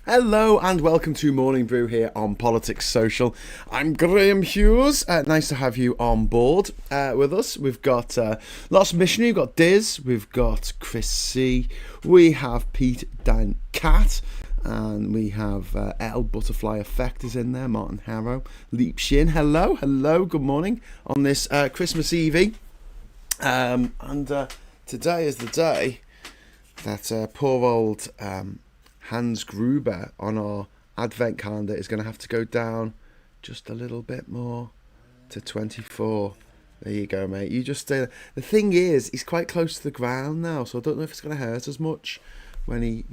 Hello and welcome to Morning Brew here on Politics Social. I'm Graham Hughes. Nice to have you on board with us. We've got lots of missionary. We've got Diz. We've got Chris C. We have Pete Dan Cat. And we have L Butterfly Effect is in there. Martin Harrow. Leap Shin. Hello. Good morning on this Christmas Eve. And today is the day that poor old Hans Gruber on our advent calendar is going to have to go down just a little bit more to 24. There you go, mate. You just stay there. The thing is, he's quite close to the ground now, so I don't know if it's going to hurt as much when he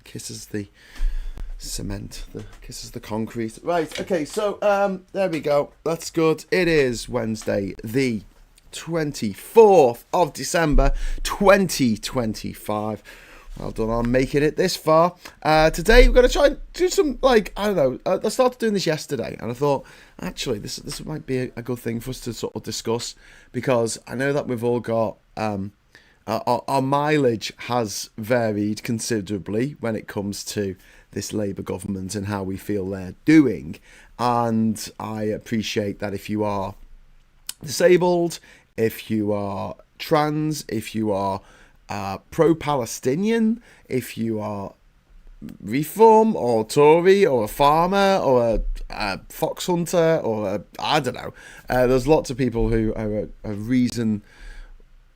kisses the cement, kisses the concrete. Right. Okay. So there we go. That's good. It is Wednesday, the 24th of December, 2025. Well done on making it this far. Today we're going to try and do some, I started doing this yesterday and I thought, actually, this might be a good thing for us to sort of discuss, because I know that we've all got, our mileage has varied considerably when it comes to this Labour government and how we feel they're doing. And I appreciate that if you are disabled, if you are trans, if you are pro-Palestinian, if you are Reform or Tory or a farmer or a fox hunter or I don't know. There's lots of people who are a reason.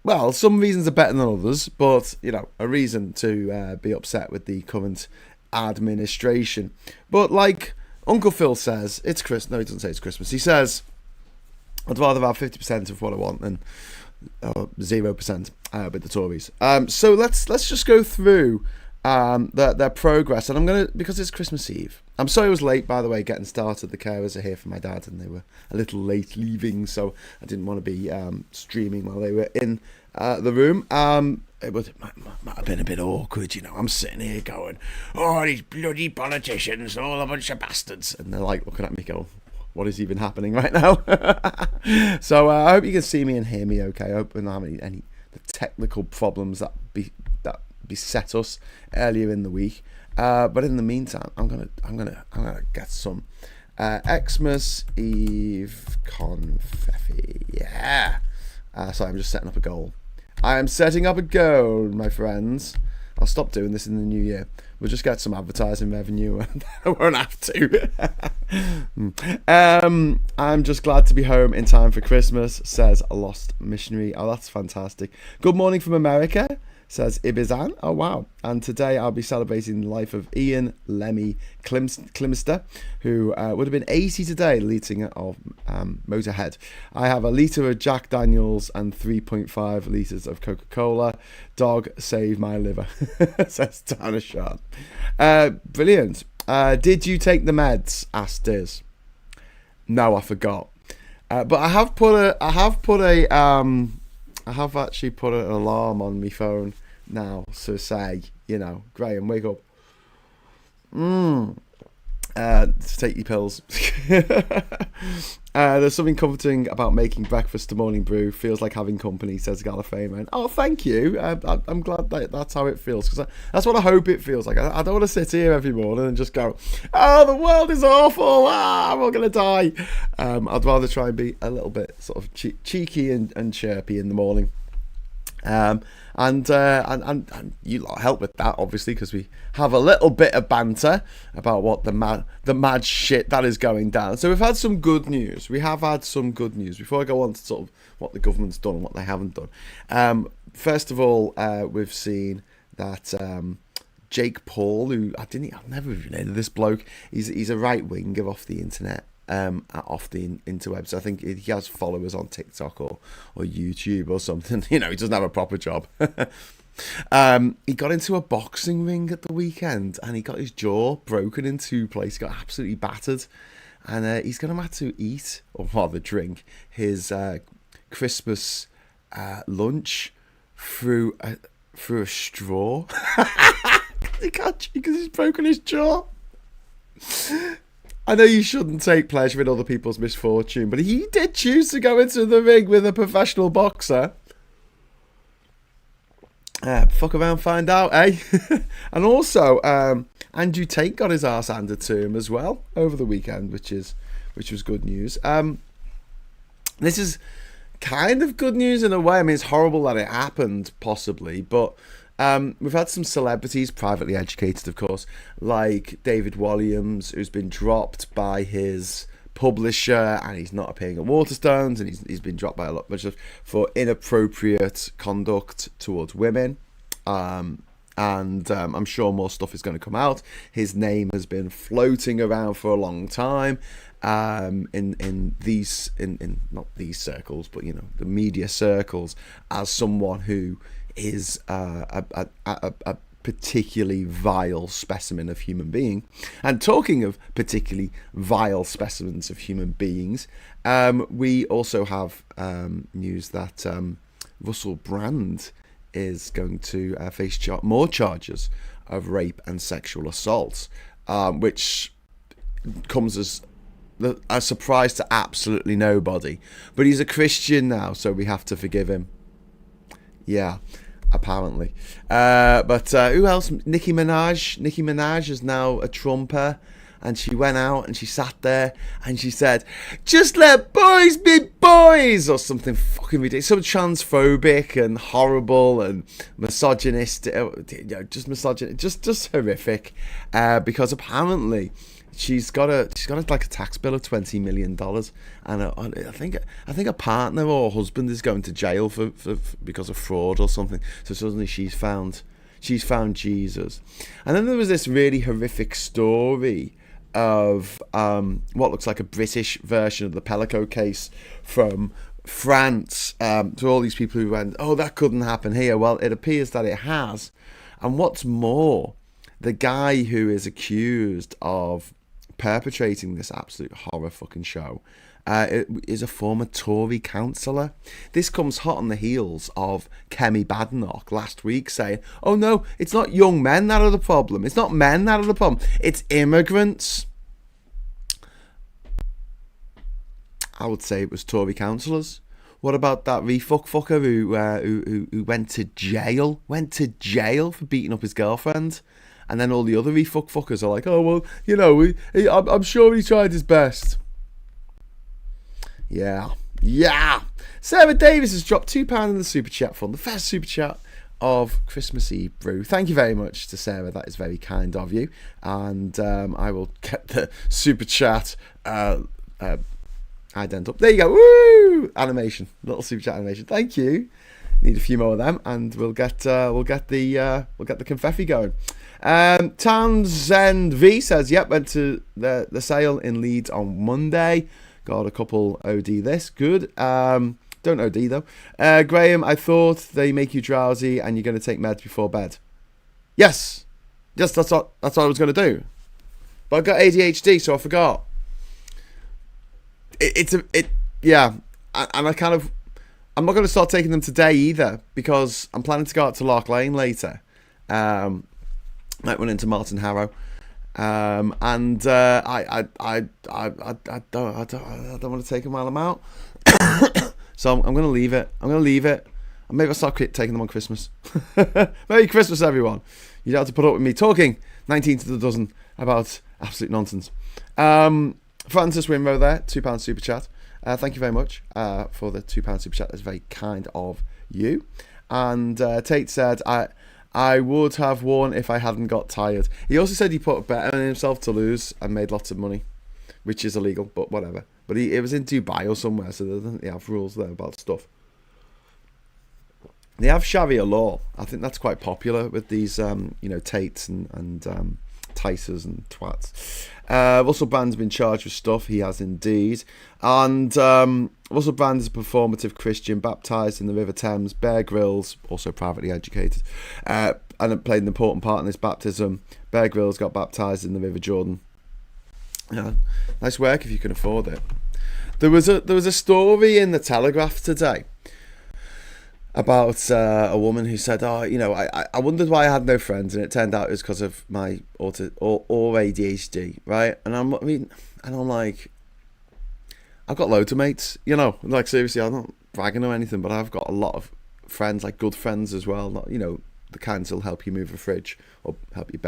Well, some reasons are better than others, but a reason to be upset with the current administration. But like Uncle Phil says, it's Christmas. No, he doesn't say it's Christmas. He says, I'd rather have 50% of what I want than 0% with the Tories. So let's just go through their progress, and I'm gonna, because it's Christmas Eve. I'm sorry I was late, by the way, getting started. The carers are here for my dad, and they were a little late leaving, so I didn't want to be streaming while they were in the room. It might have been a bit awkward, I'm sitting here going, "Oh, these bloody politicians, all a bunch of bastards," and they're like looking at me, going, what is even happening right now? So I hope you can see me and hear me okay. I hope we don't have any technical problems that beset us earlier in the week. But in the meantime, I'm gonna get some Xmas Eve confetti. Yeah. Sorry, I'm just setting up a goal. I am setting up a goal, my friends. I'll stop doing this in the new year. We'll just get some advertising revenue and I won't have to. I'm just glad to be home in time for Christmas, says a lost missionary. Oh, that's fantastic. Good morning from America, says Ibizan. Oh, wow. And today I'll be celebrating the life of Ian Lemmy Climster, who would have been 80 today, leading of Motorhead. I have a litre of Jack Daniels and 3.5 litres of Coca-Cola. Dog, save my liver, says Tana Sharp. Brilliant. Did you take the meds? Asked Diz. No, I forgot. But I have actually put an alarm on my phone now to say, Graham, wake up. To take your pills. There's something comforting about making breakfast to Morning Brew. Feels like having company, says Gallifreyman. Oh, thank you. I'm glad that's how it feels, because that's what I hope it feels like. I don't want to sit here every morning and just go, oh, the world is awful. We're all going to die. I'd rather try and be a little bit sort of cheeky and chirpy in the morning. And you lot help with that, obviously, because we have a little bit of banter about what the mad shit that is going down. So we've had some good news. We have had some good news. Before I go on to sort of what the government's done and what they haven't done, first of all, we've seen that Jake Paul, who I've never even heard of this bloke. He's a right winger off the internet. Off the interwebs. I think he has followers on TikTok or YouTube or something. He doesn't have a proper job. He got into a boxing ring at the weekend and he got his jaw broken in two places. He got absolutely battered, and he's going to have to eat, or rather drink, his Christmas lunch through a straw. He can't chew because he's broken his jaw. I know you shouldn't take pleasure in other people's misfortune, but he did choose to go into the ring with a professional boxer. Fuck around, find out, eh? And also, Andrew Tate got his arse handed to him as well over the weekend, which was good news. This is kind of good news in a way. I mean, it's horrible that it happened, possibly, but we've had some celebrities, privately educated, of course, like David Walliams, who's been dropped by his publisher, and he's not appearing at Waterstones, and he's been dropped by a lot for inappropriate conduct towards women. And I'm sure more stuff is going to come out. His name has been floating around for a long time. In not these circles, but the media circles, as someone who is a particularly vile specimen of human being. And talking of particularly vile specimens of human beings, we also have news that Russell Brand is going to face more charges of rape and sexual assault, which comes as a surprise to absolutely nobody. But he's a Christian now, so we have to forgive him. Yeah, apparently. But who else? Nicki Minaj. Nicki Minaj is now a Trumper, and she went out and she sat there and she said, "Just let boys be boys," or something fucking ridiculous, so transphobic and horrible and misogynistic, just misogynist, just horrific. Because apparently she's got like a tax bill of $20 million, and I think a partner or husband is going to jail for because of fraud or something. So suddenly she's found Jesus. And then there was this really horrific story of what looks like a British version of the Pellico case from France, to all these people who went, "Oh, that couldn't happen here." Well, it appears that it has. And what's more, the guy who is accused of perpetrating this absolute horror fucking show is a former Tory councillor. This comes hot on the heels of Kemi Badenoch last week saying, "Oh no, it's not young men that are the problem. It's not men that are the problem. It's immigrants." I would say it was Tory councillors. What about that fucker who went to jail? Went to jail for beating up his girlfriend. And then all the other fuckers are like, "Oh, well, I'm sure he tried his best." Yeah. Sarah Davis has dropped £2 in the Super Chat fund, the first Super Chat of Christmas Eve Brew. Thank you very much to Sarah. That is very kind of you. And I will get the Super Chat ident up. There you go. Woo! Animation. Little Super Chat animation. Thank you. Need a few more of them, and we'll get the confetti going. Townsend V says, "Yep, went to the sale in Leeds on Monday. Got a couple OD this. Good. Don't OD though. Graham, I thought they make you drowsy and you're going to take meds before bed." Yes, that's what I was going to do. But I got ADHD, so I forgot. Yeah, and I'm not going to start taking them today either, because I'm planning to go out to Lark Lane later. Might run into Martin Harrow, and I don't want to take them while I'm out, so I'm going to leave it. And maybe I'll start taking them on Christmas. Merry Christmas, everyone. You don't have to put up with me talking 19 to the dozen about absolute nonsense. Francis Winrow there, £2 Super Chat. Thank you very much for the £2 Super Chat. That's very kind of you. And Tate said, I would have won if I hadn't got tired. He also said he put a bet on himself to lose and made lots of money, which is illegal, but whatever. But it was in Dubai or somewhere, so they have rules there about stuff. They have Sharia law. I think that's quite popular with these, Tates and Ticers and twats. Russell Brand's been charged with stuff. He has indeed. And Russell Brand is a performative Christian baptised in the River Thames. Bear Grylls, also privately educated, and played an important part in this baptism. Bear Grylls got baptised in the River Jordan. Yeah, nice work if you can afford it. There was a story in the Telegraph today about a woman who said, I wondered why I had no friends, and it turned out it was because of my or ADHD, right? And I'm like, I've got loads of mates, like seriously, I'm not bragging or anything, but I've got a lot of friends, like good friends as well, not, the kinds that'll help you move a fridge or help you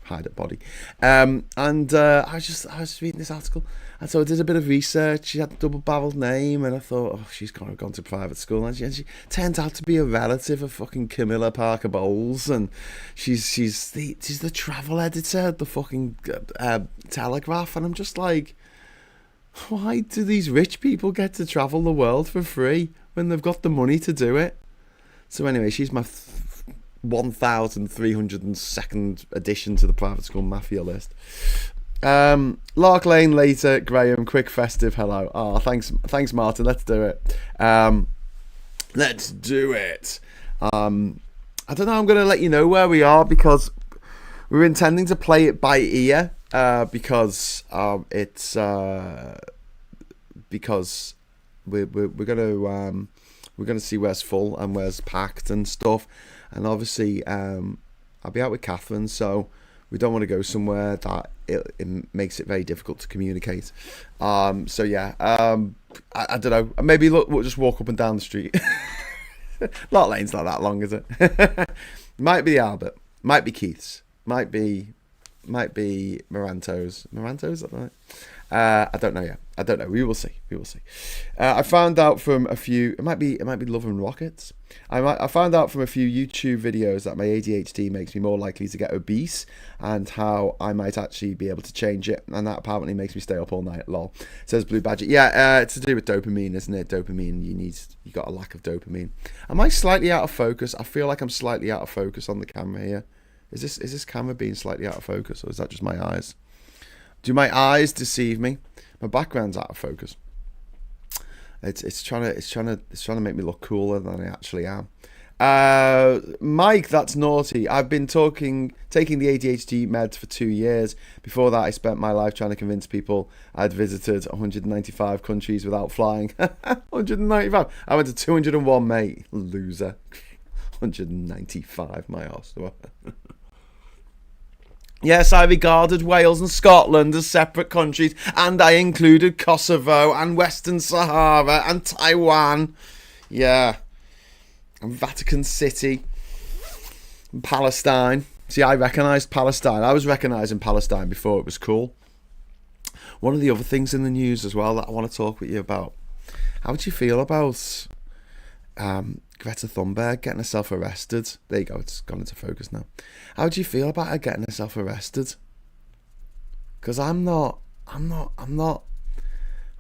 hide a body. And I was reading this article, and so I did a bit of research. She had a double-barreled name, and I thought, oh, she's kind of gone to private school, and she turns out to be a relative of fucking Camilla Parker Bowles, and she's the travel editor at the fucking Telegraph, and I'm just like, why do these rich people get to travel the world for free when they've got the money to do it? So anyway, she's my 1,302nd addition to the private school mafia list. Lark Lane later, Graham, quick festive hello. Oh, thanks Martin, let's do it. Let's do it. I don't know, I'm going to let you know where we are, because we're intending to play it by ear, because it's because we're going to see where's full and where's packed and stuff, and obviously I'll be out with Catherine, so we don't want to go somewhere that it makes it very difficult to communicate. So yeah, I don't know, maybe we'll just walk up and down the street. Lot Lane's not that long, is it? Might be Albert, might be Keith's, might be Maranto's. Is that right? I don't know yet. I don't know. We will see. I found out from a few. It might be Love and Rockets. I found out from a few YouTube videos that my ADHD makes me more likely to get obese, and how I might actually be able to change it, and that apparently makes me stay up all night. Lol. Says Blue Badger. Yeah, it's to do with dopamine, isn't it? Dopamine. You got a lack of dopamine. Am I slightly out of focus? I feel like I'm slightly out of focus on the camera here. Is this camera being slightly out of focus, or is that just my eyes? Do my eyes deceive me? My background's out of focus. It's trying to make me look cooler than I actually am. Mike, that's naughty. I've been taking the ADHD meds for 2 years. Before that, I spent my life trying to convince people I'd visited 195 countries without flying. 195. I went to 201, mate. Loser. 195, my arse. Yes, I regarded Wales and Scotland as separate countries, and I included Kosovo and Western Sahara and Taiwan. Yeah. And Vatican City. And Palestine. See, I recognised Palestine. I was recognising Palestine before it was cool. One of the other things in the news as well that I want to talk with you about. How would you feel about Greta Thunberg getting herself arrested? There you go, it's gone into focus now. How do you feel about her getting herself arrested? Because I'm not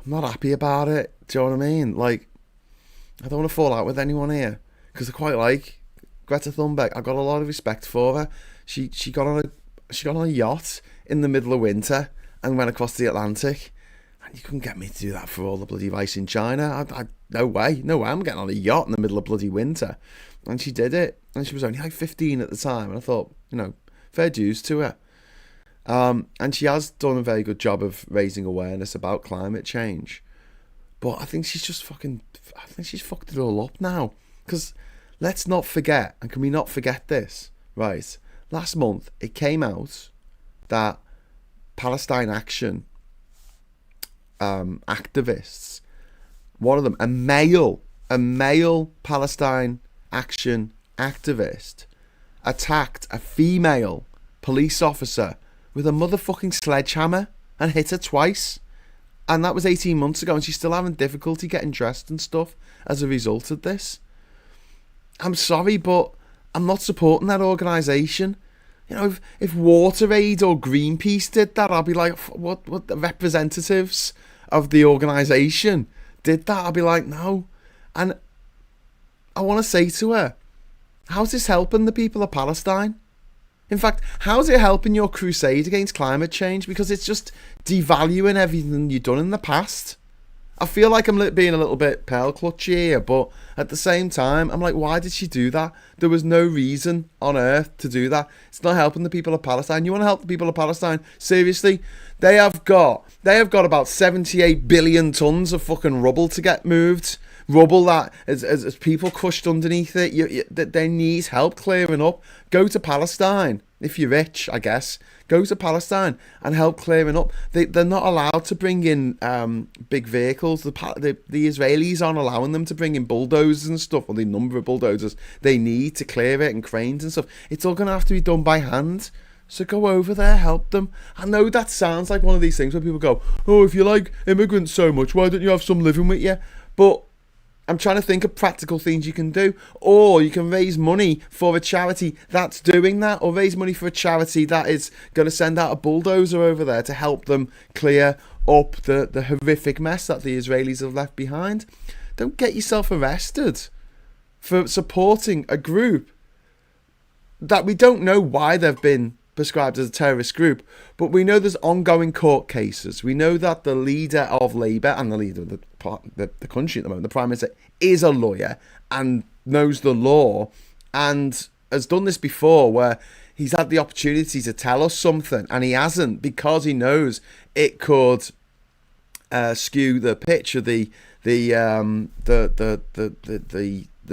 happy about it. Do you know what I mean? Like, I don't want to fall out with anyone here, because I quite like Greta Thunberg. I got a lot of respect for her. She got on a yacht in the middle of winter and went across the Atlantic. You couldn't get me to do that for all the bloody ice in China. No way. I'm getting on a yacht in the middle of bloody winter. And she did it. And she was only like 15 at the time. And I thought, fair dues to her. And she has done a very good job of raising awareness about climate change. But I think she's fucked it all up now. Because let's not forget, and can we not forget this? Right. Last month, it came out that Palestine Action activists, one of them, a male Palestine Action activist, attacked a female police officer with a motherfucking sledgehammer and hit her twice. And that was 18 months ago, and she's still having difficulty getting dressed and stuff as a result of this. I'm sorry, but I'm not supporting that organisation. If WaterAid or Greenpeace did that, I'd be like, what the representatives of the organisation did that, I'd be like, no. And I want to say to her, how's this helping the people of Palestine? In fact, how's it helping your crusade against climate change? Because it's just devaluing everything you've done in the past. I feel like I'm being a little bit pearl clutchy here, but at the same time, I'm like, why did she do that? There was no reason on earth to do that. It's not helping the people of Palestine. You want to help the people of Palestine? Seriously? They have got about 78 billion tons of fucking rubble to get moved. Rubble that, as people crushed underneath it, they need help clearing up. Go to Palestine. if you're rich, I guess, go to Palestine and help clearing up. They're not allowed to bring in big vehicles. The Israelis aren't allowing them to bring in bulldozers and stuff, or the number of bulldozers they need to clear it, and cranes and stuff. It's all going to have to be done by hand. So go over there, help them. I know that sounds like one of these things where people go, oh, if you like immigrants so much, why don't you have some living with you? But I'm trying to think of practical things you can do. Or you can raise money for a charity that's doing that, or raise money for a charity that is going to send out a bulldozer over there to help them clear up the horrific mess that the Israelis have left behind. Don't get yourself arrested for supporting a group that we don't know why they've been prescribed as a terrorist group, but we know there's ongoing court cases. We know that the leader of Labour and the leader of the country at the moment, the Prime Minister, is a lawyer and knows the law and has done this before, where he's had the opportunity to tell us something and he hasn't, because he knows it could skew the pitch of the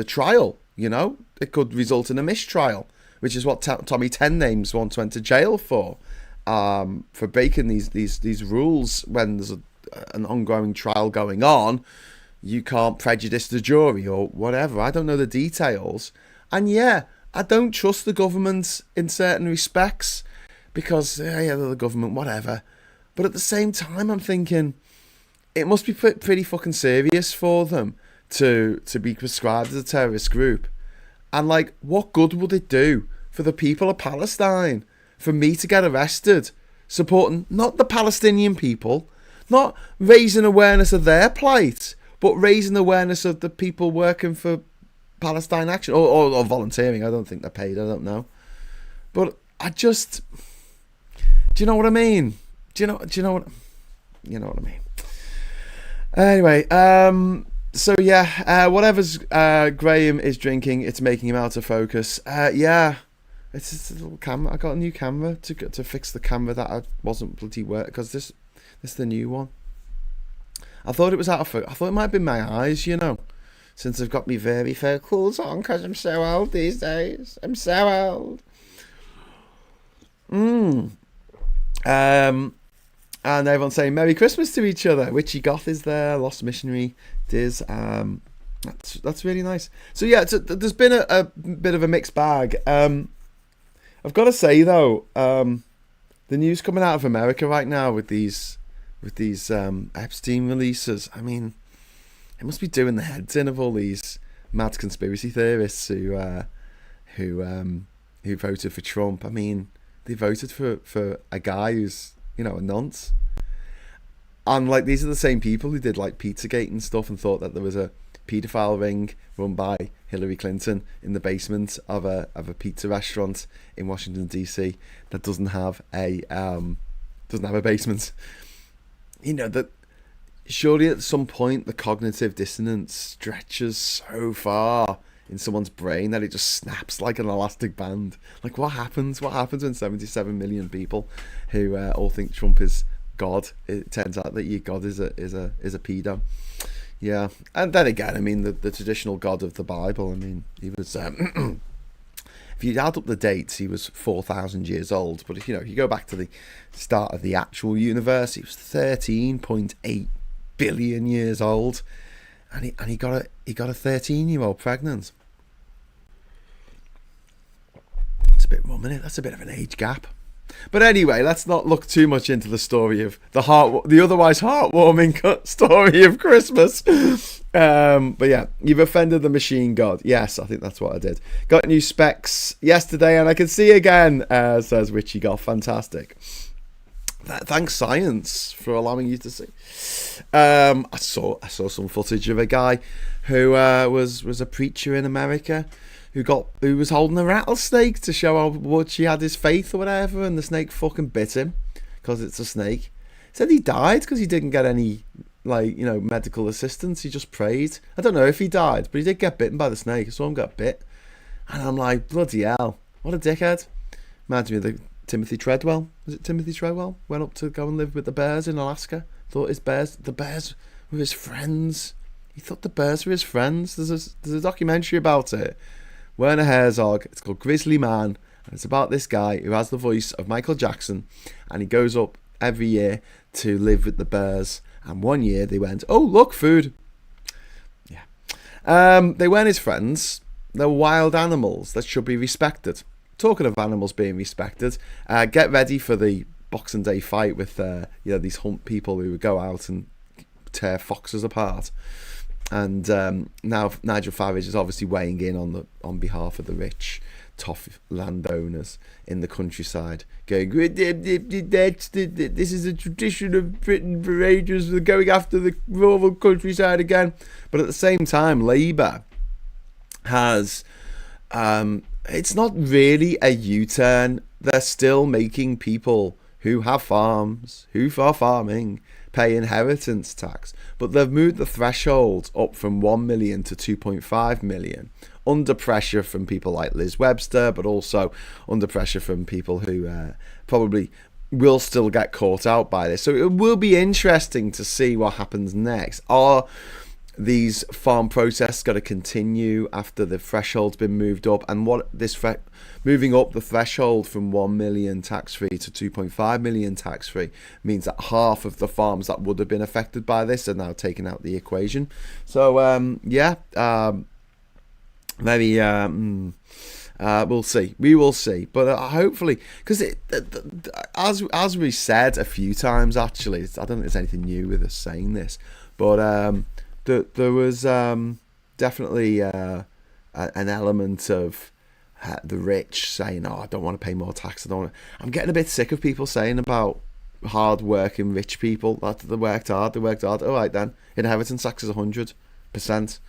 trial. You know, it could result in a mistrial, which is what Tommy Ten Names once went to jail for breaking these rules. When there's an ongoing trial going on, you can't prejudice the jury or whatever. I don't know the details. And yeah, I don't trust the government in certain respects, because they're the government, whatever. But at the same time, I'm thinking it must be pretty fucking serious for them to be prescribed as a terrorist group. And like, what good would it do for the people of Palestine for me to get arrested supporting not the Palestinian people, not raising awareness of their plight, but raising awareness of the people working for Palestine Action, or volunteering? I don't think they're paid, I don't know. But I just, do you know what I mean? Do you know what I mean? Anyway, so yeah, whatever's Graham is drinking, it's making him out of focus. Yeah, it's a little camera. I got a new camera to fix the camera that I wasn't bloody work, because this is the new one. I thought it was out of focus. I thought it might have been my eyes, you know, since I've got me very focals on, because I'm so old these days. I'm so old. And everyone's saying Merry Christmas to each other. Witchy Goth is there. Lost Missionary Diz. That's really nice. So yeah, there's been a bit of a mixed bag. I've got to say though, the news coming out of America right now with these Epstein releases, I mean, it must be doing the heads in of all these mad conspiracy theorists who voted for Trump. I mean, they voted for a guy who's, you know, a nonce. And like, these are the same people who did like Pizzagate and stuff and thought that there was a paedophile ring run by Hillary Clinton in the basement of a pizza restaurant in Washington DC that doesn't have a basement. You know, that surely at some point the cognitive dissonance stretches so far in someone's brain that it just snaps like an elastic band. Like, what happens when 77 million people who all think Trump is God, it turns out that your God is a pedo? Yeah. And then again, I mean, the traditional God of the Bible, I mean, he was if you add up the dates, he was 4,000 years old. But if you go back to the start of the actual universe, he was 13.8 billion years old, and he got a 13-year-old pregnant. It's a bit rum, isn't it? That's a bit of an age gap. But anyway, let's not look too much into the story of the otherwise heartwarming story of Christmas. But yeah, you've offended the machine god. Yes, I think that's what I did. Got new specs yesterday, and I can see again, says Richie Goff. Fantastic. Thanks, science, for allowing you to see. I saw some footage of a guy who was a preacher in America who was holding a rattlesnake to show how much he had his faith or whatever, and the snake fucking bit him because it's a snake. Said he died because he didn't get any medical assistance. He just prayed. I don't know if he died, but he did get bitten by the snake. I saw him get bit, and I'm like, bloody hell, what a dickhead. Reminds me of the Timothy Treadwell. Was it Timothy Treadwell? Went up to go and live with the bears in Alaska. Thought the bears were his friends. He thought the bears were his friends. There's a documentary about it. Werner Herzog. It's called Grizzly Man, It's about this guy who has the voice of Michael Jackson, and he goes up every year to live with the bears. And one year they went, oh, look, food. Yeah. They weren't his friends. They're wild animals that should be respected. Talking of animals being respected, get ready for the Boxing Day fight with these hunt people who would go out and tear foxes apart. And now Nigel Farage is obviously weighing in on behalf of the rich, tough landowners in the countryside, going, this is a tradition of Britain for ages, we're going after the rural countryside again. But at the same time, Labour has, it's not really a U-turn. They're still making people who have farms, who are farming, pay inheritance tax. But they've moved the threshold up from 1 million to 2.5 million, under pressure from people like Liz Webster, but also under pressure from people who probably will still get caught out by this. So it will be interesting to see what happens next. Are these farm protests got to continue after the threshold's been moved up, and what this moving up the threshold from 1 million tax-free to 2.5 million tax-free means that half of the farms that would have been affected by this are now taken out the equation. So we'll see. We will see, but hopefully, because as we said a few times, actually, I don't think there's anything new with us saying this, but there was definitely an element of the rich saying, "Oh, I don't want to pay more tax. I'm getting a bit sick of people saying about hard-working rich people that they worked hard. All right then, inheritance tax is 100%.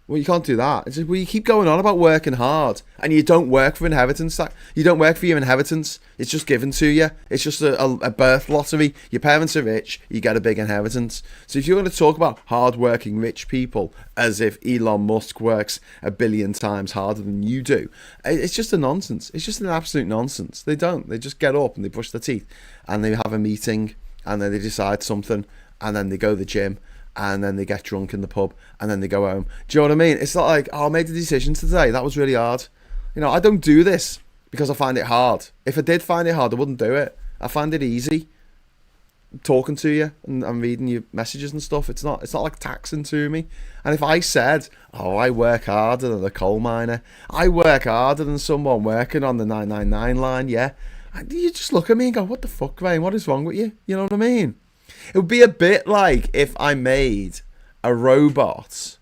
Well, you can't do that. It's just, well, you keep going on about working hard, and you don't work for inheritance. You don't work for your inheritance. It's just given to you. It's just a birth lottery. Your parents are rich, you get a big inheritance. So if you're going to talk about hard-working rich people as if Elon Musk works 1 billion times harder than you do, it's just a nonsense. It's just an absolute nonsense. They don't. They just get up and they brush their teeth, and they have a meeting, and then they decide something, and then they go to the gym, and then they get drunk in the pub, and then they go home. Do you know what I mean? It's not like, oh, I made the decision today, that was really hard. I don't do this because I find it hard. If I did find it hard, I wouldn't do it. I find it easy talking to you and reading your messages and stuff. It's not like taxing to me. And if I said, oh, I work harder than a coal miner, I work harder than someone working on the 999 line, yeah, and you just look at me and go, what the fuck, Ryan, what is wrong with you? You know what I mean? It would be a bit like if I made a robot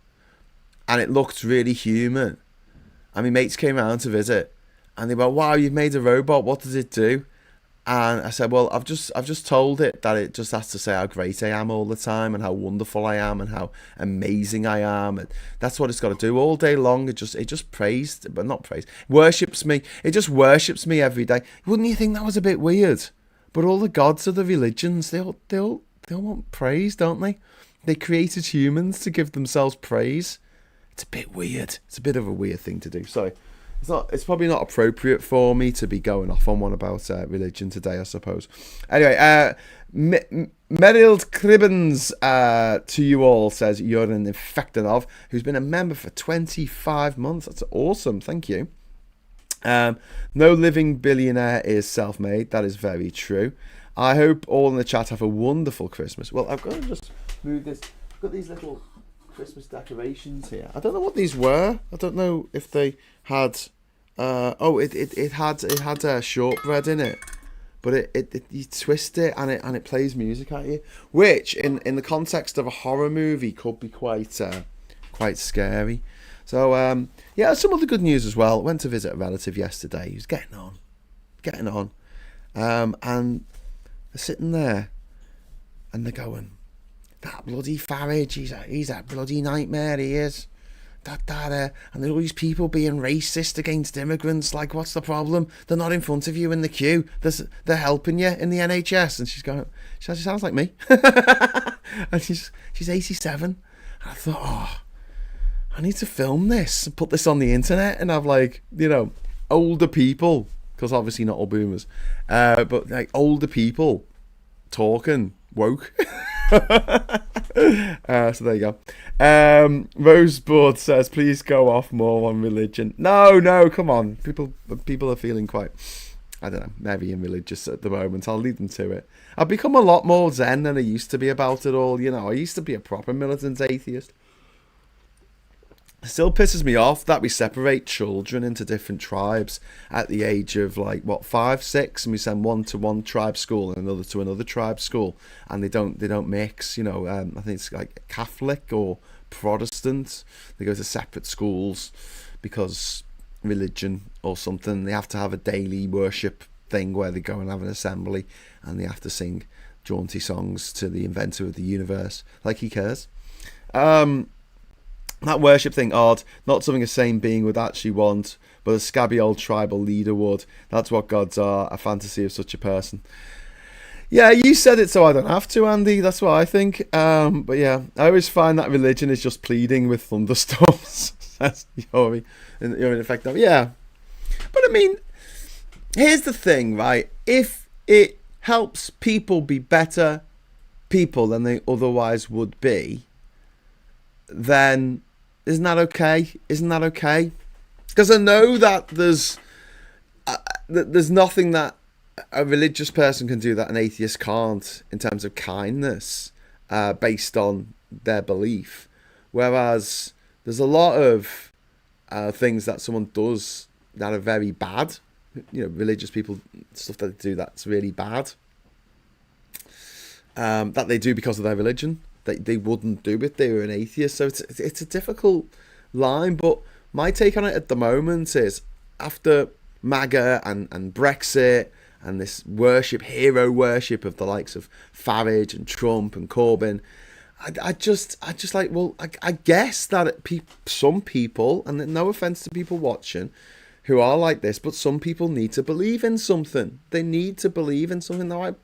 and it looked really human, and my mates came around to visit, and they went, wow, you've made a robot, what does it do? And I said, well, I've just told it that it just has to say how great I am all the time, and how wonderful I am, and how amazing I am, and that's what it's got to do all day long. It just worships me. It just worships me every day. Wouldn't you think that was a bit weird? But all the gods of the religions, they all want praise, don't they? They created humans to give themselves praise. It's a bit weird. It's a bit of a weird thing to do. So it's probably not appropriate for me to be going off on one about religion today, I suppose. Anyway, Meryl Cribbins to you all says, you're an infectanov who's been a member for 25 months. That's awesome. Thank you. No living billionaire is self-made. That is very true. I hope all in the chat have a wonderful Christmas. Well, I've got to just move this. I've got these little Christmas decorations here. I don't know what these were. I don't know if they had. It had shortbread in it, but it you twist it and it plays music at you, which in the context of a horror movie could be quite scary. So, some other good news as well. I went to visit a relative yesterday. He was getting on. And they're sitting there, and they're going, that bloody Farage, he's a bloody nightmare, he is. And there's all these people being racist against immigrants. Like, what's the problem? They're not in front of you in the queue. They're helping you in the NHS. And she's going, she sounds like me. And she's 87. And I thought, oh, I need to film this and put this on the internet and have, like, older people, because obviously not all boomers, but like older people talking woke. So there you go. Rosebud says, please go off more on religion. No, come on. People are feeling quite, I don't know, heavy and religious at the moment. I'll lead them to it. I've become a lot more zen than I used to be about it all. You know, I used to be a proper militant atheist. It still pisses me off that we separate children into different tribes at the age of, like, what, 5, 6, and we send one to one tribe school and another to another tribe school, and they don't mix. You know, I think it's like Catholic or Protestant. They go to separate schools because religion or something. They have to have a daily worship thing where they go and have an assembly, and they have to sing jaunty songs to the inventor of the universe. Like he cares. That worship thing, odd. Not something a sane being would actually want, but a scabby old tribal leader would. That's what gods are, a fantasy of such a person. Yeah, you said it so I don't have to, Andy. That's what I think. But yeah, I always find that religion is just pleading with thunderstorms. That's you're in effect of, yeah. But I mean, here's the thing, right? If it helps people be better people than they otherwise would be, then isn't that okay? Isn't that okay? Because I know that there's nothing that a religious person can do that an atheist can't in terms of kindness, based on their belief. Whereas there's a lot of things that someone does that are very bad. You know, religious people, stuff that they do that's really bad. That they do because of their religion. They wouldn't do it. They were an atheist. So it's a difficult line. But my take on it at the moment is, after MAGA and Brexit and this hero worship of the likes of Farage and Trump and Corbyn, I just like, well, I guess that some people, and no offense to people watching who are like this, but some people need to believe in something. They need to believe in something. Now,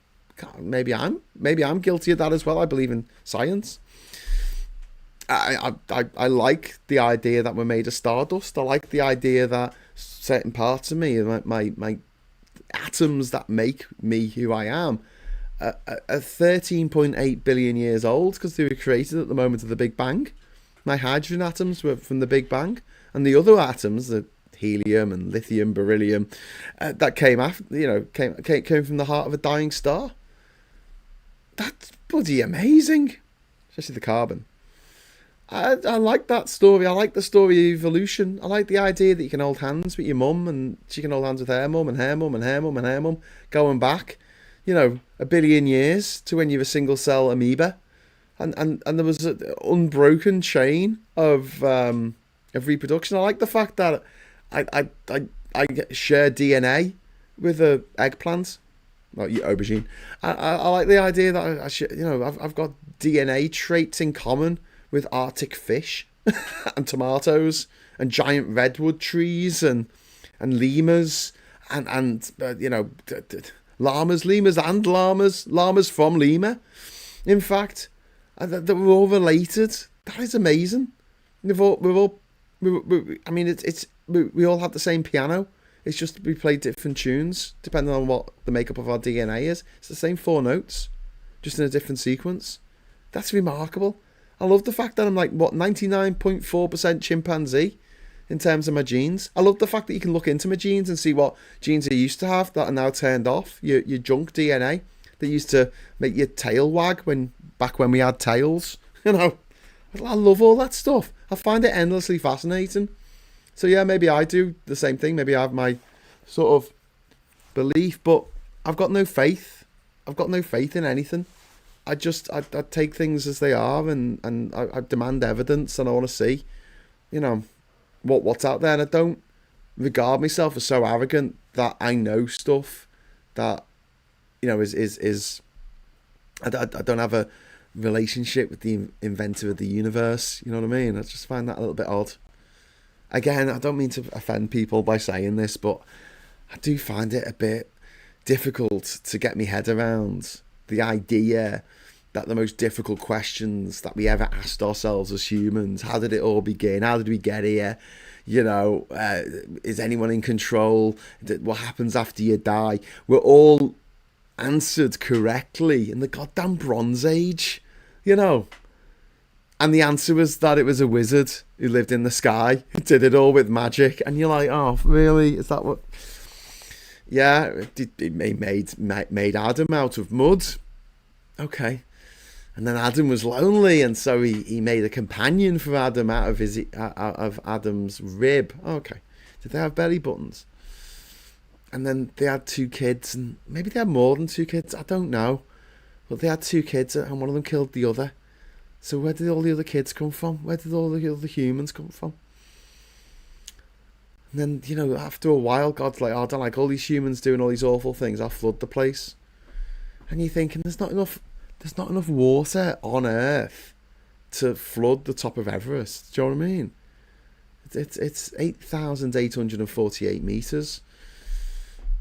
maybe I'm guilty of that as well. I believe in science. I like the idea that we're made of stardust. I like the idea that certain parts of me, my atoms that make me who I am, are 13.8 billion years old because they were created at the moment of the Big Bang. My hydrogen atoms were from the Big Bang, and the other atoms, the helium and lithium, beryllium, that came after, came from the heart of a dying star. That's bloody amazing, especially the carbon. I like that story. I like the story of evolution. I like the idea that you can hold hands with your mum, and she can hold hands with her mum, and her mum, and her mum, and her mum, going back, 1 billion years to when you're a single cell amoeba, and there was an unbroken chain of reproduction. I like the fact that I share DNA with a eggplant. Well, aubergine. I like the idea that I've got DNA traits in common with Arctic fish and tomatoes and giant redwood trees and lemurs and llamas from Lima. In fact, that we're all related. That is amazing. We all have the same piano. It's just we play different tunes depending on what the makeup of our DNA is. It's the same 4 notes, just in a different sequence. That's remarkable. I love the fact that I'm 99.4% chimpanzee in terms of my genes. I love the fact that you can look into my genes and see what genes I used to have that are now turned off. Your junk DNA that used to make your tail wag back when we had tails. I love all that stuff. I find it endlessly fascinating. So yeah, maybe I do the same thing. Maybe I have my sort of belief, but I've got no faith. I've got no faith in anything. I take things as they are, and I demand evidence, and I want to see, what's out there. And I don't regard myself as so arrogant that I know stuff that, is I don't have a relationship with the inventor of the universe. You know what I mean? I just find that a little bit odd. Again, I don't mean to offend people by saying this, but I do find it a bit difficult to get my head around the idea that the most difficult questions that we ever asked ourselves as humans, how did it all begin? How did we get here? Is anyone in control? What happens after you die? We're all answered correctly in the goddamn Bronze Age. you know. And the answer was that it was a wizard who lived in the sky, who did it all with magic. And you're like, oh, really? Is that what? Yeah, he made Adam out of mud. Okay. And then Adam was lonely, and so he made a companion for Adam out of Adam's rib. Okay. Did they have belly buttons? And then they had 2 kids, and maybe they had more than 2 kids. I don't know. But they had 2 kids, and one of them killed the other. So where did all the other kids come from? Where did all the other humans come from? And then, you know, after a while, God's like, oh, I don't like all these humans doing all these awful things. I'll flood the place. And you're thinking, there's not enough water on Earth to flood the top of Everest. Do you know what I mean? It's 8,848 meters.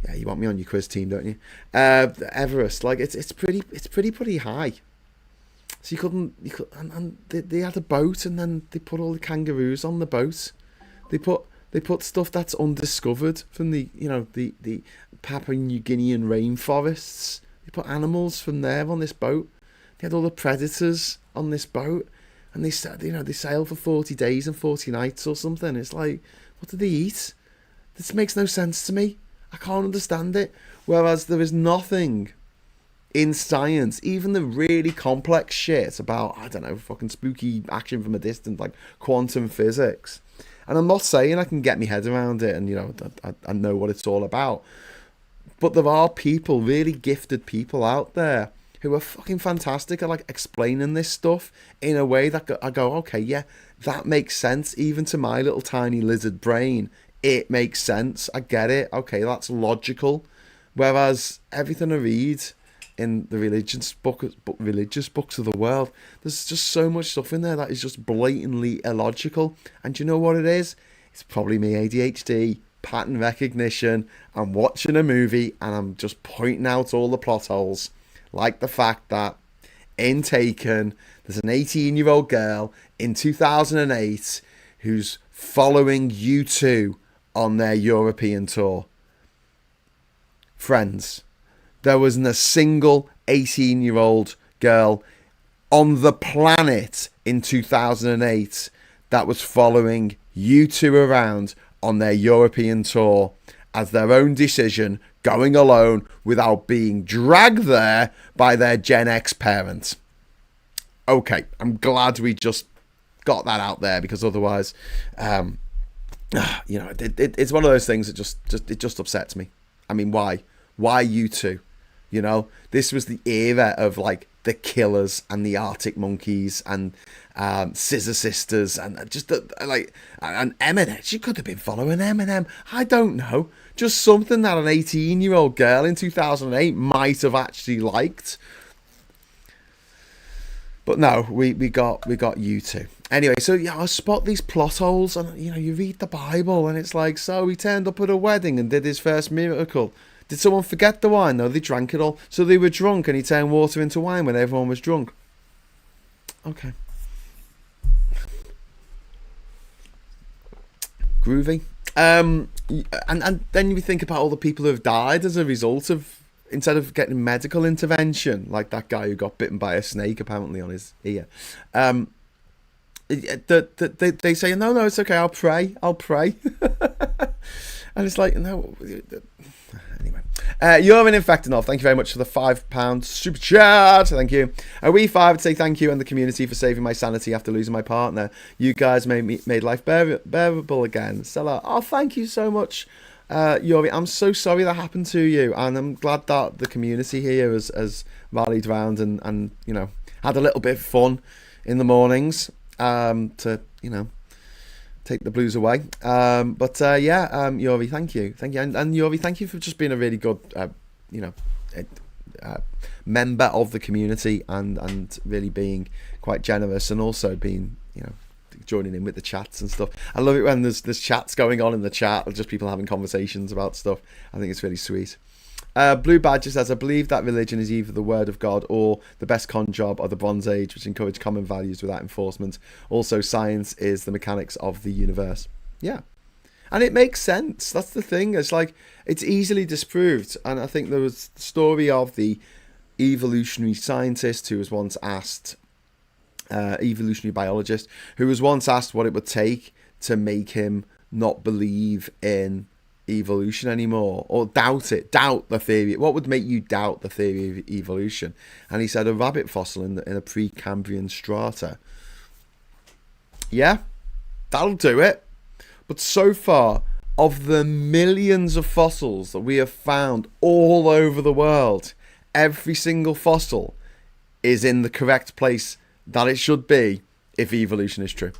Yeah, you want me on your quiz team, don't you? Everest, like it's pretty high. So you couldn't, and they had a boat, and then they put all the kangaroos on the boat. They put stuff that's undiscovered from the Papua New Guinean rainforests. They put animals from there on this boat. They had all the predators on this boat, and they sail for 40 days and 40 nights or something. It's like, what do they eat? This makes no sense to me. I can't understand it. Whereas there is nothing in science, even the really complex shit about, I don't know, fucking spooky action from a distance, like quantum physics. And I'm not saying I can get my head around it and, you know, I know what it's all about. But there are people, really gifted people out there who are fucking fantastic at, like, explaining this stuff in a way that I go, okay, yeah, that makes sense. Even to my little tiny lizard brain, it makes sense. I get it. Okay, that's logical. Whereas everything I read in the religious books of the world, there's just so much stuff in there that is just blatantly illogical. And do you know what it is? It's probably me ADHD, pattern recognition. I'm watching a movie and I'm just pointing out all the plot holes, like the fact that in Taken there's an 18-year-old girl in 2008 who's following U2 on their European tour. Friends, there wasn't a single 18-year-old girl on the planet in 2008 that was following U2 around on their European tour as their own decision, going alone without being dragged there by their Gen X parents. Okay, I'm glad we just got that out there, because otherwise, you know, it's one of those things that just upsets me. I mean, why? Why U2? You know, this was the era of, like, the Killers and the Arctic Monkeys and Scissor Sisters and just and Eminem. She could have been following Eminem. I don't know. Just something that an 18-year-old girl in 2008 might have actually liked. But no, we got U2. Anyway, so yeah, I spot these plot holes, and you know, you read the Bible and it's like, so he turned up at a wedding and did his first miracle. Did someone forget the wine? No, they drank it all. So they were drunk and he turned water into wine when everyone was drunk. Okay. Groovy. And then you think about all the people who have died as a result of, instead of getting medical intervention, like that guy who got bitten by a snake apparently on his ear. They say, no, it's okay, I'll pray. And it's like, no. Anyway, you're an infected. Thank you very much for the £5 super chat. Thank you. We five would say thank you and the community for saving my sanity after losing my partner. You guys made life bearable again. Stella, oh, thank you so much, Yuri. I'm so sorry that happened to you, and I'm glad that the community here has rallied round and you know, had a little bit of fun in the mornings to, you know, take the blues away. Yuri, thank you, and Yuri, thank you for just being a really good, member of the community and really being quite generous, and also being, you know, joining in with the chats and stuff. I love it when there's chats going on in the chat, or just people having conversations about stuff. I think it's really sweet. Blue Badger says, I believe that religion is either the word of God or the best con job of the Bronze Age, which encouraged common values without enforcement. Also, science is the mechanics of the universe. Yeah. And it makes sense. That's the thing. It's like, it's easily disproved. And I think there was the story of the evolutionary scientist who was once asked, evolutionary biologist, who was once asked what it would take to make him not believe in evolution anymore, or doubt the theory. What would make you doubt the theory of evolution? And he said a rabbit fossil in a Precambrian strata. Yeah, that'll do it. But so far, of the millions of fossils that we have found all over the world, every single fossil is in the correct place that it should be if evolution is true.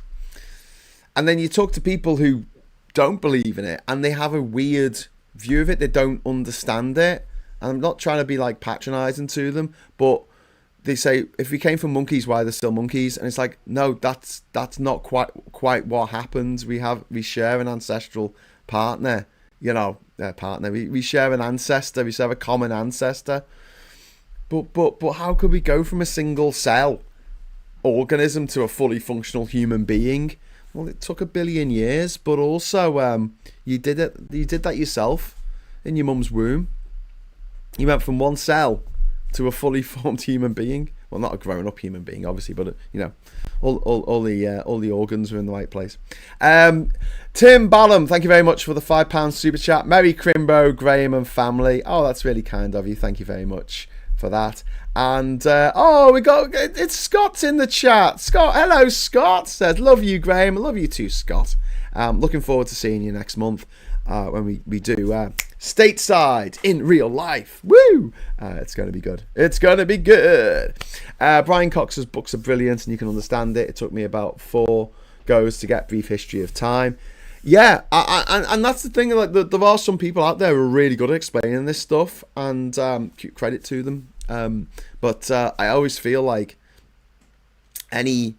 And then you talk to people who don't believe in it, and they have a weird view of it. They don't understand it. And I'm not trying to be like patronizing to them, but they say, if we came from monkeys, why are there still monkeys? And it's like, no, that's not quite what happens. We share an ancestral partner, we share an ancestor, we share a common ancestor. But how could we go from a single cell organism to a fully functional human being? Well, it took 1 billion years, but also you did that yourself in your mum's womb. You went from one cell to a fully formed human being. Well, not a grown up human being, obviously, but all the organs are in the right place. Tim Ballum, thank you very much for the £5 super chat. Merry Crimbo, Graham and family. Oh, that's really kind of you. Thank you very much for that. And it's Scott in the chat. Scott, hello Scott, says love you Graham, love you too Scott. Looking forward to seeing you next month when we do stateside in real life. Woo! It's going to be good. It's going to be good. Brian Cox's books are brilliant, and you can understand it. It took me about 4 goes to get Brief History of Time. Yeah, and that's the thing. Like, there are some people out there who are really good at explaining this stuff, and credit to them. But I always feel like again,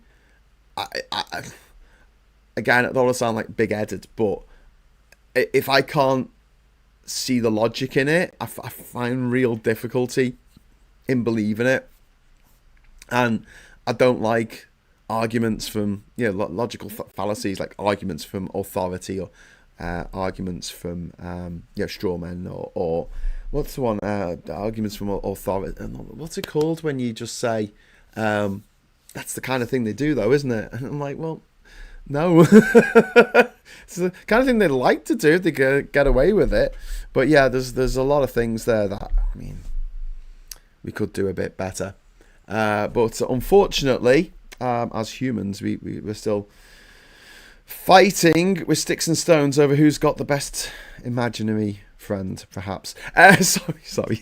I don't want to sound like big-headed, but if I can't see the logic in it, I find real difficulty in believing it. And I don't like arguments from logical fallacies, like arguments from authority, or arguments from straw men, or what's the one, arguments from authority, what's it called when you just say that's the kind of thing they do though, isn't it? And I'm like, well, no. It's the kind of thing they like to do if they get away with it. But yeah, there's a lot of things there that, I mean, we could do a bit better. But unfortunately, as humans, we're still fighting with sticks and stones over who's got the best imaginary friend, perhaps. Sorry.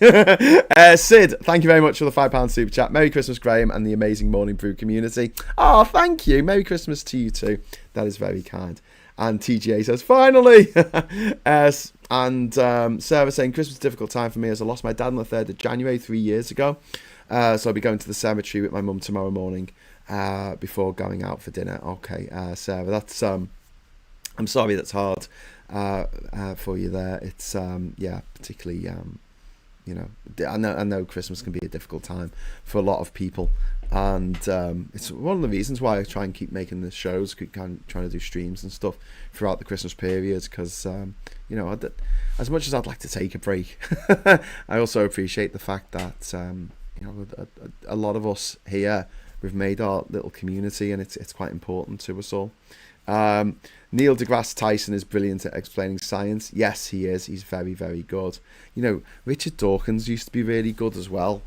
Sid, thank you very much for the £5 super chat. Merry Christmas, Graham, and the amazing Morning Brew community. Oh, thank you. Merry Christmas to you too. That is very kind. And TGA says, finally! Sarah saying, Christmas is a difficult time for me as I lost my dad on the 3rd of January 3 years ago. So I'll be going to the cemetery with my mum tomorrow morning before going out for dinner. Okay, Sarah, that's I'm sorry that's hard for you there. It's particularly I know Christmas can be a difficult time for a lot of people, and it's one of the reasons why I try and keep making the shows, keep trying to do streams and stuff throughout the Christmas period, because as much as I'd like to take a break, I also appreciate the fact that a lot of us here, we've made our little community, and it's quite important to us all. Neil deGrasse Tyson is brilliant at explaining science. Yes, he is. He's very, very good. Richard Dawkins used to be really good as well.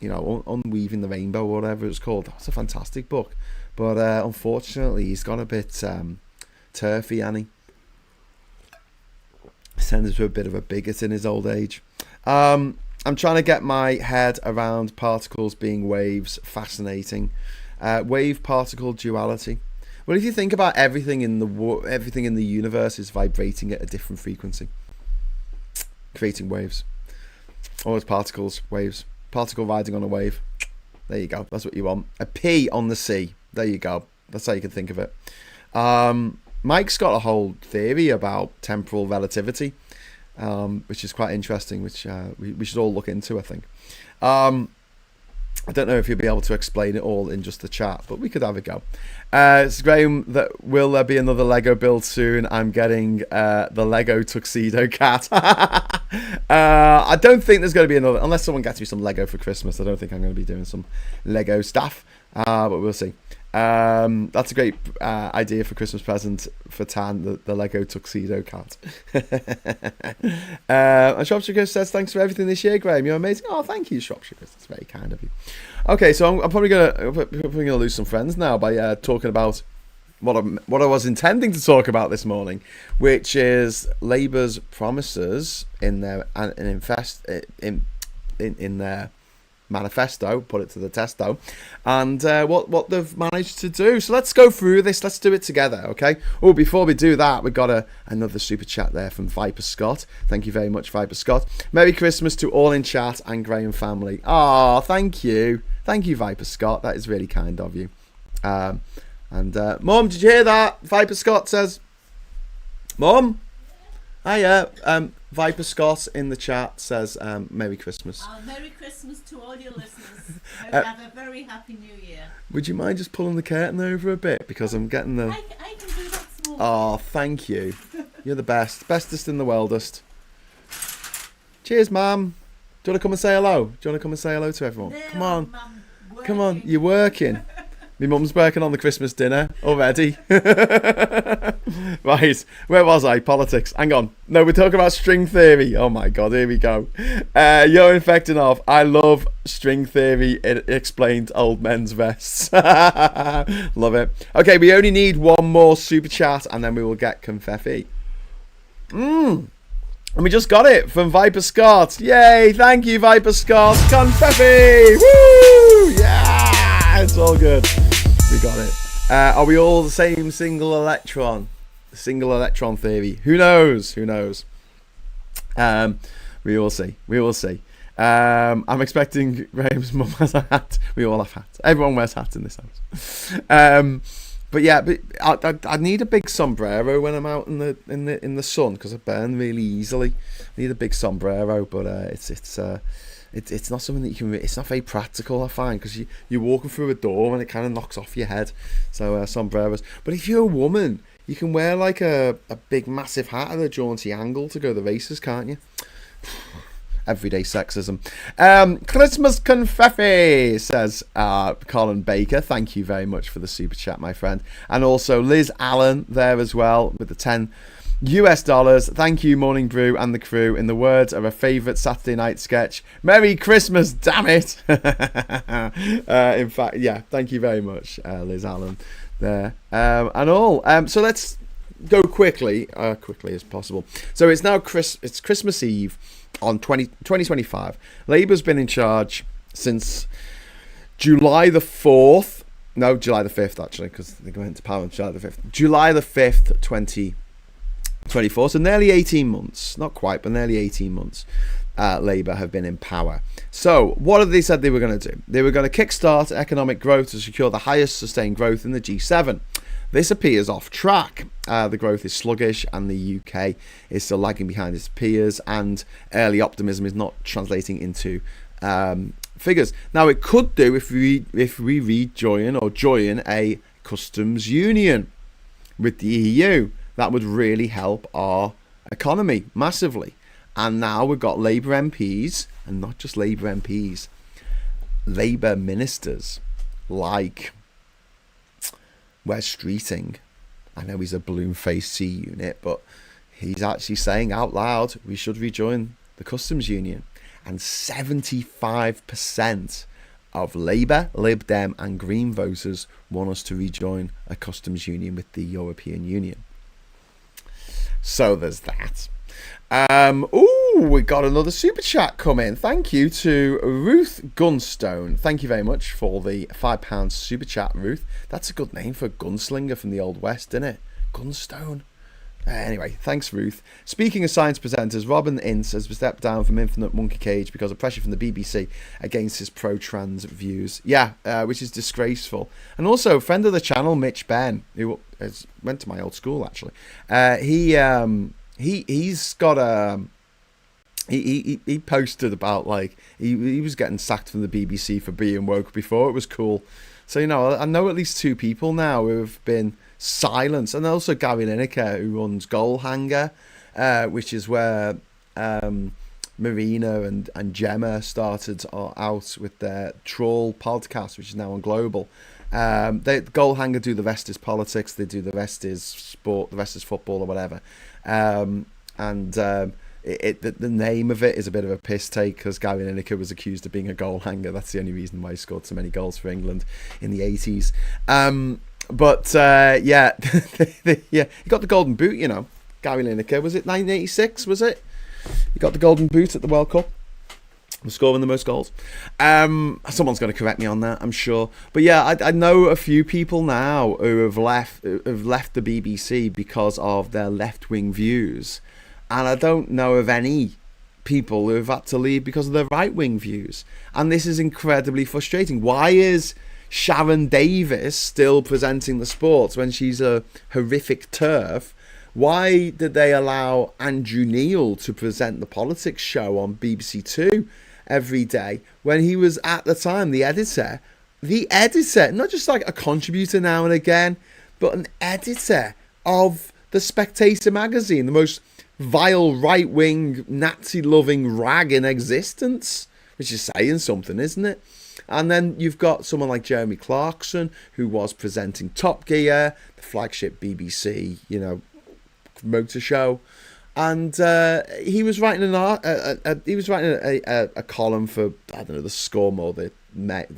Unweaving the Rainbow, or whatever it's called. That's a fantastic book. But unfortunately, he's got a bit turfy, and he tends to be a bit of a bigot in his old age. I'm trying to get my head around particles being waves. Fascinating. Wave-particle duality. Well, if you think about everything in the universe is vibrating at a different frequency, creating waves. Or it's particles, waves. Particle riding on a wave. There you go. That's what you want. A P on the sea. There you go. That's how you can think of it. Mike's got a whole theory about temporal relativity, which is quite interesting, which we should all look into, I think. I don't know if you'll be able to explain it all in just the chat, but we could have a go. It's Graham, will there be another Lego build soon? I'm getting the Lego tuxedo cat. I don't think there's going to be another, unless someone gets me some Lego for Christmas. I don't think I'm going to be doing some Lego stuff, but we'll see. That's a great idea for Christmas present for Tan, the Lego tuxedo cat. And Shropshire Chris says, thanks for everything this year, Graham. You're amazing. Oh, thank you, Shropshire Chris. That's very kind of you. Okay, so I'm probably gonna lose some friends now by talking about what I was intending to talk about this morning, which is Labour's promises in their in their manifesto, put it to the test though, and what they've managed to do. So let's go through this. Let's do it together, okay? Oh, before we do that, we got another super chat there from Viper Scott. Thank you very much, Viper Scott. Merry Christmas to all in chat and Graham family. Oh, thank you, Viper Scott. That is really kind of you. And Mum, did you hear that? Viper Scott says, Mum. Hiya. Viper Scott in the chat says, Merry Christmas. Merry Christmas to all your listeners. Hope you have a very happy new year. Would you mind just pulling the curtain over a bit? Because I'm getting the... I can do that small. Oh, thank you. You're the best. Bestest in the worldest. Cheers, Mum. Do you want to come and say hello? Do you want to come and say hello to everyone? No, come on. Mum, come on. You're working. My mum's working on the Christmas dinner already. Right, where was I? Politics. Hang on. No, we're talking about string theory. Oh my God, here we go. You're infecting off. I love string theory. It explains old men's vests. Love it. Okay, we only need one more super chat and then we will get confetti. And we just got it from Viper Scott. Yay, thank you, Viper Scott. Confetti! Woo! Yeah, it's all good. We got it. Are we all the same single electron? Single electron theory. Who knows? Who knows? We will see. We will see. I'm expecting Graham's mum has a hat. We all have hats. Everyone wears hats in this house. But yeah, I need a big sombrero when I'm out in the sun because I burn really easily. I need a big sombrero, but it's not something that you can. It's not very practical, I find, because you're walking through a door and it kind of knocks off your head. So sombreros. But if you're a woman, you can wear like a big massive hat at a jaunty angle to go to the races, can't you? Everyday sexism. Christmas confetti, says Colin Baker. Thank you very much for the super chat, my friend. And also Liz Allen there as well with the $10. Thank you, Morning Brew and the crew. In the words of a favourite Saturday night sketch, Merry Christmas, damn it. In fact, yeah, thank you very much, Liz Allen there. And all. So let's go quickly as possible. So it's now it's Christmas Eve on 2025. Labour's been in charge since July the 4th. No, July the 5th, actually, because they went into power on July the 5th. July the 5th, 2024. So nearly 18 months. Not quite, but nearly 18 months. Labour have been in power. So what have they said they were going to do? They were going to kickstart economic growth to secure the highest sustained growth in the G7. This appears off track. The growth is sluggish and the UK is still lagging behind its peers, and early optimism is not translating into figures. Now, it could do if we join a customs union with the EU. That would really help our economy massively. And now we've got Labour MPs, and not just Labour MPs, Labour ministers like Wes Streeting. I know he's a balloon-faced C unit, but he's actually saying out loud we should rejoin the customs union. And 75% of Labour, Lib Dem and Green voters want us to rejoin a customs union with the European Union. So there's that. We got another super chat come in. Thank you to Ruth Gunstone. Thank you very much for the £5 super chat, Ruth. That's a good name for a gunslinger from the Old West, isn't it? Gunstone. Anyway, thanks, Ruth. Speaking of science presenters, Robin Ince has stepped down from Infinite Monkey Cage because of pressure from the BBC against his pro-trans views. Yeah, which is disgraceful. And also, friend of the channel, Mitch Ben, who went to my old school, actually. He's got a... He posted about, like, he was getting sacked from the BBC for being woke before it was cool. So, you know, I know at least two people now who have been silenced. And also Gary Lineker, who runs Goal Hanger, which is where Marina and Gemma started out with their Troll podcast, which is now on Global. Goal Hanger do the rest is politics, they do the rest is sport, the rest is football or whatever. The name of it is a bit of a piss take because Gary Lineker was accused of being a goal hanger. That's the only reason why he scored so many goals for England in the 80s. He got the golden boot, you know. Gary Lineker, was it 1986, was it? He got the golden boot at the World Cup. Scoring the most goals. Someone's going to correct me on that, I'm sure. But yeah, I know a few people now who have left the BBC because of their left-wing views. And I don't know of any people who have had to leave because of their right-wing views. And this is incredibly frustrating. Why is Sharon Davis still presenting the sports when she's a horrific TERF? Why did they allow Andrew Neil to present the politics show on BBC Two every day when he was at the time the editor, not just like a contributor now and again, but an editor of The Spectator magazine, the most vile right-wing Nazi-loving rag in existence, which is saying something, isn't it? And then you've got someone like Jeremy Clarkson, who was presenting Top Gear, the flagship BBC, motor show, and he was writing a column for, I don't know, the Scum or the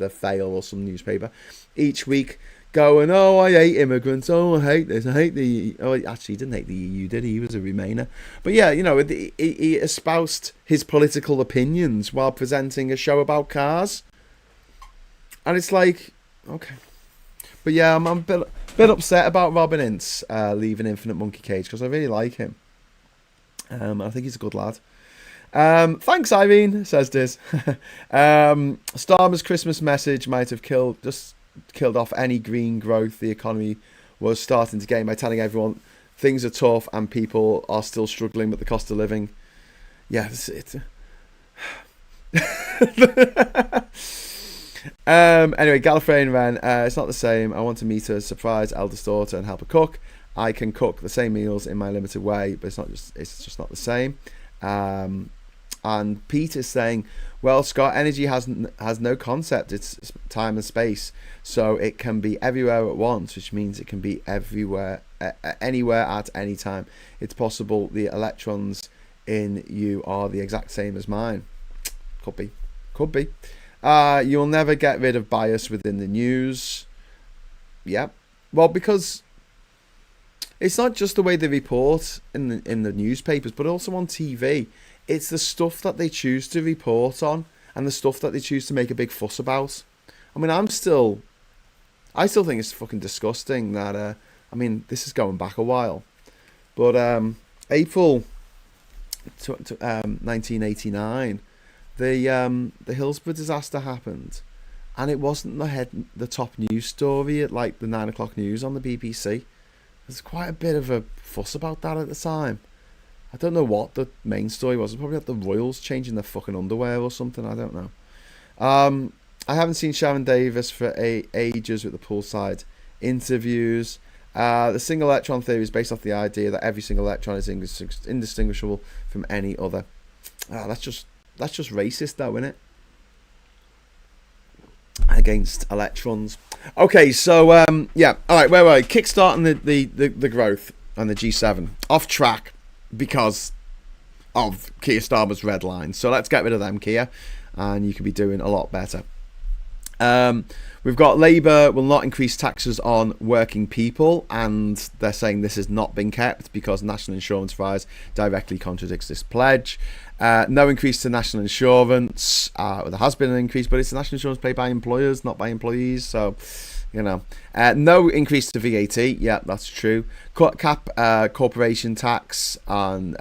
Fail or some newspaper each week, going, oh, I hate immigrants, oh, I hate this, I hate the... Oh, actually, he didn't hate the EU, did he? He was a Remainer. But yeah, he espoused his political opinions while presenting a show about cars. And it's like, okay. But yeah, I'm a bit upset about Robin Ince leaving Infinite Monkey Cage because I really like him. I think he's a good lad. Thanks, Irene, says Diz. Starmer's Christmas message might have killed off any green growth the economy was starting to gain by telling everyone things are tough and people are still struggling with the cost of living. Yeah, anyway, Gallifreyan Wren, it's not the same. I want to meet her surprise eldest daughter and help her cook. I can cook the same meals in my limited way, but it's just not the same. And Pete is saying, well, Scott, energy has no concept. It's time and space. So it can be everywhere at once, which means it can be everywhere, anywhere at any time. It's possible the electrons in you are the exact same as mine. Could be. You'll never get rid of bias within the news. Yeah. Well, because it's not just the way they report in the newspapers, but also on TV. It's the stuff that they choose to report on and the stuff that they choose to make a big fuss about. I mean, I still think it's fucking disgusting that, this is going back a while. But April 1989, the Hillsborough disaster happened. And it wasn't the top news story at like the 9 o'clock news on the BBC. There's quite a bit of a fuss about that at the time. I don't know what the main story was. It was probably like the Royals changing their fucking underwear or something. I don't know. I haven't seen Sharon Davis for ages with the poolside interviews. The single electron theory is based off the idea that every single electron is indistinguishable from any other. That's just racist, though, isn't it? Against electrons. Okay, so yeah. All right, where were we? Kickstarting the growth on the G7 off track because of Keir Starmer's red line. So let's get rid of them, Keir, and you can be doing a lot better. We've got Labour will not increase taxes on working people, and they're saying this has not been kept because national insurance rise directly contradicts this pledge. No increase to national insurance. There has been an increase, but it's national insurance paid by employers, not by employees. So, no increase to VAT. Yeah, that's true. Cap corporation tax on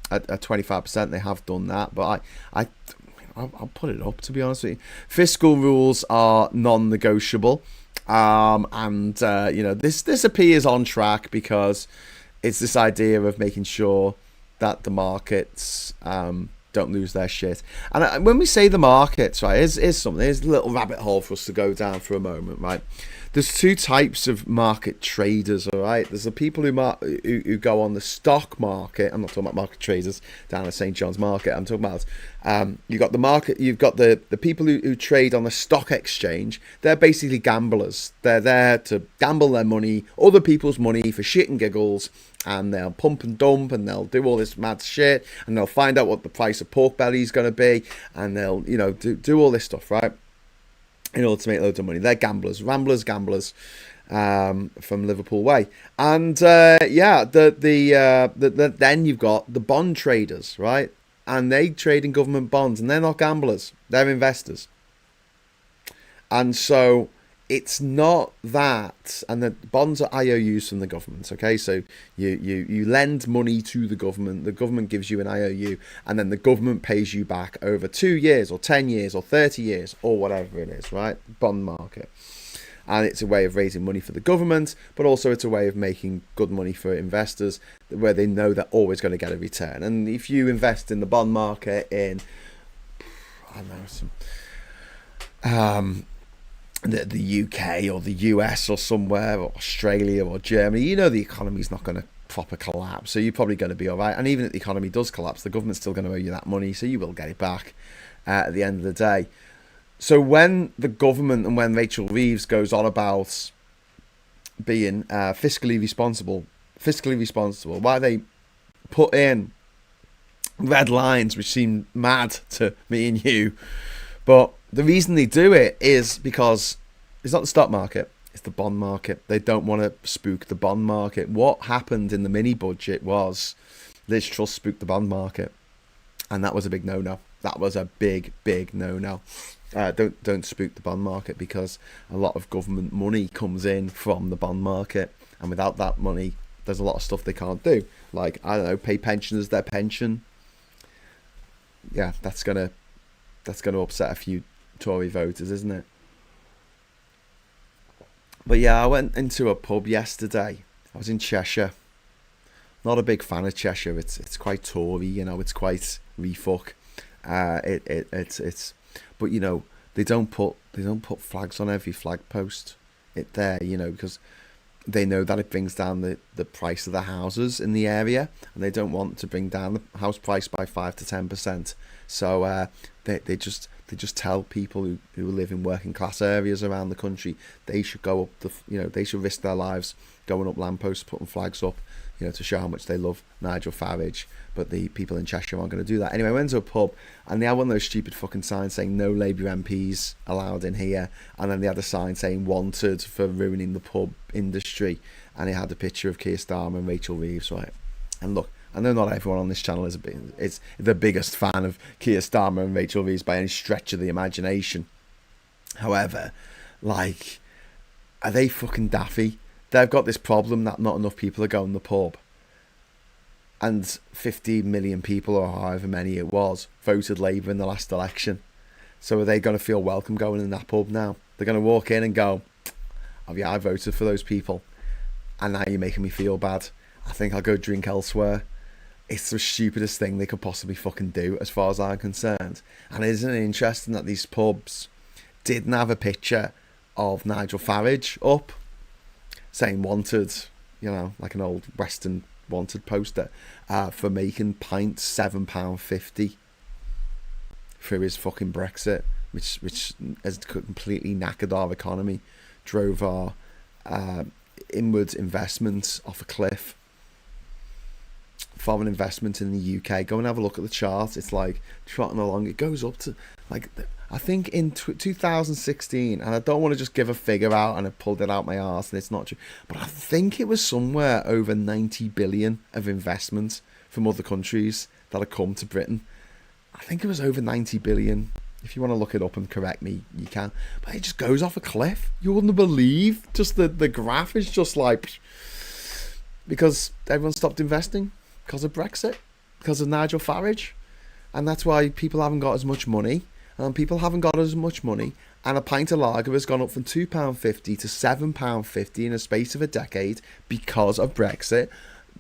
at 25%. They have done that, but I'll put it up, to be honest with you. Fiscal rules are non-negotiable. This appears on track because it's this idea of making sure that the markets don't lose their shit. And when we say the markets, right, here's a little rabbit hole for us to go down for a moment, right? there's two types of market traders, all right? There's the people who go on the stock market. I'm not talking about market traders down at St. John's Market. I'm talking about you've got the market. You've got the people who trade on the stock exchange. They're basically gamblers. They're there to gamble their money, other people's money, for shit and giggles, and they'll pump and dump, and they'll do all this mad shit, and they'll find out what the price of pork belly is going to be, and they'll do all this stuff, right? In order to make loads of money. They're gamblers, ramblers, gamblers, from Liverpool Way. And then you've got the bond traders, right? And they trade in government bonds, and they're not gamblers, they're investors. And so it's not that, and the bonds are IOUs from the government, okay? So you lend money to the government gives you an IOU, and then the government pays you back over 2 years or 10 years or 30 years or whatever it is, right? Bond market. And it's a way of raising money for the government, but also it's a way of making good money for investors where they know they're always going to get a return. And if you invest in the bond market in, I don't know, the UK or the US or somewhere, or Australia or Germany, the economy's not going to proper collapse, so you're probably going to be all right. And even if the economy does collapse, the government's still going to owe you that money, so you will get it back at the end of the day. So when the government and when Rachel Reeves goes on about being fiscally responsible, why they put in red lines which seem mad to me and you, but the reason they do it is because it's not the stock market, it's the bond market. They don't want to spook the bond market. What happened in the mini budget was Liz Truss spooked the bond market, and that was a big no-no. That was a big no-no. Don't spook the bond market, because a lot of government money comes in from the bond market, and without that money, there's a lot of stuff they can't do. Like, I don't know, pay pensioners their pension. Yeah, that's gonna upset a few Tory voters, isn't it? But yeah, I went into a pub yesterday. I was in Cheshire. Not a big fan of Cheshire. It's quite Tory, it's quite refuck. But they don't put flags on every flag post. Because they know that it brings down the price of the houses in the area, and they don't want to bring down the house price by 5 to 10%. So they just tell people who live in working class areas around the country they should go up they should risk their lives going up lampposts, putting flags up, to show how much they love Nigel Farage. But the people in Cheshire aren't going to do that. Anyway, I went to a pub, and they had one of those stupid fucking signs saying no Labour MPs allowed in here, and then they had a sign saying wanted for ruining the pub industry, and it had a picture of Keir Starmer and Rachel Reeves, right? And look, I know not everyone on this channel is the biggest fan of Keir Starmer and Rachel Reeves by any stretch of the imagination. However, are they fucking daffy? They've got this problem that not enough people are going to the pub. And 15 million people, or however many it was, voted Labour in the last election. So are they going to feel welcome going in that pub now? They're going to walk in and go, oh yeah, I voted for those people, and now you're making me feel bad. I think I'll go drink elsewhere. It's the stupidest thing they could possibly fucking do, as far as I'm concerned. And isn't it interesting that these pubs didn't have a picture of Nigel Farage up saying wanted, like an old Western wanted poster, for making pints £7.50 through his fucking Brexit, which has completely knackered our economy, drove our inward investments off a cliff. Foreign investment in the UK, go and have a look at the chart. It's like trotting along. It goes up to, I think in 2016, and I don't want to just give a figure out and I pulled it out my arse and it's not true, but I think it was somewhere over 90 billion of investment from other countries that had come to Britain. I think it was over 90 billion. If you want to look it up and correct me, you can. But it just goes off a cliff. You wouldn't believe. Just the graph is just like, because everyone stopped investing because of Brexit, because of Nigel Farage. And that's why people haven't got as much money. And people haven't got as much money. And a pint of lager has gone up from £2.50 to £7.50 in a space of a decade because of Brexit.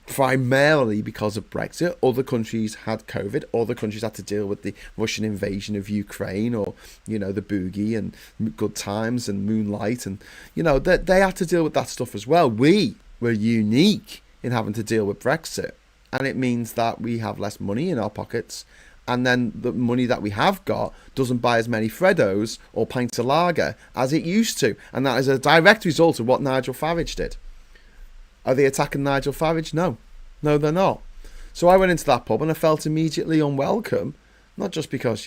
primarily because of Brexit. Other countries had COVID. Other countries had to deal with the Russian invasion of Ukraine, or the boogie and Good Times and Moonlight, and they had to deal with that stuff as well. We were unique in having to deal with Brexit, and it means that we have less money in our pockets, and then the money that we have got doesn't buy as many Freddos or pints of lager as it used to, and that is a direct result of what Nigel Farage did. Are they attacking Nigel Farage? No, they're not. So I went into that pub and I felt immediately unwelcome, not just because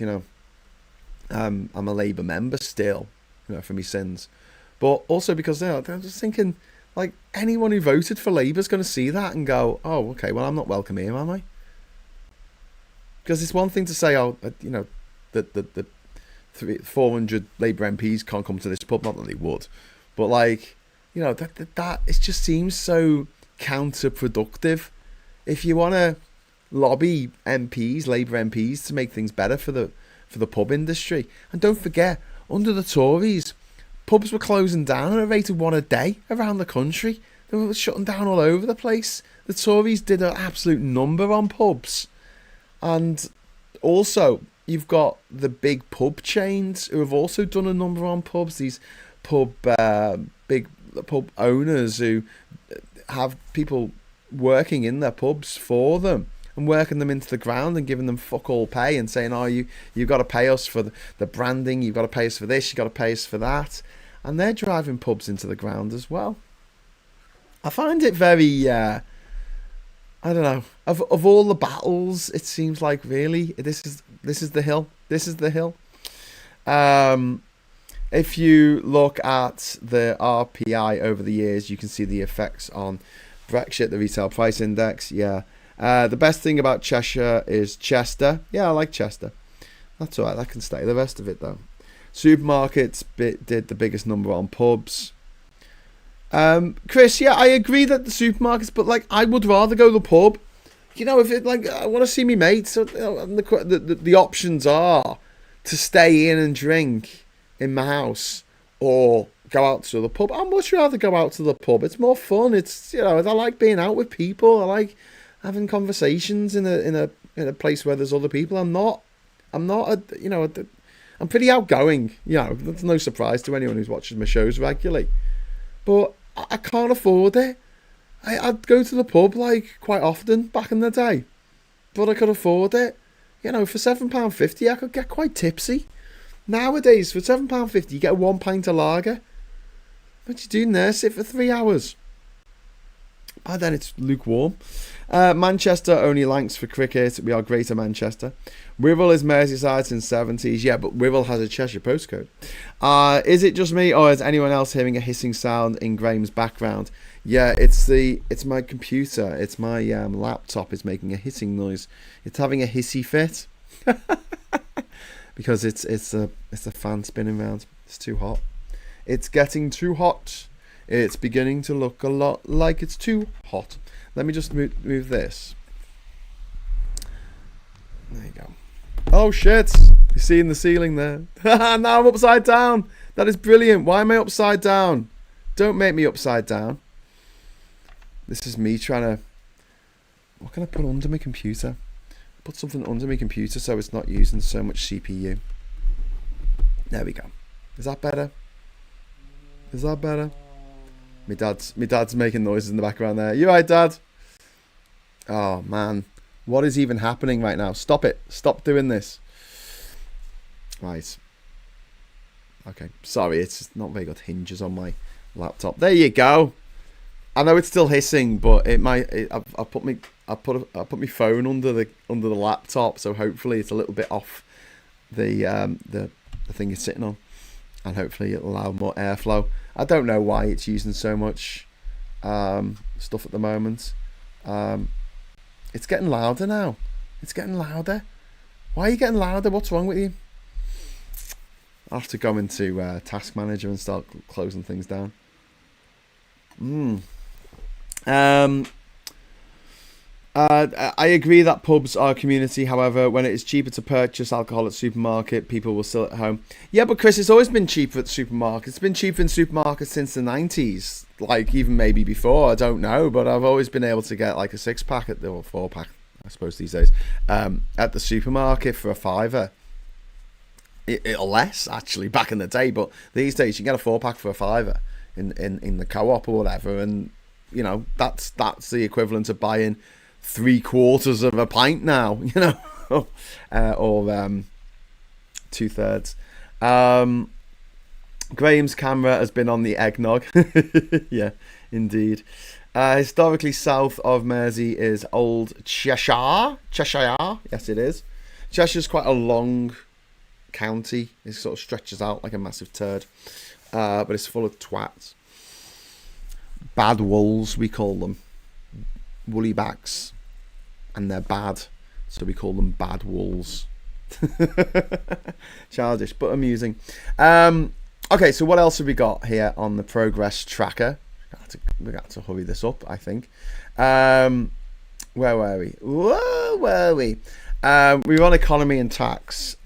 I'm a Labour member still, for my sins, but also because I'm just thinking, like, anyone who voted for Labour is going to see that and go, oh, okay, well, I'm not welcome here, am I? Because it's one thing to say, the 400 Labour MPs can't come to this pub, not that they would, but like, that it just seems so counterproductive. If you want to lobby MPs, Labour MPs, to make things better for the pub industry, and don't forget, under the Tories, pubs were closing down at a rate of one a day around the country. They were shutting down all over the place. The Tories did an absolute number on pubs. And also, you've got the big pub chains who have also done a number on pubs. These big pub owners who have people working in their pubs for them and working them into the ground and giving them fuck all pay and saying, oh, you've got to pay us for the branding, you've got to pay us for this, you've got to pay us for that. And they're driving pubs into the ground as well. I find it very, I don't know, of all the battles, it seems like really this is the hill. This is the hill. If you look at the RPI over the years, you can see the effects on Brexit, the retail price index. Yeah. The best thing about Cheshire is Chester. Yeah, I like Chester. That's all right. That can stay. The rest of it, though. Supermarkets did the biggest number on pubs. Chris, yeah, I agree that the supermarkets, but like, I would rather go to the pub. If it like, I want to see me mates. So, and the options are to stay in and drink in my house or go out to the pub. I'd much rather go out to the pub. It's more fun. It's I like being out with people. I like having conversations in a place where there's other people. I'm pretty outgoing. That's no surprise to anyone who's watching my shows regularly. But I can't afford it. I'd go to the pub like quite often back in the day, but I could afford it. For £7.50 I could get quite tipsy. Nowadays, for £7.50, you get 1 pint of lager. What you doing there? Sit for 3 hours. By then, it's lukewarm. Manchester only Lancs for cricket. We are Greater Manchester. Wirral is Merseyside since 70s. Yeah, but Wirral has a Cheshire postcode. Is it just me, or is anyone else hearing a hissing sound in Graham's background? Yeah, it's my computer. It's my laptop is making a hissing noise. It's having a hissy fit. Because it's a fan spinning round. It's too hot. It's getting too hot. It's beginning to look a lot like it's too hot. Let me just move this. There you go. Oh shit! You see in the ceiling there? Now I'm upside down. That is brilliant. Why am I upside down? Don't make me upside down. This is me trying to... What can I put under my computer? Put something under my computer so it's not using so much CPU. There we go. Is that better? Is that better? My dad's making noises in the background there. You right, Dad? Oh man, what is even happening right now? Stop it! Stop doing this. Right. Okay. Sorry, it's not very good hinges on my laptop. There you go. I know it's still hissing, but it might. I put my phone under the laptop, so hopefully it's a little bit off the thing you're sitting on, and hopefully it'll allow more airflow. I don't know why it's using so much stuff at the moment. It's getting louder now. It's getting louder. Why are you getting louder? What's wrong with you? I'll have to go into Task Manager and start closing things down. I agree that pubs are a community. However, when it is cheaper to purchase alcohol at supermarket, people will still at home. Yeah, but Chris, it's always been cheaper at supermarkets. It's been cheaper in supermarkets since the 90s. Like, even maybe before, I don't know. But I've always been able to get like a 6-pack or 4-pack, I suppose, these days, at the supermarket for a fiver. Or less, actually, back in the day. But these days, you can get a 4-pack for a fiver in the co-op or whatever. And, you know, that's the equivalent of buying 3/4 of a pint now, you know, or 2/3. Graham's camera has been on the eggnog. Yeah, indeed. Historically, south of Mersey is Old Cheshire. Cheshire, yes, it is. Cheshire's quite a long county. It sort of stretches out like a massive turd, but it's full of twats. Bad wolves, we call them. Woolly backs. And they're bad, so we call them bad wolves. Childish, but amusing. Okay, so what else have we got here on the progress tracker? We got to hurry this up, I think. Where were we? Where were we? We were on economy and tax.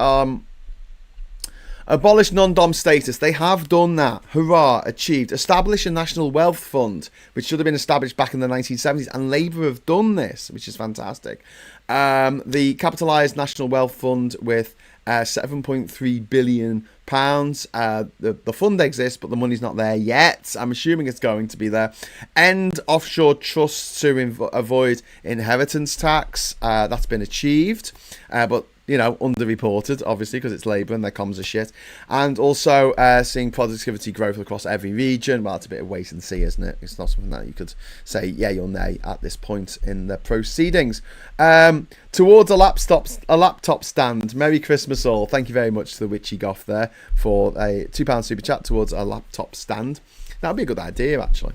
Abolish non-dom status. They have done that. Hurrah, achieved. Establish a national wealth fund, which should have been established back in the 1970s. And Labour have done this, which is fantastic. The capitalised national wealth fund with £7.3 billion. The fund exists, but the money's not there yet. I'm assuming it's going to be there. End offshore trusts to avoid inheritance tax. That's been achieved. But you know, underreported, obviously, because it's Labour and their comms are shit. And also seeing productivity growth across every region. Well, it's a bit of wait and see, isn't it? It's not something that you could say yay or nay at this point in the proceedings. Towards a laptop stand. Merry Christmas all. Thank you very much to the Witchy Goth there for a £2 super chat towards a laptop stand. That would be a good idea, actually.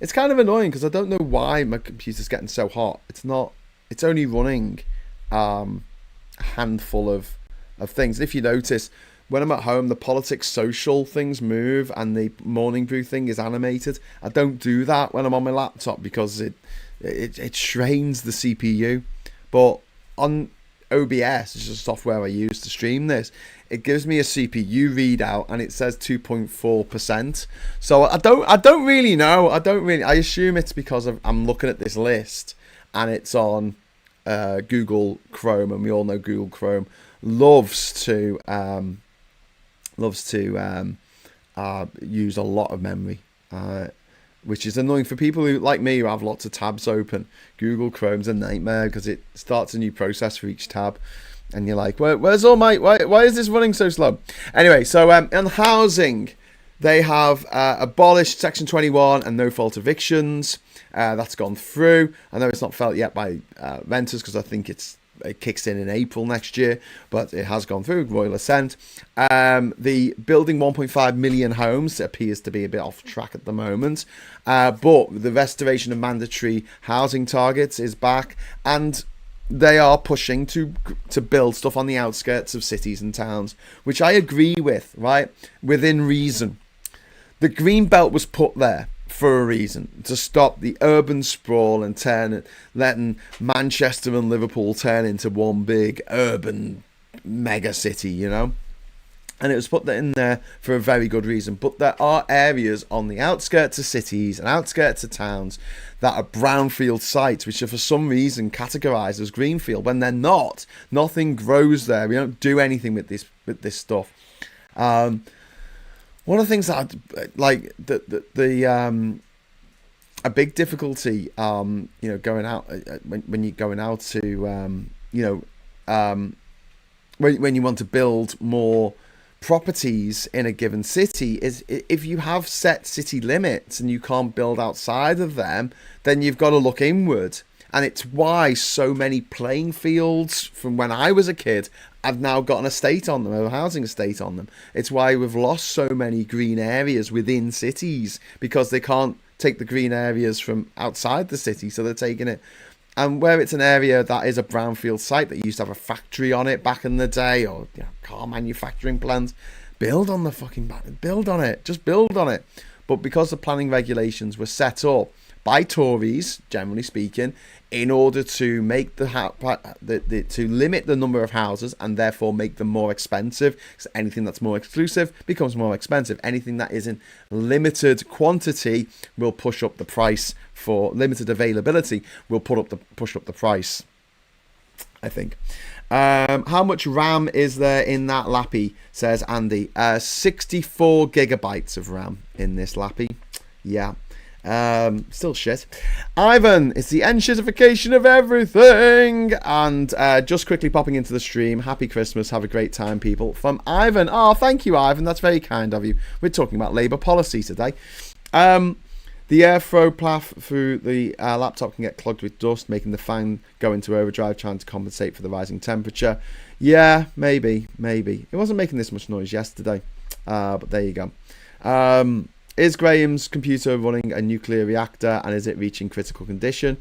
It's kind of annoying because I don't know why my computer's getting so hot. It's only running handful of things. If you notice, when I'm at home, the politics social things move and the Morning Brew thing is animated. I don't do that when I'm on my laptop because it strains the CPU. But on OBS, which is the software I use to stream this, it gives me a CPU readout and it says 2.4%. So I don't really know. I assume it's because I'm looking at this list and it's on Google Chrome, and we all know Google Chrome loves to use a lot of memory, which is annoying for people who, like me, who have lots of tabs open. Google Chrome's a nightmare because it starts a new process for each tab, and you're like, where's all my why is this running so slow? Anyway, so on housing, they have abolished Section 21 and no-fault evictions. That's gone through. I know it's not felt yet by renters because I think it kicks in April next year, but it has gone through, royal assent. The building 1.5 million homes appears to be a bit off track at the moment, but the restoration of mandatory housing targets is back, and they are pushing to build stuff on the outskirts of cities and towns, which I agree with, right? Within reason. The green belt was put there for a reason, to stop the urban sprawl and letting Manchester and Liverpool turn into one big urban mega city, you know. And it was put in there for a very good reason. But there are areas on the outskirts of cities and outskirts of towns that are brownfield sites, which are for some reason categorised as greenfield when they're not. Nothing grows there. We don't do anything with this stuff. One of the things that a big difficulty, going out when you're going out to, when you want to build more properties in a given city is if you have set city limits and you can't build outside of them, then you've got to look inward. And it's why so many playing fields from when I was a kid have now got an estate on them, a housing estate on them. It's why we've lost so many green areas within cities, because they can't take the green areas from outside the city, so they're taking it. And where it's an area that is a brownfield site that used to have a factory on it back in the day, or car manufacturing plants, build on it. Just build on it. But because the planning regulations were set up by Tories, generally speaking, in order to make to limit the number of houses and therefore make them more expensive. So anything that's more exclusive becomes more expensive. Anything that is in limited quantity will push up the price. For limited availability will push up the price, I think. How much RAM is there in that Lappy, says Andy? 64 gigabytes of RAM in this Lappy. Yeah. Still shit. Ivan, it's the end-shitification of everything. And just quickly popping into the stream. Happy Christmas. Have a great time, people. From Ivan. Oh, thank you, Ivan. That's very kind of you. We're talking about Labour policy today. The airflow path through the laptop can get clogged with dust, making the fan go into overdrive, trying to compensate for the rising temperature. Yeah, maybe. It wasn't making this much noise yesterday, but there you go. Is Graham's computer running a nuclear reactor, and is it reaching critical condition?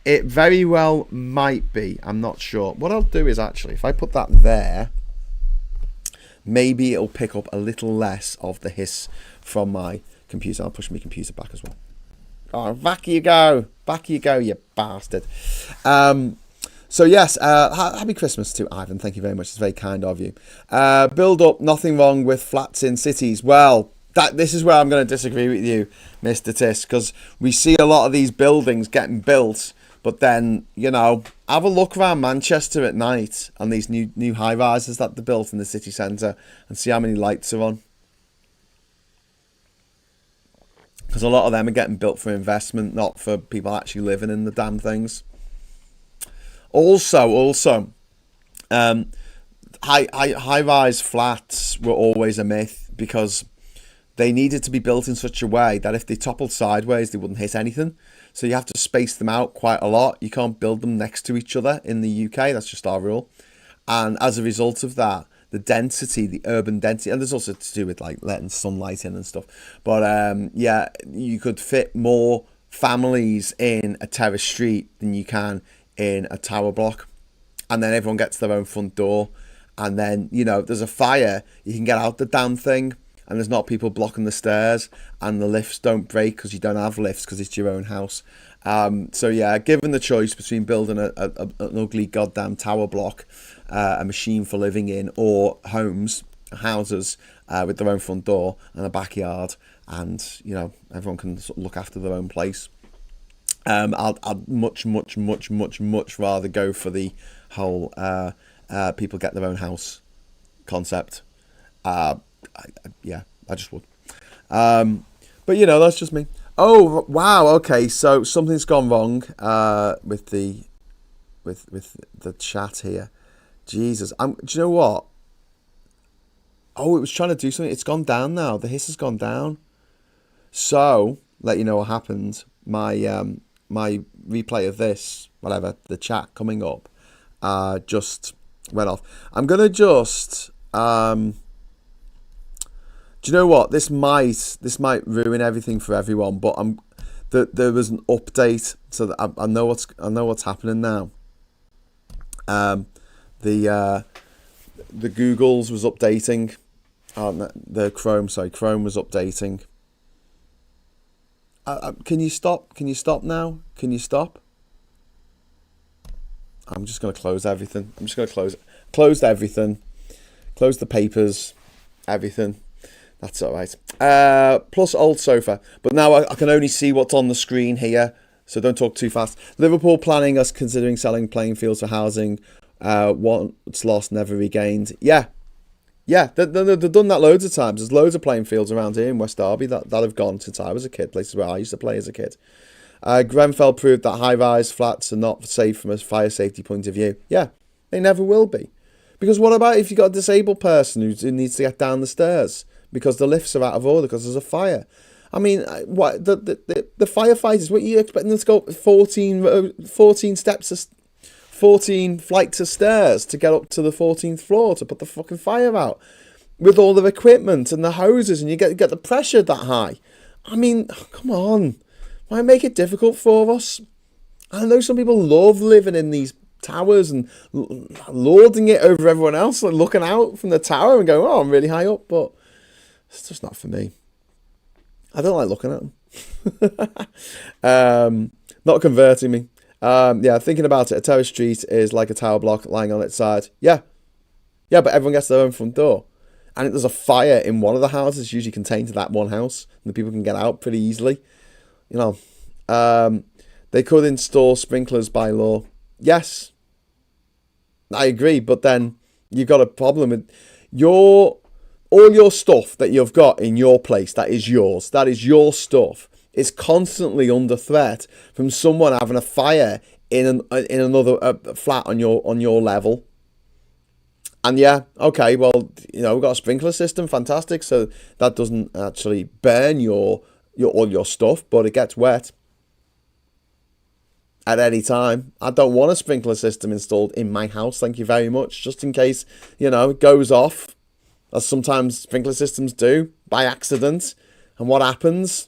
It very well might be. I'm not sure. What I'll do is actually, if I put that there, maybe it'll pick up a little less of the hiss from my computer. I'll push my computer back as well. Oh, back you go, you bastard. So yes, happy Christmas to Ivan. Thank you very much. It's very kind of you. Build up, nothing wrong with flats in cities. Well, this is where I'm going to disagree with you, Mr. Tisk, because we see a lot of these buildings getting built, but then, you know, have a look around Manchester at night on these new high rises that they're built in the city centre and see how many lights are on. Because a lot of them are getting built for investment, not for people actually living in the damn things. Also, high-rise flats were always a myth because they needed to be built in such a way that if they toppled sideways, they wouldn't hit anything. So you have to space them out quite a lot. You can't build them next to each other in the UK. That's just our rule. And as a result of that, the density, the urban density, and there's also to do with like letting sunlight in and stuff. But yeah, you could fit more families in a terrace street than you can in a tower block. And then everyone gets their own front door. And then, you know, there's a fire, you can get out the damn thing. And there's not people blocking the stairs, and the lifts don't break because you don't have lifts because it's your own house. So yeah, given the choice between building an ugly goddamn tower block, a machine for living in, or houses with their own front door and a backyard, and you know everyone can sort of look after their own place. I'd much rather go for the whole people get their own house concept. Yeah, I just would. But you know, that's just me. Oh wow, okay. So something's gone wrong with the chat here. Jesus, do you know what? Oh, it was trying to do something. It's gone down now. The hiss has gone down. So let you know what happened. My my replay of this, whatever, the chat coming up, just went off. I'm gonna just. Do you know what? This might ruin everything for everyone, but there was an update, so that I know what's happening now. The Google's was updating. Chrome was updating. Can you stop? Can you stop now? Can you stop? I'm just going to close everything. I'm just going to close everything. Close the papers, everything. That's all right. Plus old sofa. But now I can only see what's on the screen here, so don't talk too fast. Liverpool planning us considering selling playing fields for housing. Once lost, never regained. Yeah. They've done that loads of times. There's loads of playing fields around here in West Derby that have gone since I was a kid, places where I used to play as a kid. Grenfell proved that high-rise flats are not safe from a fire safety point of view. Yeah, they never will be. Because what about if you've got a disabled person who needs to get down the stairs because the lifts are out of order because there's a fire? I mean, what the firefighters, what are you expecting them to go 14 steps, 14 flights of stairs to get up to the 14th floor to put the fucking fire out with all the equipment and the hoses, and you get the pressure that high? I mean, come on. Why make it difficult for us? I know some people love living in these towers and lording it over everyone else, like looking out from the tower and going, oh, I'm really high up, but it's just not for me. I don't like looking at them. Not converting me. Yeah, thinking about it, a terrace street is like a tower block lying on its side. Yeah, but everyone gets their own front door. And if there's a fire in one of the houses, it's usually contained to that one house, and the people can get out pretty easily. You know, they could install sprinklers by law. Yes, I agree, but then you've got a problem with all your stuff that you've got in your place. That is yours. That is your stuff. Is constantly under threat from someone having a fire in another flat on your level. And yeah, okay, well, you know, we've got a sprinkler system, fantastic. So that doesn't actually burn all your stuff, but it gets wet at any time. I don't want a sprinkler system installed in my house, thank you very much, just in case, you know, it goes off, as sometimes sprinkler systems do, by accident. And what happens?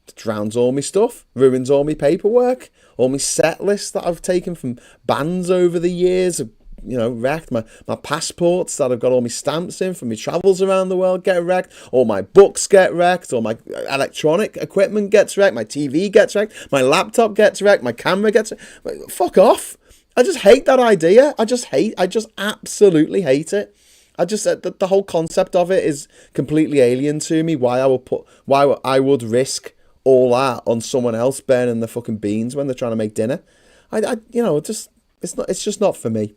It drowns all my stuff, ruins all my paperwork, all my set lists that I've taken from bands over the years, you know, wrecked. My passports that I've got all my stamps in from my travels around the world get wrecked. All my books get wrecked. All my electronic equipment gets wrecked. My TV gets wrecked. My laptop gets wrecked. My camera gets wrecked. Fuck off. I just hate that idea. I just absolutely hate it. The whole concept of it is completely alien to me. Why I would risk all that on someone else burning the fucking beans when they're trying to make dinner. It's just not for me.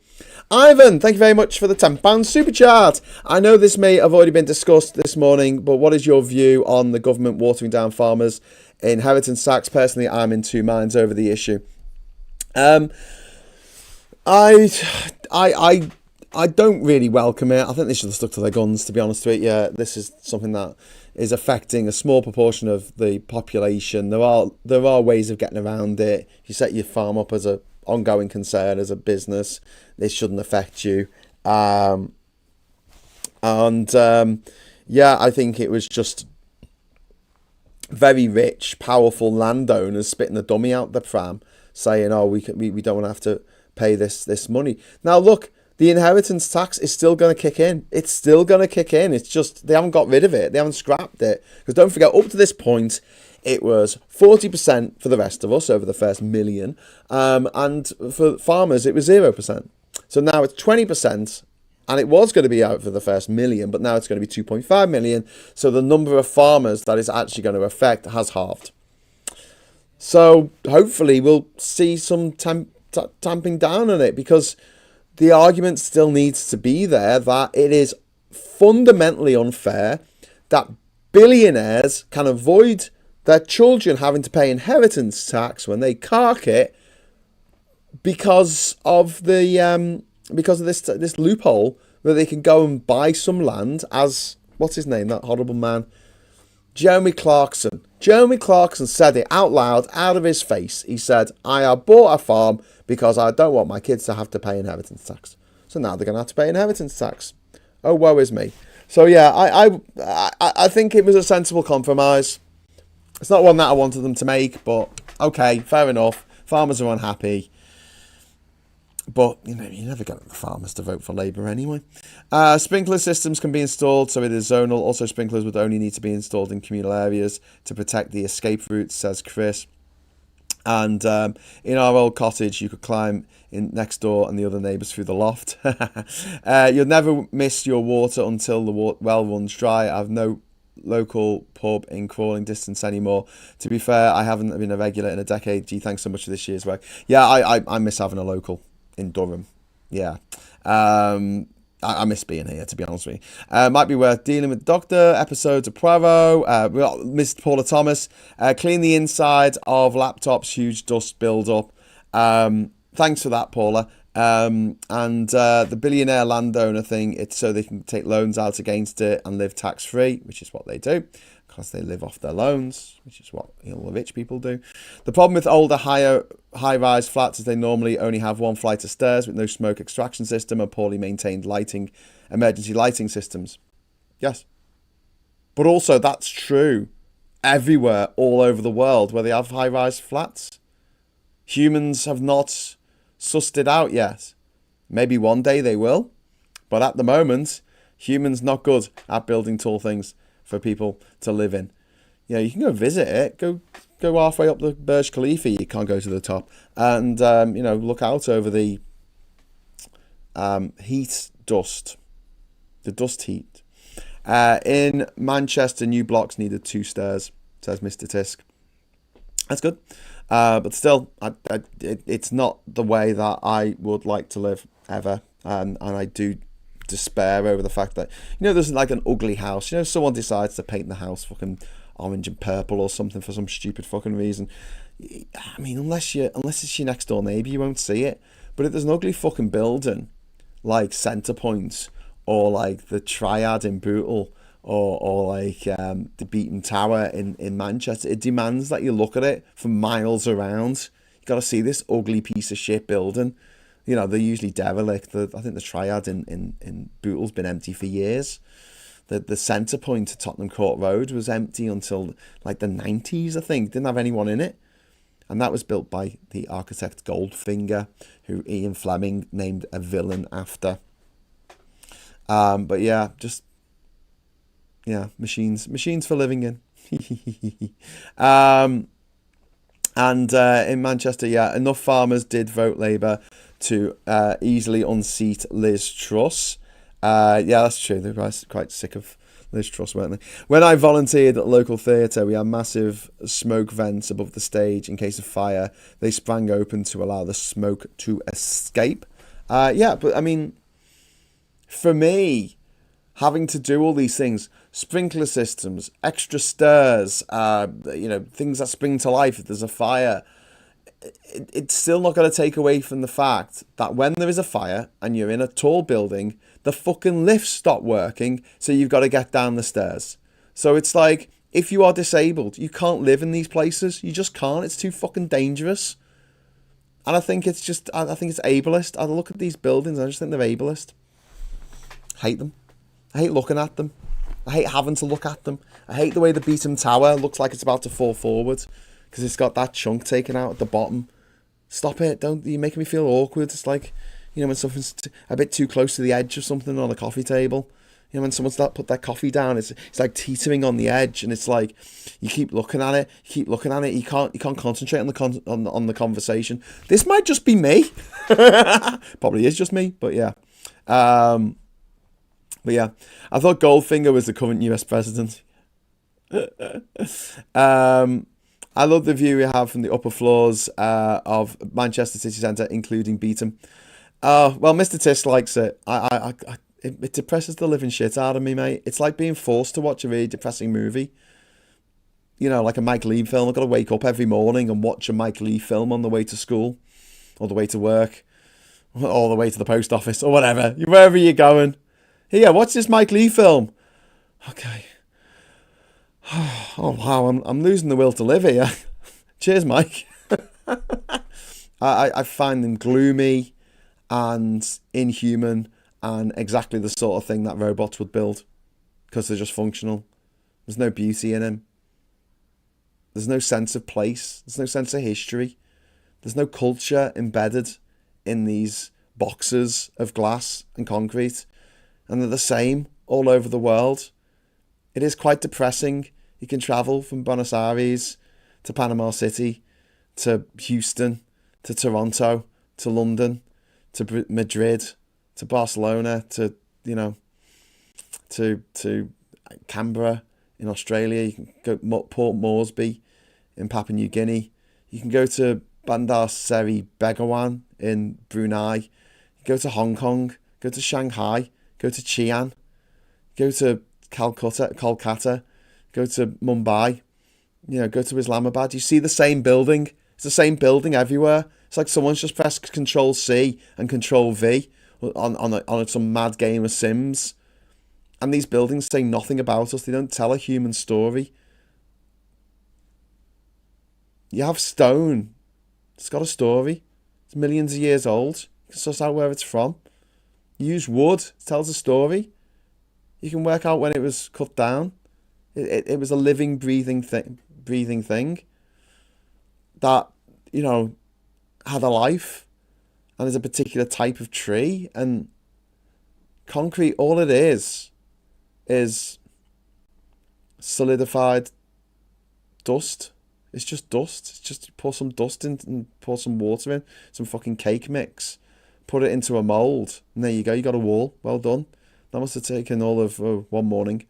Ivan, thank you very much for the £10 super chat. I know this may have already been discussed this morning, but what is your view on the government watering down farmers' inheritance tax? Personally, I'm in two minds over the issue. I don't really welcome it. I think they should have stuck to their guns, to be honest with you. Yeah, this is something that is affecting a small proportion of the population. There are ways of getting around it. If you set your farm up as a ongoing concern, as a business, this shouldn't affect you. Yeah, I think it was just very rich, powerful landowners spitting the dummy out the pram, saying, "Oh, we don't have to pay this money." Now, look. The inheritance tax is still going to kick in. It's still going to kick in. It's just they haven't got rid of it. They haven't scrapped it. Because don't forget, up to this point, it was 40% for the rest of us over the first million. And for farmers, it was 0%. So now it's 20%. And it was going to be out for the first million, but now it's going to be 2.5 million. So the number of farmers that is actually going to affect has halved. So hopefully we'll see some tamping down on it, because the argument still needs to be there that it is fundamentally unfair that billionaires can avoid their children having to pay inheritance tax when they cark it because of this loophole where they can go and buy some land, as what's his name, that horrible man, Jeremy Clarkson. Jeremy Clarkson said it out loud, out of his face. He said, "I have bought a farm because I don't want my kids to have to pay inheritance tax." So now they're going to have to pay inheritance tax. Oh, woe is me. So yeah, I think it was a sensible compromise. It's not one that I wanted them to make, but okay, fair enough. Farmers are unhappy. But, you know, you never get the farmers to vote for Labour anyway. Sprinkler systems can be installed, so it is zonal. Also, sprinklers would only need to be installed in communal areas to protect the escape routes, says Chris. And in our old cottage, you could climb in next door and the other neighbours through the loft. You'll never miss your water until the well runs dry. I have no local pub in crawling distance anymore. To be fair, I haven't been a regular in a decade. Gee, thanks so much for this year's work. Yeah, I miss having a local in Durham. Yeah. I miss being here, to be honest with you. Might be worth dealing with Doctor episodes of Poirot. We got Missed Paula Thomas. Clean the inside of laptops, huge dust build up. Thanks for that, Paula. And the billionaire landowner thing, it's so they can take loans out against it and live tax free, which is what they do, because they live off their loans, which is what all the rich people do. The problem with older high-rise flats is they normally only have one flight of stairs with no smoke extraction system and poorly maintained emergency lighting systems. Yes. But also that's true everywhere, all over the world, where they have high-rise flats. Humans have not sussed it out yet. Maybe one day they will. But at the moment, humans not good at building tall things for people to live in. You can go visit it. Go halfway up the Burj Khalifa. You can't go to the top, and look out over the heat dust, the dust heat. In Manchester, new blocks needed 2 stairs, says Mr. Tisk. That's good. But still, it's not the way that I would like to live ever. And I do despair over the fact that, there's like an ugly house. Someone decides to paint the house fucking orange and purple or something for some stupid fucking reason. I mean, unless it's your next door neighbour, you won't see it. But if there's an ugly fucking building, like Centrepoint, or like the Triad in Bootle, or like the Beaton Tower in Manchester, it demands that you look at it for miles around. You got to see this ugly piece of shit building. They're usually derelict. I think the Triad in Bootle's been empty for years. The Centrepoint at Tottenham Court Road was empty until like the 90s, I think. Didn't have anyone in it. And that was built by the architect Goldfinger, who Ian Fleming named a villain after. But yeah, machines for living in. And in Manchester, enough farmers did vote Labour to easily unseat Liz Truss. That's true. They were quite sick of Liz Truss, weren't they? When I volunteered at the local theatre, we had massive smoke vents above the stage in case of fire. They sprang open to allow the smoke to escape. But I mean, for me, having to do all these things, sprinkler systems, extra stairs, things that spring to life if there's a fire, it's still not going to take away from the fact that when there is a fire and you're in a tall building, the fucking lifts stop working, so you've got to get down the stairs. So it's like, if you are disabled, you can't live in these places. You just can't. It's too fucking dangerous. And I think it's ableist. I look at these buildings and I just think they're ableist. Hate them. I hate looking at them. I hate having to look at them. I hate the way the Beaton Tower looks like it's about to fall forward because it's got that chunk taken out at the bottom. Stop it. You're making me feel awkward. It's like, when something's a bit too close to the edge of something on a coffee table. When someone's put their coffee down, it's like teetering on the edge, and it's like you keep looking at it. You can't concentrate on the conversation. This might just be me. Probably is just me, but yeah. I thought Goldfinger was the current US president. I love the view we have from the upper floors of Manchester City Centre, including Beaton. Well, Mr. Tisk likes it. It depresses the living shit out of me, mate. It's like being forced to watch a really depressing movie. Like a Mike Leigh film. I've got to wake up every morning and watch a Mike Leigh film on the way to school, or the way to work, or the way to the post office, or whatever. Wherever you're going. Here, watch this Mike Leigh film. Okay. Oh, wow, I'm losing the will to live here. Cheers, Mike. I find them gloomy and inhuman and exactly the sort of thing that robots would build because they're just functional. There's no beauty in them. There's no sense of place. There's no sense of history. There's no culture embedded in these boxes of glass and concrete. And they're the same all over the world. It is quite depressing. You can travel from Buenos Aires to Panama City, to Houston, to Toronto, to London, to Madrid, to Barcelona, to Canberra in Australia. You can go to Port Moresby in Papua New Guinea. You can go to Bandar Seri Begawan in Brunei. Go to Hong Kong. Go to Shanghai. Go to Xi'an, go to Kolkata, go to Mumbai, go to Islamabad. You see the same building. It's the same building everywhere. It's like someone's just pressed Control C and Control V on some mad game of Sims. And these buildings say nothing about us. They don't tell a human story. You have stone. It's got a story. It's millions of years old. You can suss out where it's from. You use wood. It tells a story. You can work out when it was cut down. It was a living, breathing thing that, had a life and is a particular type of tree. And concrete, all it is solidified dust. It's just dust. It's just pour some dust in and pour some water in, some fucking cake mix, put it into a mould, and there you go. You got a wall. Well done. That must have taken all of one morning.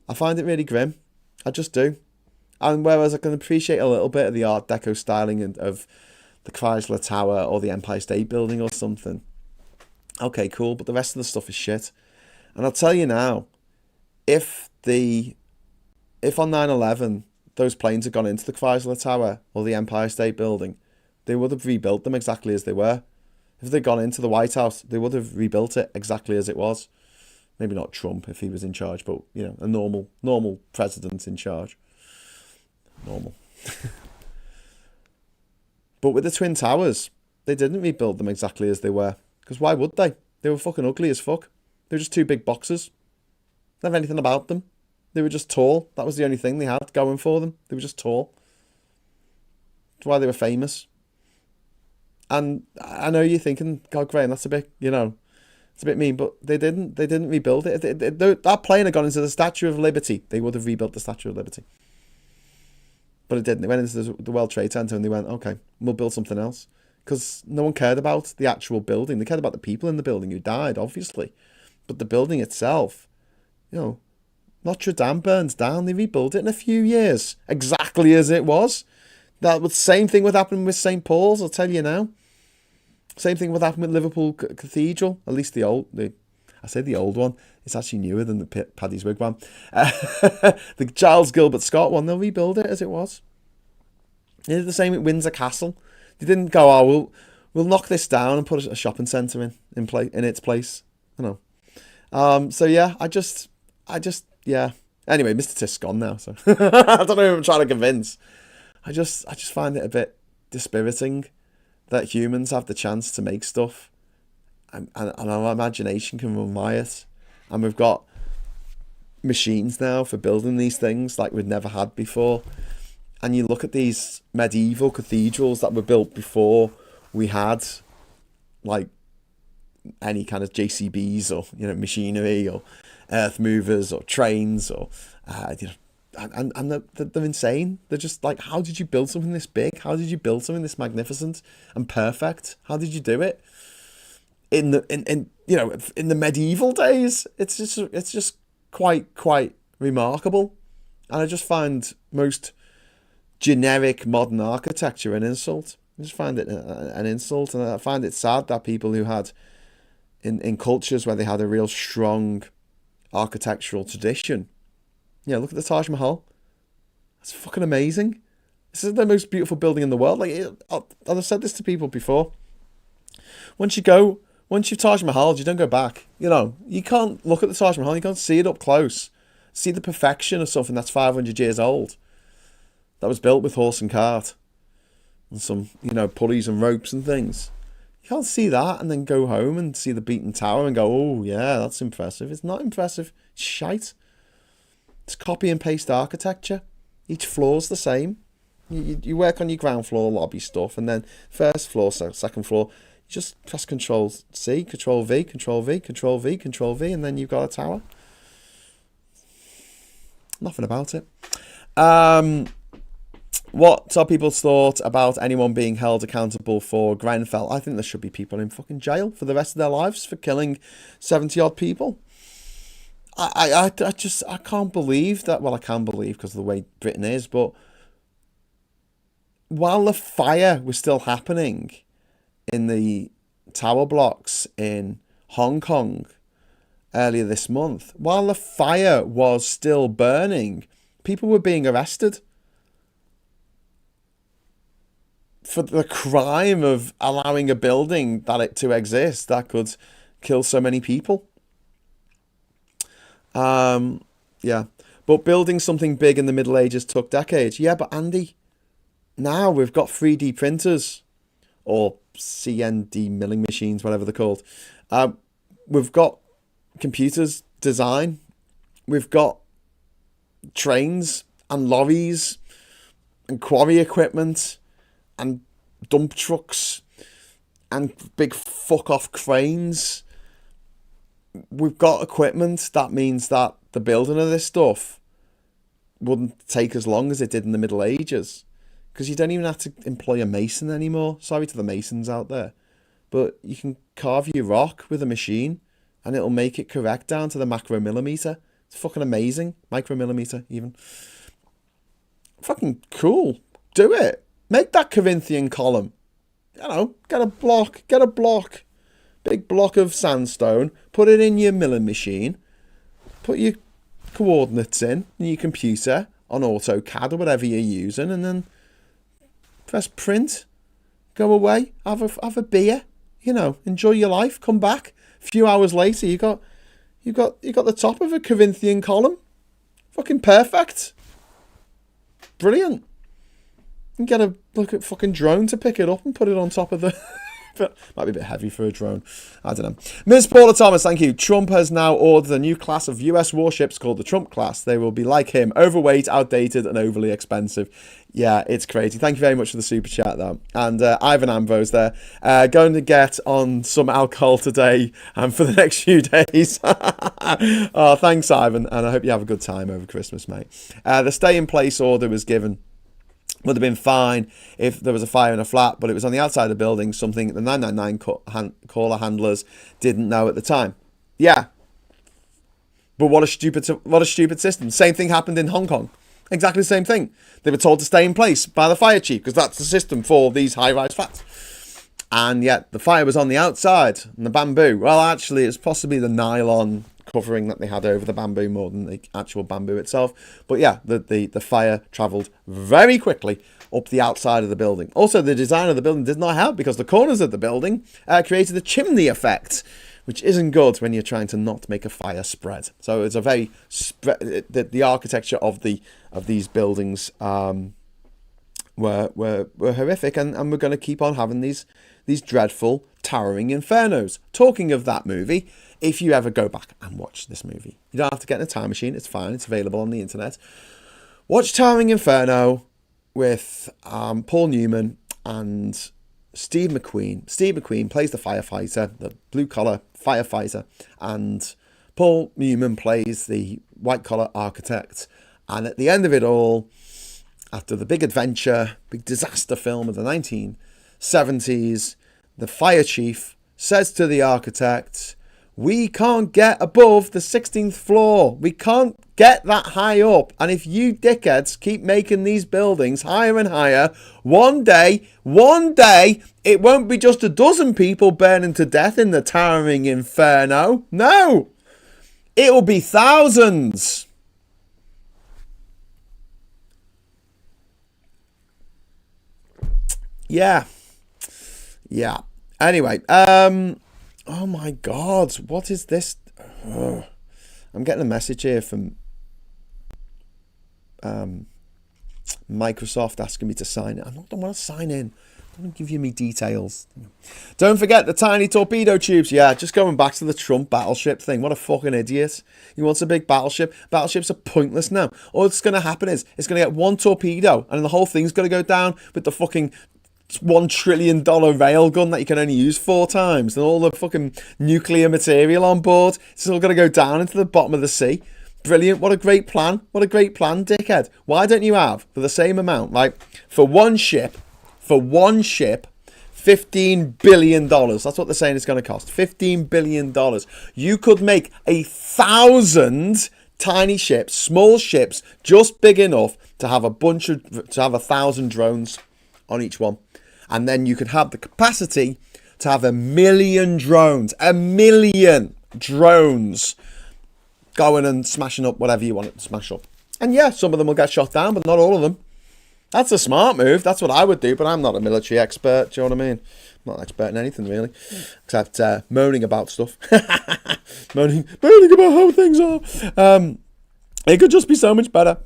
I find it really grim. I just do. And whereas I can appreciate a little bit of the Art Deco styling of the Chrysler Tower or the Empire State Building or something, okay, cool. But the rest of the stuff is shit. And I'll tell you now, if on 9/11 those planes had gone into the Chrysler Tower or the Empire State Building, they would have rebuilt them exactly as they were. If they'd gone into the White House, they would have rebuilt it exactly as it was. Maybe not Trump if he was in charge, but a normal president in charge. Normal. But with the Twin Towers, they didn't rebuild them exactly as they were. Because why would they? They were fucking ugly as fuck. They were just two big boxes. Didn't have anything about them. They were just tall. That was the only thing they had going for them. They were just tall. That's why they were famous. And I know you're thinking, God, Graham, that's a bit, it's a bit mean, but they didn't rebuild it. That plane had gone into the Statue of Liberty. They would have rebuilt the Statue of Liberty. But it didn't. They went into the World Trade Center and they went, okay, we'll build something else. Because no one cared about the actual building. They cared about the people in the building who died, obviously. But the building itself, Notre Dame burns down. They rebuilt it in a few years, exactly as it was. That was the same thing would happen with St. Paul's, I'll tell you now. Same thing would happen with Liverpool Cathedral, at least the old one. It's actually newer than the Paddy's Wigwam. The Giles Gilbert Scott one, they'll rebuild it as it was. They did the same at Windsor Castle. They didn't go, we'll knock this down and put a shopping centre in its place. So yeah, I just yeah. Anyway, Mr. Tisk's gone now, so I don't know who I'm trying to convince. I just find it a bit dispiriting that humans have the chance to make stuff and our imagination can run riot. And we've got machines now for building these things like we'd never had before. And you look at these medieval cathedrals that were built before we had like any kind of JCBs or machinery or earth movers or trains or and they're insane. They're just like, how did you build something this big? How did you build something this magnificent and perfect? How did you do it? In the medieval days, it's just quite remarkable. And I just find most generic modern architecture an insult. I just find it an insult, and I find it sad that people who had in cultures where they had a real strong architectural tradition. Look at the Taj Mahal. It's fucking amazing. This is the most beautiful building in the world. I've said this to people before. Once you've Taj Mahal, you don't go back. You can't look at the Taj Mahal. You can't see it up close. See the perfection of something that's 500 years old. That was built with horse and cart. And some, pulleys and ropes and things. You can't see that and then go home and see the beaten tower and go, oh yeah, that's impressive. It's not impressive. It's shite. It's copy and paste architecture. Each floor's the same. You work on your ground floor lobby stuff, and then first floor, second floor, you just press Control C, Control V, Control V, Control V, Control V, and then you've got a tower. Nothing about it. What are people's thoughts about anyone being held accountable for Grenfell? I think there should be people in fucking jail for the rest of their lives for killing 70 odd people. I can't believe that. Well, I can believe because of the way Britain is, but while the fire was still happening in the tower blocks in Hong Kong earlier this month, while the fire was still burning, people were being arrested for the crime of allowing a building to exist that could kill so many people. Yeah, but building something big in the Middle Ages took decades. Yeah, but Andy, now we've got 3D printers or CND milling machines, whatever they're called. We've got computers, design. We've got trains and lorries and quarry equipment and dump trucks and big fuck off cranes. We've got equipment. That means that the building of this stuff wouldn't take as long as it did in the Middle Ages, because you don't even have to employ a mason anymore. Sorry to the masons out there, but you can carve your rock with a machine and it'll make it correct down to the macromillimeter. It's fucking amazing. Micromillimeter even. Fucking cool. Do it. Make that Corinthian column. You know, get a block. Big block of sandstone. Put it in your milling machine. Put your coordinates in your computer on AutoCAD or whatever you're using, and then press print. Go away. Have a beer. You know, enjoy your life. Come back. A few hours later, you got the top of a Corinthian column. Fucking perfect. Brilliant. You can get a fucking drone to pick it up and put it on top of the... Might be a bit heavy for a drone. I don't know. Ms. Paula Thomas, thank you. Trump has now ordered a new class of US warships called the Trump class. They will be like him, overweight, outdated, and overly expensive. Yeah, it's crazy. Thank you very much for the super chat, though. And Ivan Ambrose there. Going to get on some alcohol today and for the next few days. Oh, thanks, Ivan. And I hope you have a good time over Christmas, mate. The stay-in-place order was given. Would have been fine if there was a fire in a flat, but it was on the outside of the building, something the 999 caller handlers didn't know at the time. Yeah. But what a stupid system. Same thing happened in Hong Kong. Exactly the same thing. They were told to stay in place by the fire chief, because that's the system for these high-rise flats. And yet the fire was on the outside, and the bamboo. Well, actually, it's possibly the nylon covering that they had over the bamboo more than the actual bamboo itself. But yeah, the fire travelled very quickly up the outside of the building. Also, the design of the building did not help, because the corners of the building created a chimney effect, which isn't good when you're trying to not make a fire spread. So it's a very the architecture of these buildings were horrific, and we're going to keep on having these dreadful towering infernos. Talking of that movie, if you ever go back and watch this movie, you don't have to get in a time machine. It's fine. It's available on the internet. Watch Towering Inferno with Paul Newman and Steve McQueen. Steve McQueen plays the firefighter, the blue-collar firefighter, and Paul Newman plays the white-collar architect. And at the end of it all, after the big adventure, big disaster film of the 1970s, the fire chief says to the architect, "We can't get above the 16th floor. We can't get that high up. And if you dickheads keep making these buildings higher and higher, one day, it won't be just a dozen people burning to death in the towering inferno. No, it will be thousands." Yeah. Anyway, oh my God, what is this? I'm getting a message here from Microsoft asking me to sign in. I don't want to sign in. I don't give you me details. Don't forget the tiny torpedo tubes. Yeah, just going back to the Trump battleship thing. What a fucking idiot. He wants a big battleship. Battleships are pointless now. All that's going to happen is it's going to get one torpedo and the whole thing's going to go down with the fucking $1 trillion railgun that you can only use 4 times, and all the fucking nuclear material on board. It's all going to go down into the bottom of the sea. Brilliant. What a great plan. What a great plan, dickhead. Why don't you have, for the same amount, like, for one ship, $15 billion. That's what they're saying it's going to cost. $15 billion. You could make 1,000 tiny ships, small ships, just big enough to have 1,000 drones on each one. And then you could have the capacity to have 1 million drones. 1 million drones going and smashing up whatever you want it to smash up. And yeah, some of them will get shot down, but not all of them. That's a smart move. That's what I would do, but I'm not a military expert. Do you know what I mean? I'm not an expert in anything, really. Except moaning about stuff. moaning about how things are. It could just be so much better.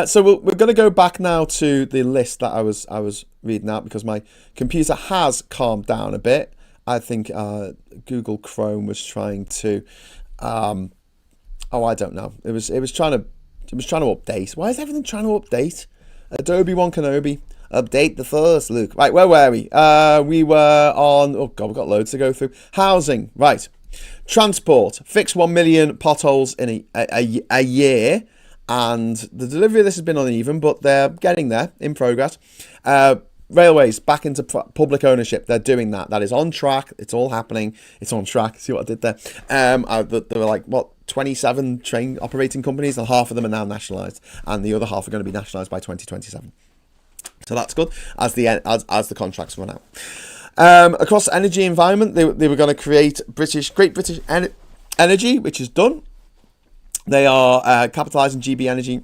So we're going to go back now to the list that I was reading out, because my computer has calmed down a bit. I think Google Chrome was trying to... I don't know. It was trying to update. Why is everything trying to update? Adobe One Kenobi. Update the first, Luke. Right, where were we? We were on... Oh, God, we've got loads to go through. Housing. Right. Transport. Fix 1 million potholes in a year. and the delivery of this has been uneven, but they're getting there, in progress. Railways back into public ownership. They're doing that. That is on track. It's all happening. It's on track. See what I did there? There were like, 27 train operating companies, and half of them are now nationalised, and the other half are going to be nationalised by 2027. So that's good as the contracts run out. Across energy environment, they were going to create Great British Energy, which is done. They are capitalising GB Energy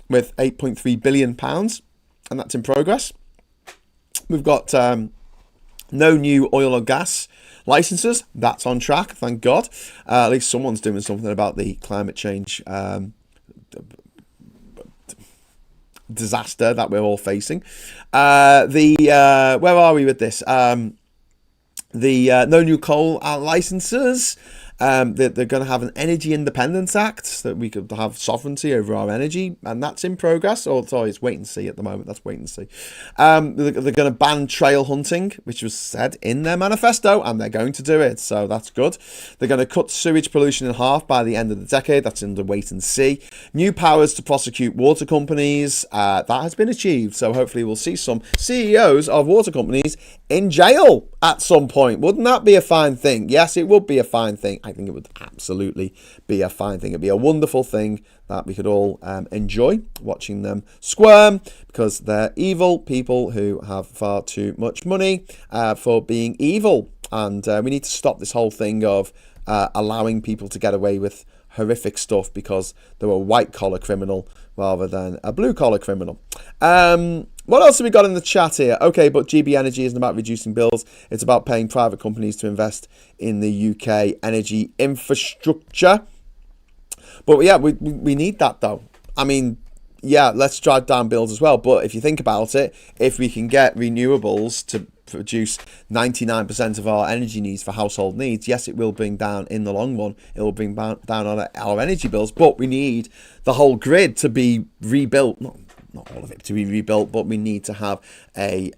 with £8.3 billion, and that's in progress. We've got no new oil or gas licenses. That's on track, thank God. At least someone's doing something about the climate change disaster that we're all facing. Where are we with this? No new coal licenses. They're going to have an Energy Independence Act so that we could have sovereignty over our energy, and that's in progress. Sorry, it's wait and see at the moment. That's wait and see. They're going to ban trail hunting, which was said in their manifesto, and they're going to do it, so that's good. They're going to cut sewage pollution in half by the end of the decade. That's under wait and see. New powers to prosecute water companies. That has been achieved, so hopefully we'll see some CEOs of water companies in jail at some point. Wouldn't that be a fine thing? Yes, it would be a fine thing. I think it would absolutely be a fine thing. It'd be a wonderful thing that we could all enjoy watching them squirm, because they're evil people who have far too much money for being evil. And we need to stop this whole thing of allowing people to get away with horrific stuff because they're a white-collar criminal rather than a blue-collar criminal. What else have we got in the chat here? Okay, but GB Energy isn't about reducing bills. It's about paying private companies to invest in the UK energy infrastructure. But yeah, we need that though. I mean, yeah, let's drive down bills as well. But if you think about it, if we can get renewables to produce 99% of our energy needs for household needs, yes, it will bring down, in the long run, it will bring down on our energy bills. But we need the whole grid to be rebuilt. Not all of it to be rebuilt, but we need to have a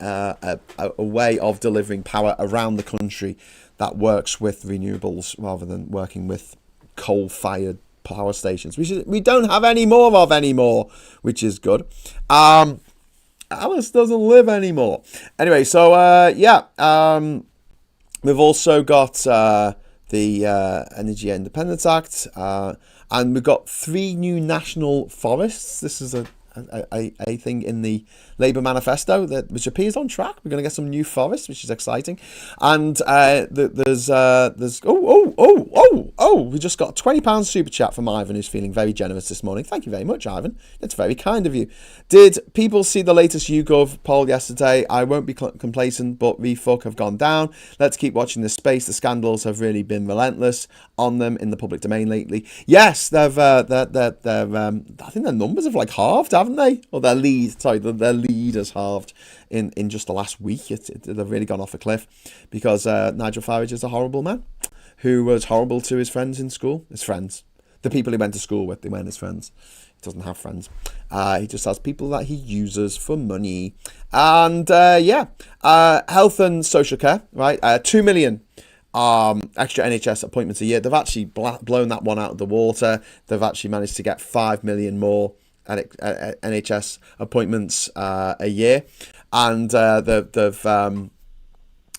way of delivering power around the country that works with renewables rather than working with coal-fired power stations, which we don't have any more of anymore, which is good. Alice doesn't live anymore. Anyway, so we've also got the Energy Independence Act, and we've got 3 new national forests. This is a thing in the Labour manifesto which appears on track. We're going to get some new forests, which is exciting. And there's we just got a £20 super chat from Ivan, who's feeling very generous this morning. Thank you very much, Ivan. It's very kind of you. Did people see the latest YouGov poll yesterday? I won't be complacent, but refuck have gone down. Let's keep watching this space. The scandals have really been relentless on them in the public domain lately. Yes, I think their numbers have like halved, haven't they? Or their lead has halved in just the last week. They've really gone off a cliff because Nigel Farage is a horrible man who was horrible to his friends in school. His friends, the people he went to school with, they weren't his friends. He doesn't have friends. He just has people that he uses for money. And health and social care, right? 2 million extra NHS appointments a year. They've actually blown that one out of the water. They've actually managed to get 5 million more NHS appointments a year, and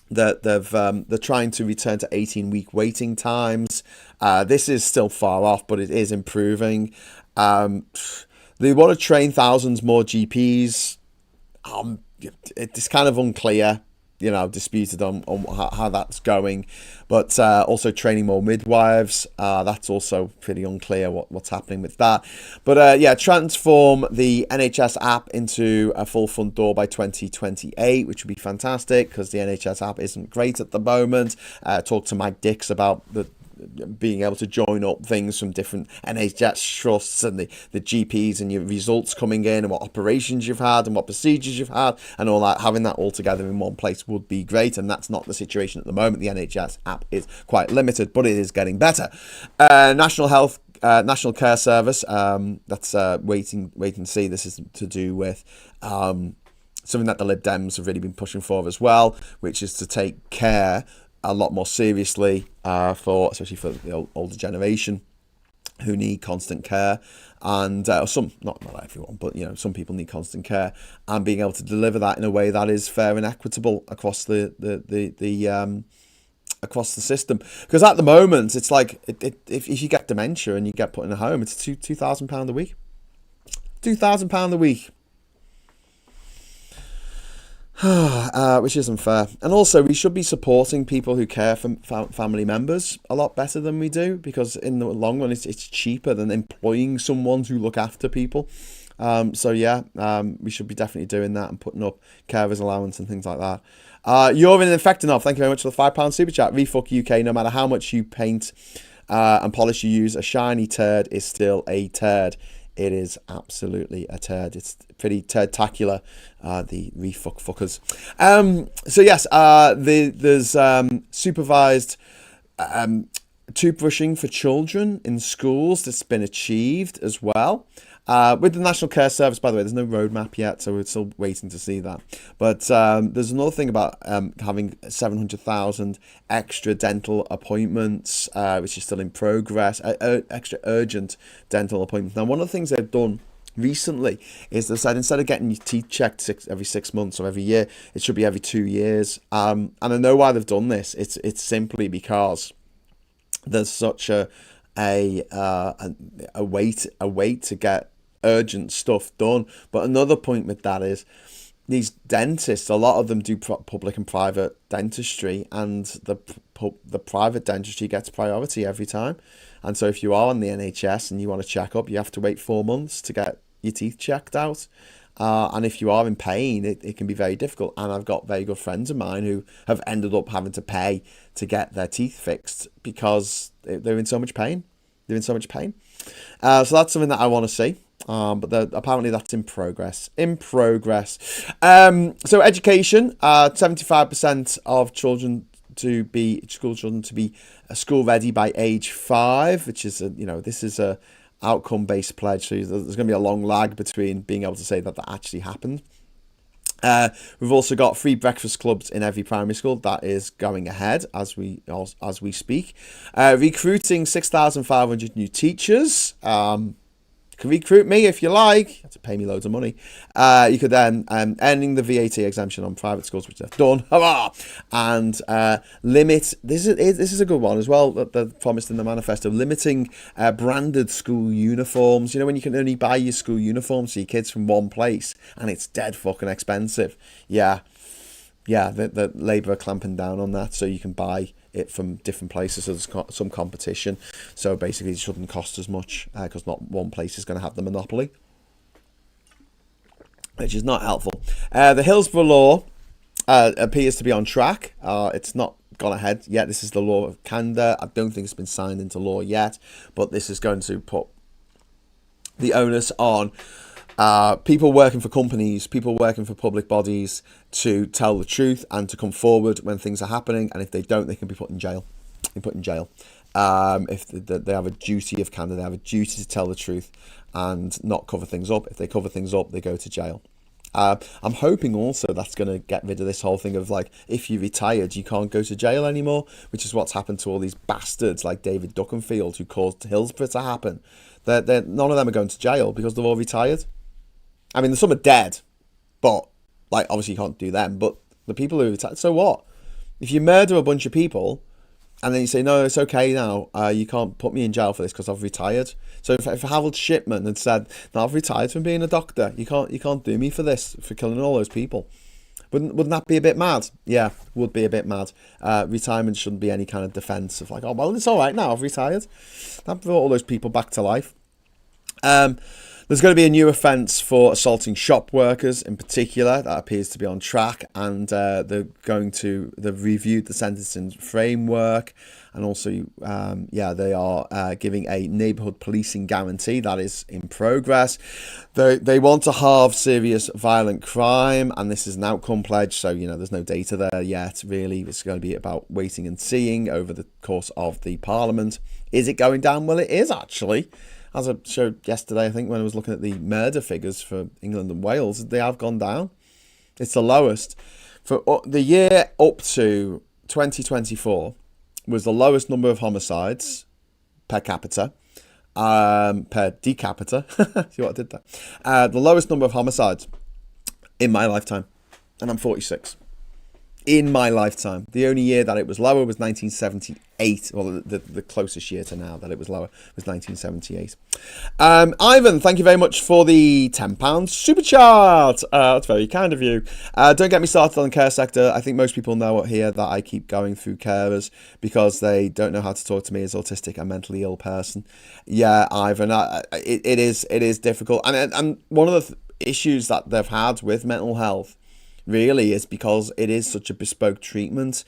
they're trying to return to 18-week waiting times. This is still far off, but it is improving. They want to train thousands more GPs. It's kind of unclear, disputed on how that's going, but also training more midwives. That's also pretty unclear what's happening with that. But transform the NHS app into a full front door by 2028, which would be fantastic because the NHS app isn't great at the moment. Talk to Mike Dix about being able to join up things from different NHS trusts and the GPs and your results coming in and what operations you've had and what procedures you've had and all that. Having that all together in one place would be great, and that's not the situation at the moment. The NHS app is quite limited, but it is getting better. National Care Service, that's wait and see. This is to do with something that the Lib Dems have really been pushing for as well, which is to take care a lot more seriously especially for the older generation, who need constant care, and some, not everyone, but some people need constant care, and being able to deliver that in a way that is fair and equitable across across the system. Because at the moment, it's like if you get dementia and you get put in a home, it's £2,000 a week. £2,000 a week. Which isn't fair. And also, we should be supporting people who care for family members a lot better than we do, because in the long run, it's cheaper than employing someone to look after people. We should be definitely doing that and putting up carers allowance and things like that. You're in effect enough. Thank you very much for the £5 super chat. Refuck UK. No matter how much you paint and polish you use, a shiny turd is still a turd. It is absolutely a turd. It's pretty turd-tacular, the refuck fuckers. There's supervised toothbrushing for children in schools that's been achieved as well. With the National Care Service, by the way, there's no roadmap yet, so we're still waiting to see that. But there's another thing about having 700,000 extra dental appointments, which is still in progress, extra urgent dental appointments. Now, one of the things they've done recently is they said instead of getting your teeth checked every 6 months or every year, it should be every 2 years. And I know why they've done this. It's simply because there's such a wait to get urgent stuff done. But another point with that is these dentists, a lot of them do public and private dentistry, and the private dentistry gets priority every time. And so if you are on the NHS and you want to check up, you have to wait 4 months to get your teeth checked out. And if you are in pain, it can be very difficult. And I've got very good friends of mine who have ended up having to pay to get their teeth fixed because they're in so much pain. So that's something that I want to see. But apparently that's in progress. So education, 75% of school children to be school ready by age 5, which is this is a outcome based pledge. So there's going to be a long lag between being able to say that actually happened. We've also got free breakfast clubs in every primary school. That is going ahead as we speak. Recruiting 6,500 new teachers. You can recruit me if you like. You have to pay me loads of money. You could then ending the VAT exemption on private schools, which they've done. Hurrah! And limit. This is a good one as well that they've promised in the manifesto. Limiting branded school uniforms. When you can only buy your school uniforms for your kids from one place, and it's dead fucking expensive. Yeah. The Labour are clamping down on that, so you can buy it from different places. So there's some competition. So basically, it shouldn't cost as much because not one place is going to have the monopoly, which is not helpful. The Hillsborough law appears to be on track. It's not gone ahead yet. This is the law of Canada. I don't think it's been signed into law yet, but this is going to put the onus on people working for companies, people working for public bodies to tell the truth and to come forward when things are happening. And if they don't, they can be put in jail. If they have a duty of candor, they have a duty to tell the truth and not cover things up. If they cover things up, they go to jail. I'm hoping also that's going to get rid of this whole thing of like, if you're retired, you can't go to jail anymore, which is what's happened to all these bastards like David Duckenfield who caused Hillsborough to happen. None of them are going to jail because they're all retired. I mean, some are dead, but like obviously you can't do them. But the people who attack, so what? If you murder a bunch of people, and then you say no, it's okay now, you can't put me in jail for this because I've retired. So if Harold Shipman had said, "No, I've retired from being a doctor. You can't do me for this, for killing all those people," wouldn't that be a bit mad? Yeah, would be a bit mad. Retirement shouldn't be any kind of defence of like, oh well, it's all right now, I've retired. That brought all those people back to life. There's going to be a new offence for assaulting shop workers in particular. That appears to be on track, and they've reviewed the sentencing framework, and also they are giving a neighbourhood policing guarantee that is in progress. They want to halve serious violent crime, and this is an outcome pledge, so there's no data there yet really. It's going to be about waiting and seeing over the course of the Parliament. Is it going down? Well, it is actually. As I showed yesterday, I think when I was looking at the murder figures for England and Wales, they have gone down. It's the lowest. For the year up to 2024 was the lowest number of homicides per capita per decapita. See what I did there? The lowest number of homicides in my lifetime, and I'm 46. In my lifetime, the only year that it was lower was 1978. Well, the closest year to now that it was lower was 1978. Ivan, thank you very much for the £10 super chat. That's very kind of you. Don't get me started on the care sector. I think most people know here that I keep going through carers because they don't know how to talk to me as autistic and mentally ill person. Yeah, Ivan, it is difficult, and one of the issues that they've had with mental health really is because it is such a bespoke treatment.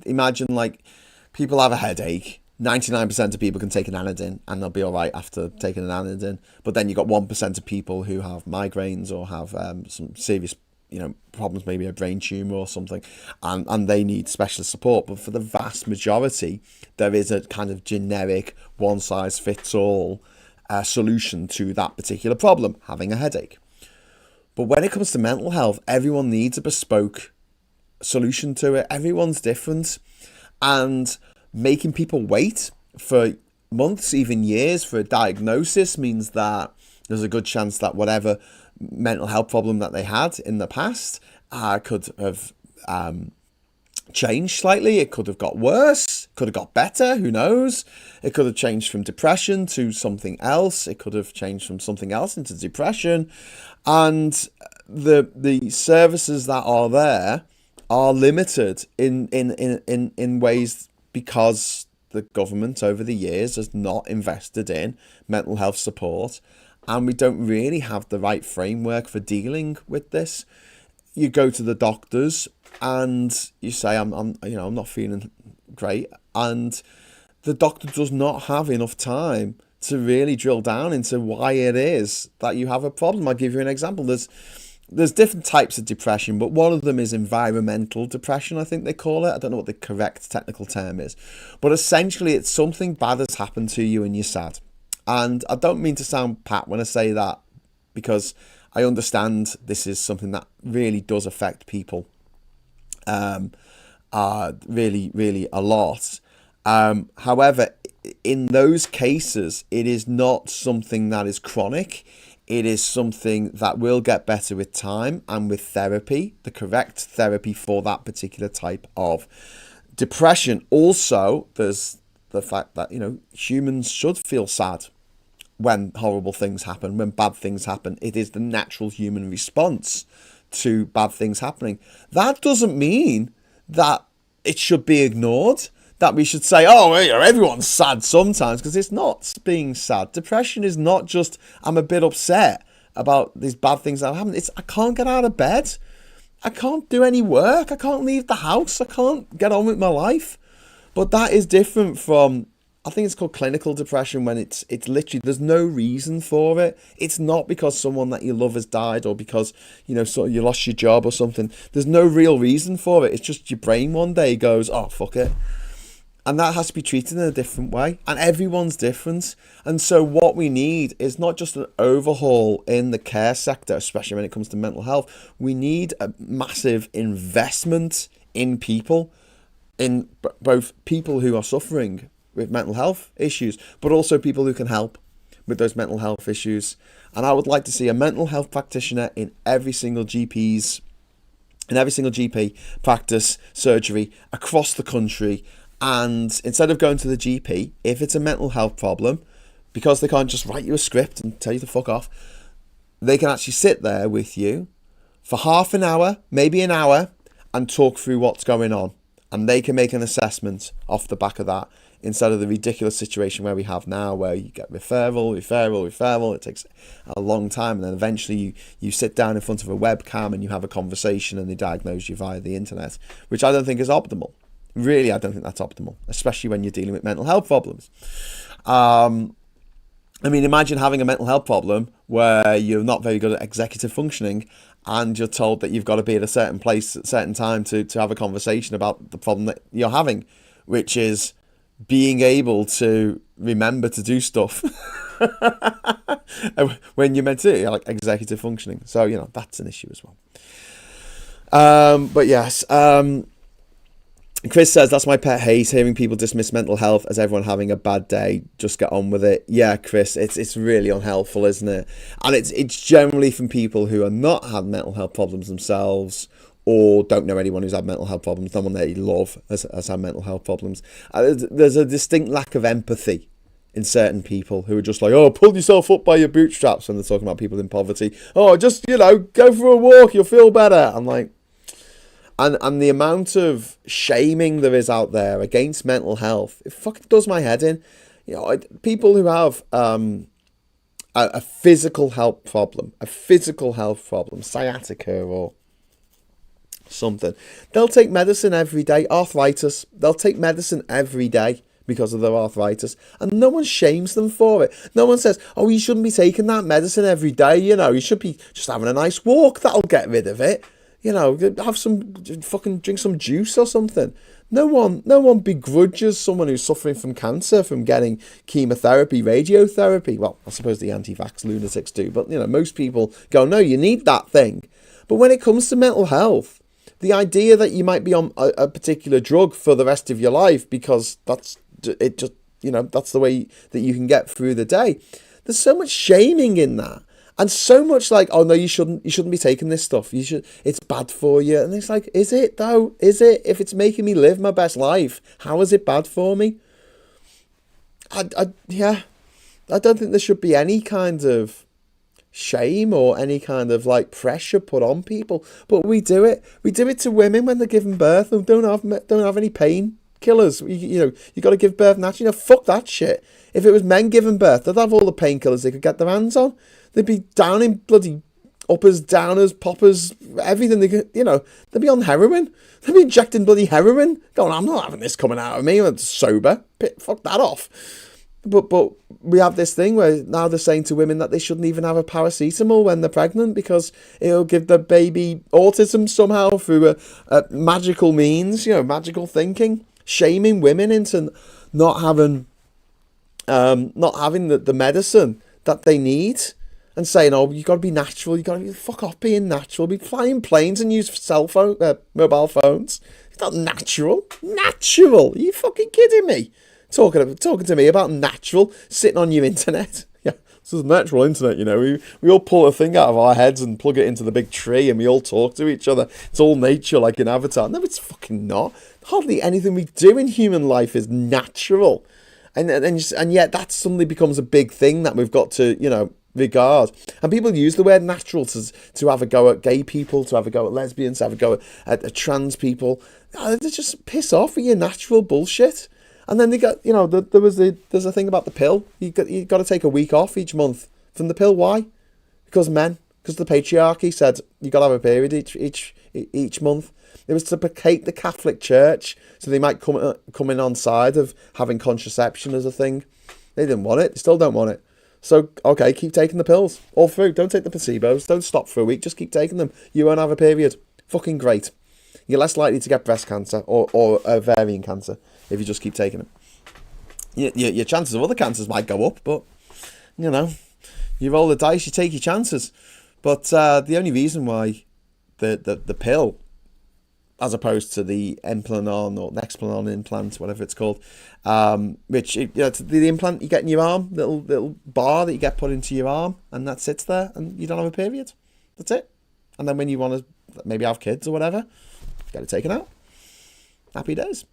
Imagine, like, people have a headache. 99% of people can take an Anadin and they'll be all right after taking an Anadin. But then you've got 1% of people who have migraines or have some serious, problems, maybe a brain tumour or something, and they need specialist support. But for the vast majority, there is a kind of generic one-size-fits-all solution to that particular problem, having a headache. But when it comes to mental health, everyone needs a bespoke solution to it. Everyone's different. And making people wait for months, even years, for a diagnosis means that there's a good chance that whatever mental health problem that they had in the past could have changed slightly. It could have got worse, could have got better, who knows? It could have changed from depression to something else. It could have changed from something else into depression. And the services that are there are limited in ways because the government over the years has not invested in mental health support, and we don't really have the right framework for dealing with this. You go to the doctors and you say I'm not feeling great, and the doctor does not have enough time to really drill down into why it is that you have a problem. I'll give you an example. There's different types of depression, but one of them is environmental depression, I think they call it. I don't know what the correct technical term is. But essentially, it's something bad has happened to you and you're sad. And I don't mean to sound pat when I say that, because I understand this is something that really does affect people really, really a lot. However, in those cases, it is not something that is chronic. It is something that will get better with time and with therapy, the correct therapy for that particular type of depression. Also, there's the fact that, humans should feel sad when horrible things happen, when bad things happen. It is the natural human response to bad things happening. That doesn't mean that it should be ignored, that we should say, oh, everyone's sad sometimes, because it's not being sad. Depression is not just, I'm a bit upset about these bad things that happen. It's, I can't get out of bed. I can't do any work. I can't leave the house. I can't get on with my life. But that is different from, I think it's called clinical depression, when it's literally, there's no reason for it. It's not because someone that you love has died, or because, sort of you lost your job or something. There's no real reason for it. It's just your brain one day goes, oh, fuck it. And that has to be treated in a different way. And everyone's different. And so what we need is not just an overhaul in the care sector, especially when it comes to mental health. We need a massive investment in people, in both people who are suffering with mental health issues, but also people who can help with those mental health issues. And I would like to see a mental health practitioner in every single GP practice, surgery across the country. And instead of going to the GP, if it's a mental health problem, because they can't just write you a script and tell you to fuck off, they can actually sit there with you for half an hour, maybe an hour, and talk through what's going on. And they can make an assessment off the back of that, instead of the ridiculous situation where we have now, where you get referral. It takes a long time, and then eventually you sit down in front of a webcam and you have a conversation and they diagnose you via the internet, which I don't think is optimal. Really, I don't think that's optimal, especially when you're dealing with mental health problems. Imagine having a mental health problem where you're not very good at executive functioning, and you're told that you've got to be at a certain place at a certain time to have a conversation about the problem that you're having, which is being able to remember to do stuff when you're meant to, like executive functioning. So, that's an issue as well. But yes, Chris says, that's my pet hate, hearing people dismiss mental health as everyone having a bad day. Just get on with it. Yeah, Chris, it's really unhelpful, isn't it? And it's generally from people who are not had mental health problems themselves, or don't know anyone who's had mental health problems, someone they love has had mental health problems. There's a distinct lack of empathy in certain people who are just like, oh, pull yourself up by your bootstraps, when they're talking about people in poverty. Oh, just, go for a walk, you'll feel better. I'm like, and the amount of shaming there is out there against mental health, it fucking does my head in. People who have a physical health problem, sciatica or something, they'll take medicine every day. Arthritis, they'll take medicine every day because of their arthritis, and no one shames them for it. No one says, oh, you shouldn't be taking that medicine every day, you should be just having a nice walk, that'll get rid of it. Have some fucking drink some juice or something. No one begrudges someone who's suffering from cancer from getting chemotherapy, radiotherapy. Well, I suppose the anti-vax lunatics do, but most people go, no, you need that thing. But when it comes to mental health, the idea that you might be on a particular drug for the rest of your life because that's it, just that's the way that you can get through the day. There's so much shaming in that. And so much like, oh no, you shouldn't be taking this stuff. It's bad for you. And it's like, is it though? Is it? If it's making me live my best life, how is it bad for me? I don't think there should be any kind of shame or any kind of like pressure put on people. But we do it. We do it to women when they're giving birth and don't have any pain killers. You got to give birth naturally. Fuck that shit. If it was men giving birth, they'd have all the painkillers they could get their hands on. They'd be down in bloody uppers, downers, poppers, everything. They could, they'd be on heroin. They'd be injecting bloody heroin. Going, I'm not having this coming out of me. I'm sober. Fuck that off. But we have this thing where now they're saying to women that they shouldn't even have a paracetamol when they're pregnant because it'll give the baby autism somehow through a magical means, magical thinking, shaming women into not having the medicine that they need. And saying, oh, you got to be natural. You got to fuck off being natural. Be flying planes and use mobile phones. It's not natural. Natural? Are you fucking kidding me? Talking to me about natural, sitting on your internet. Yeah, this is natural internet. We all pull a thing out of our heads and plug it into the big tree, and we all talk to each other. It's all nature, like in Avatar. No, it's fucking not. Hardly anything we do in human life is natural, and yet that suddenly becomes a big thing that we've got to regard. And people use the word natural to have a go at gay people, to have a go at lesbians, to have a go at trans people. They just piss off with your natural bullshit. And then they got, there's a thing about the pill. You got to take a week off each month from the pill. Why? Because the patriarchy said you got to have a period each month. It was to placate the Catholic Church, so they might come in on side of having contraception as a thing. They didn't want it. They still don't want it. So, okay, keep taking the pills all through. Don't take the placebos. Don't stop for a week. Just keep taking them. You won't have a period. Fucking great. You're less likely to get breast cancer or ovarian cancer if you just keep taking them. Your chances of other cancers might go up, but, you roll the dice, you take your chances. But the only reason why the pill, as opposed to the Implanon or Nexplanon implant, whatever it's called, which the implant you get in your arm, little bar that you get put into your arm, and that sits there, and you don't have a period. That's it. And then when you want to maybe have kids or whatever, get it taken out. Happy days.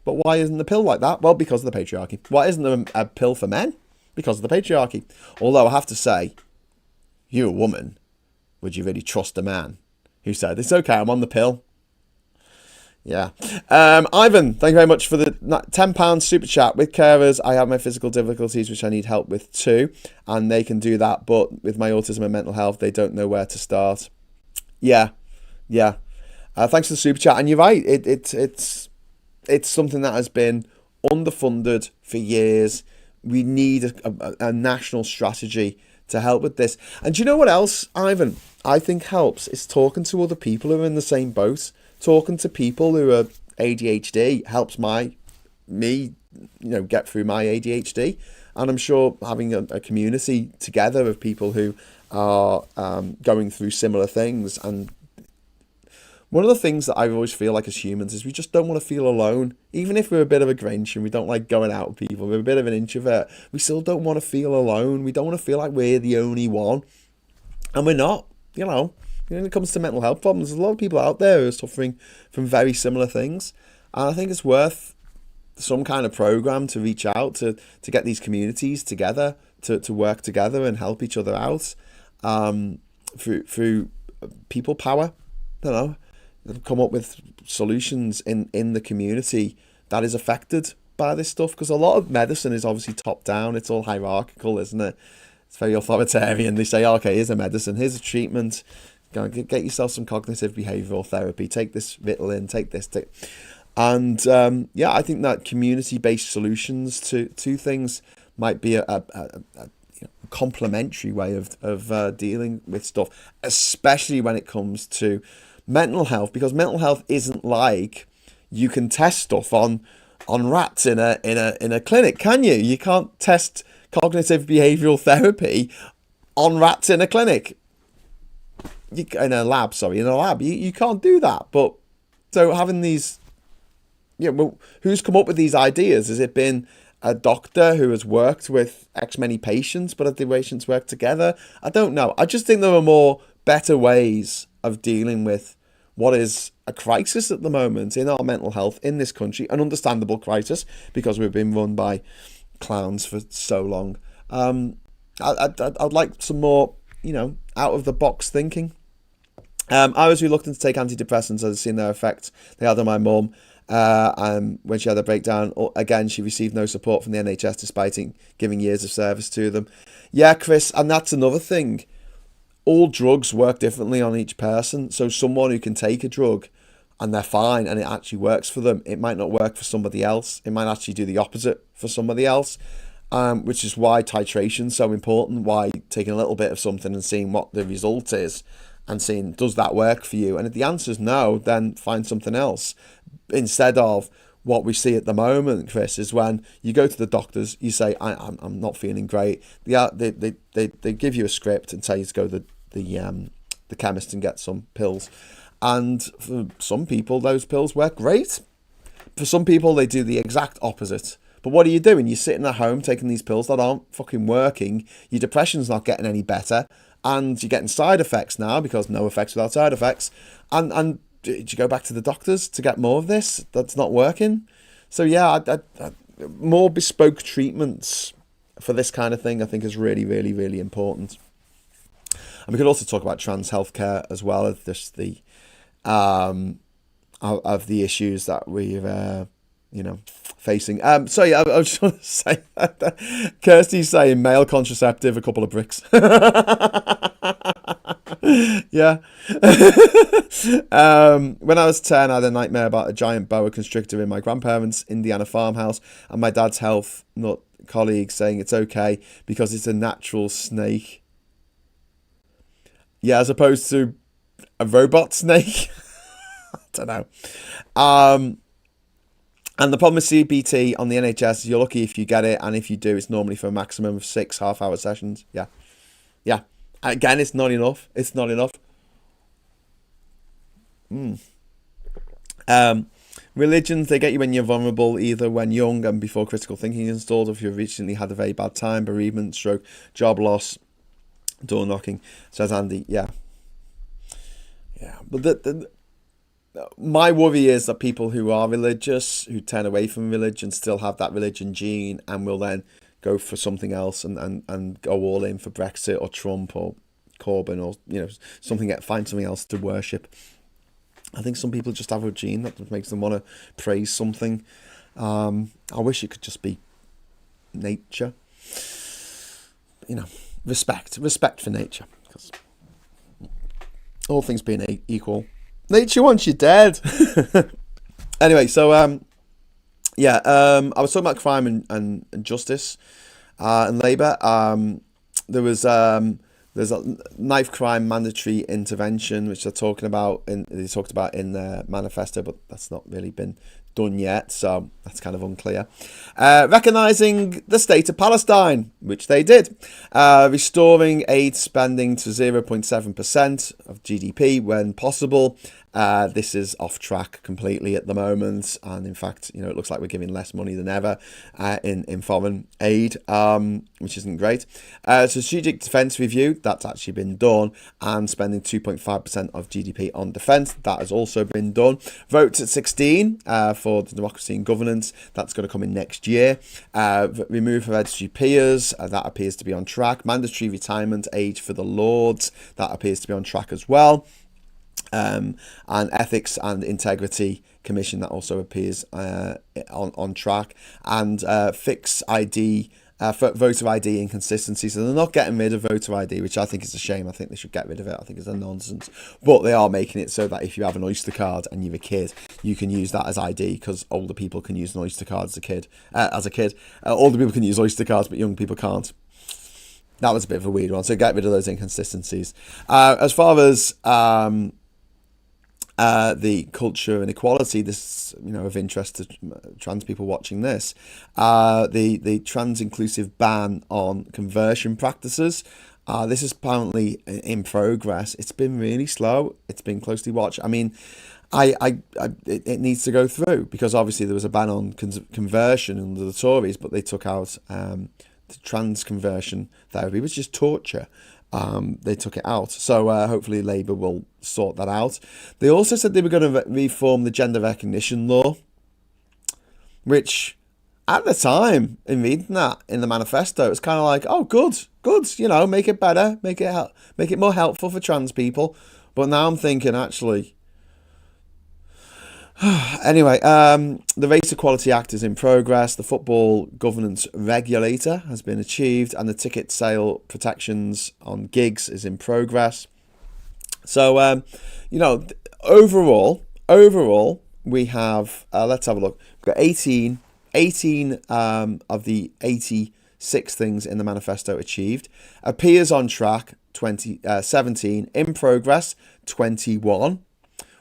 But why isn't the pill like that? Well, because of the patriarchy. Why isn't there a pill for men? Because of the patriarchy. Although I have to say, you're a woman. Would you really trust a man who said, it's okay, I'm on the pill? Yeah. Ivan, thank you very much for the £10 super chat. With carers, I have my physical difficulties, which I need help with too. And they can do that. But with my autism and mental health, they don't know where to start. Yeah. Thanks for the super chat. And you're right. It's something that has been underfunded for years. We need a national strategy to help with this. And do you know what else, Ivan, I think helps? Is talking to other people who are in the same boat. Talking to people who are ADHD helps me get through my ADHD. And I'm sure having a community together of people who are going through similar things, and one of the things that I always feel like as humans is we just don't want to feel alone. Even if we're a bit of a Grinch and we don't like going out with people, we're a bit of an introvert, we still don't want to feel alone. We don't want to feel like we're the only one. And we're not, when it comes to mental health problems, there's a lot of people out there who are suffering from very similar things. And I think it's worth some kind of program to reach out to get these communities together, to work together and help each other out through people power, come up with solutions in the community that is affected by this stuff. Because a lot of medicine is obviously top down. It's all hierarchical, isn't it? It's very authoritarian. They say, okay, here's a medicine, here's a treatment. Go and get yourself some cognitive behavioural therapy. Take this Ritalin, take this. And I think that community-based solutions to things might be a complementary way of dealing with stuff, especially when it comes to mental health, because mental health isn't like you can test stuff on rats in a clinic, can you? You can't test cognitive behavioural therapy on rats in a clinic. In a lab. You can't do that. But so having these, who's come up with these ideas? Has it been a doctor who has worked with X many patients, but have the patients worked together? I don't know. I just think there are better ways of dealing with what is a crisis at the moment in our mental health in this country, an understandable crisis because we've been run by clowns for so long. I'd like some more, out of the box thinking. I was reluctant to take antidepressants as I've seen their effect they had on my mum. When she had a breakdown, again, she received no support from the NHS despite giving years of service to them. Yeah, Chris, and that's another thing. All drugs work differently on each person. So someone who can take a drug and they're fine and it actually works for them, it might not work for somebody else. It might actually do the opposite for somebody else, which is why titration is so important, why taking a little bit of something and seeing what the result is and seeing, does that work for you? And if the answer is no, then find something else. Instead of what we see at the moment, Chris, is when you go to the doctors, you say, I'm not feeling great. They give you a script and tell you to go to the chemist and get some pills. And for some people, those pills work great. For some people, they do the exact opposite. But what are you doing? You're sitting at home taking these pills that aren't fucking working. Your depression's not getting any better. And you're getting side effects now because no effects without side effects. And did you go back to the doctors to get more of this? That's not working. So yeah, more bespoke treatments for this kind of thing I think is really, really, really important. And we could also talk about trans healthcare as well as just the of the issues that we're facing. So yeah, I was just want to say that Kirsty's saying male contraceptive, a couple of bricks. Yeah. When I was 10, I had a nightmare about a giant boa constrictor in my grandparents' Indiana farmhouse, and my dad's health nut colleague saying it's okay because it's a natural snake. Yeah, as opposed to a robot snake. I don't know. And the problem with CBT on the NHS is you're lucky if you get it, and if you do, it's normally for a maximum of 6 half-hour sessions. Yeah. Again, it's not enough. It's not enough. Religions, they get you when you're vulnerable, either when young and before critical thinking is installed, or if you've recently had a very bad time, bereavement, stroke, job loss, door knocking, says Andy. Yeah. But my worry is that people who are religious, who turn away from religion, still have that religion gene and will then go for something else and go all in for Brexit or Trump or Corbyn or find something else to worship. I think some people just have a gene that makes them want to praise something. I wish it could just be nature. Respect for nature, because all things being equal, nature wants you dead. Anyway, so I was talking about crime and justice and Labour. There's a knife crime mandatory intervention, which they talked about in their manifesto, but that's not really been done yet, so that's kind of unclear. Recognising the state of Palestine, which they did. Restoring aid spending to 0.7% of GDP when possible. This is off track completely at the moment, and in fact, it looks like we're giving less money than ever in foreign aid, which isn't great. Strategic defence review, that's actually been done, and spending 2.5% of GDP on defence, that has also been done. Vote at 16 for the democracy and governance, that's going to come in next year. Remove hereditary peers, that appears to be on track. Mandatory retirement age for the Lords, that appears to be on track as well. And ethics and integrity commission, that also appears on track. And fix ID, voter ID inconsistency. So they're not getting rid of voter ID, which I think is a shame. I think they should get rid of it. I think it's a nonsense. But they are making it so that if you have an Oyster card and you're a kid, you can use that as ID, because older people can use an Oyster card as a kid. Older people can use Oyster cards, but young people can't. That was a bit of a weird one. So get rid of those inconsistencies. As far as the culture and equality, this of interest to trans people watching this, the trans inclusive ban on conversion practices, this is apparently in progress. It's been really slow. It's been closely watched. I mean, it needs to go through, because obviously there was a ban on conversion under the Tories, but they took out the trans conversion therapy, which is torture. They took it out. So hopefully Labour will sort that out. They also said they were going to reform the gender recognition law, which at the time, in reading that in the manifesto, it's kind of like, oh, good, make it better, make it more helpful for trans people. But now I'm thinking, actually, anyway, the Race Equality Act is in progress. The Football Governance Regulator has been achieved, and the ticket sale protections on gigs is in progress. So, overall, we have, let's have a look. We've got 18 of the 86 things in the manifesto achieved. Appears on track, 17. In progress, 21.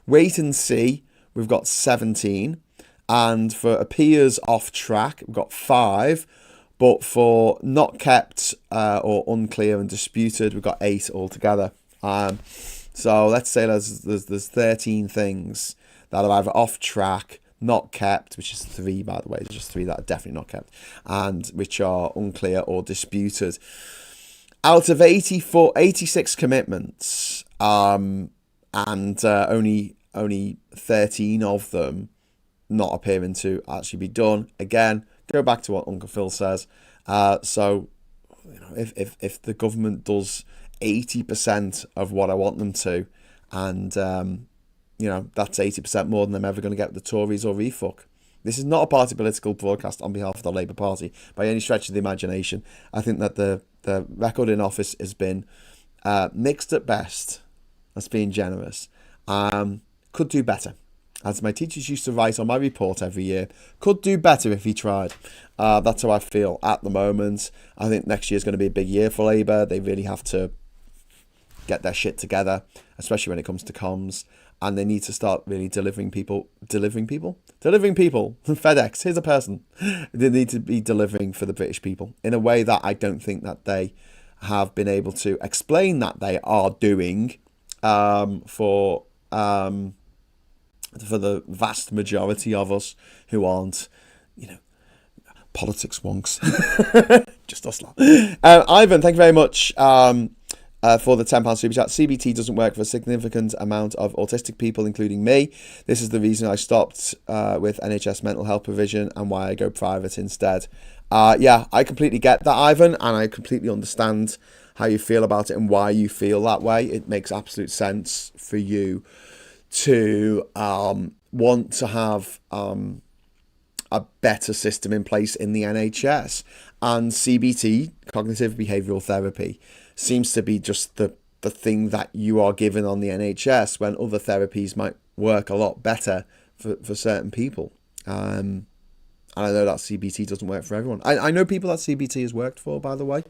Wait and see, we've got 17, and for appears off track, we've got 5, but for not kept or unclear and disputed, we've got 8 altogether. So let's say there's 13 things that are either off track, not kept, which is 3, by the way, there's just 3 that are definitely not kept, and which are unclear or disputed. Out of 86 commitments, and only 13 of them not appearing to actually be done. Again, go back to what Uncle Phil says. So, if the government does 80% of what I want them to, and that's 80% more than I'm ever going to get with the Tories or refuck. This is not a party political broadcast on behalf of the Labour Party by any stretch of the imagination. I think that the record in office has been mixed at best. That's being generous. Could do better. As my teachers used to write on my report every year, could do better if he tried. That's how I feel at the moment. I think next year is going to be a big year for Labour. They really have to get their shit together, especially when it comes to comms. And they need to start really delivering people. FedEx, here's a person. They need to be delivering for the British people in a way that I don't think that they have been able to explain that they are doing for the vast majority of us who aren't, politics wonks. Just us lot. Ivan, thank you very much for the £10 super chat. CBT doesn't work for a significant amount of autistic people, including me. This is the reason I stopped with NHS mental health provision and why I go private instead. Yeah, I completely get that, Ivan, and I completely understand how you feel about it and why you feel that way. It makes absolute sense for you to want to have a better system in place in the NHS. And CBT, cognitive behavioural therapy, seems to be just the thing that you are given on the NHS, when other therapies might work a lot better for certain people. And I know that CBT doesn't work for everyone. I know people that CBT has worked for, by the way.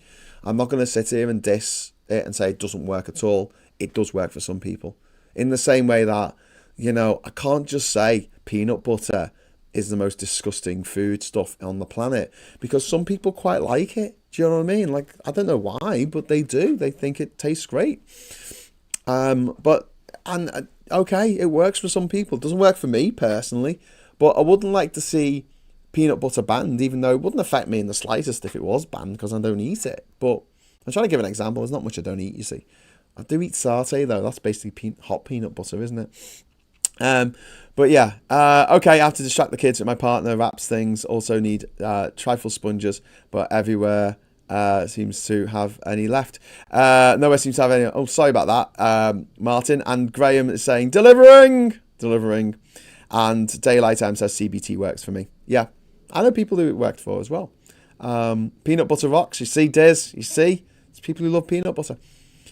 I'm not going to sit here and diss it and say it doesn't work at all. It does work for some people. In the same way that, I can't just say peanut butter is the most disgusting food stuff on the planet, because some people quite like it. Do you know what I mean? Like, I don't know why, but they do. They think it tastes great. Okay, it works for some people. It doesn't work for me personally, but I wouldn't like to see peanut butter banned, even though it wouldn't affect me in the slightest if it was banned, because I don't eat it. But I'm trying to give an example. There's not much I don't eat, you see. I do eat satay, though. That's basically hot peanut butter, isn't it? But yeah, okay, I have to distract the kids with my partner wraps things. Also need trifle sponges, but everywhere seems to have any left. Nowhere seems to have any. Oh, sorry about that, Martin. And Graham is saying delivering. And Daylight M says CBT works for me. Yeah, I know people who it worked for as well. Peanut butter rocks. You see, Diz. You see, it's people who love peanut butter.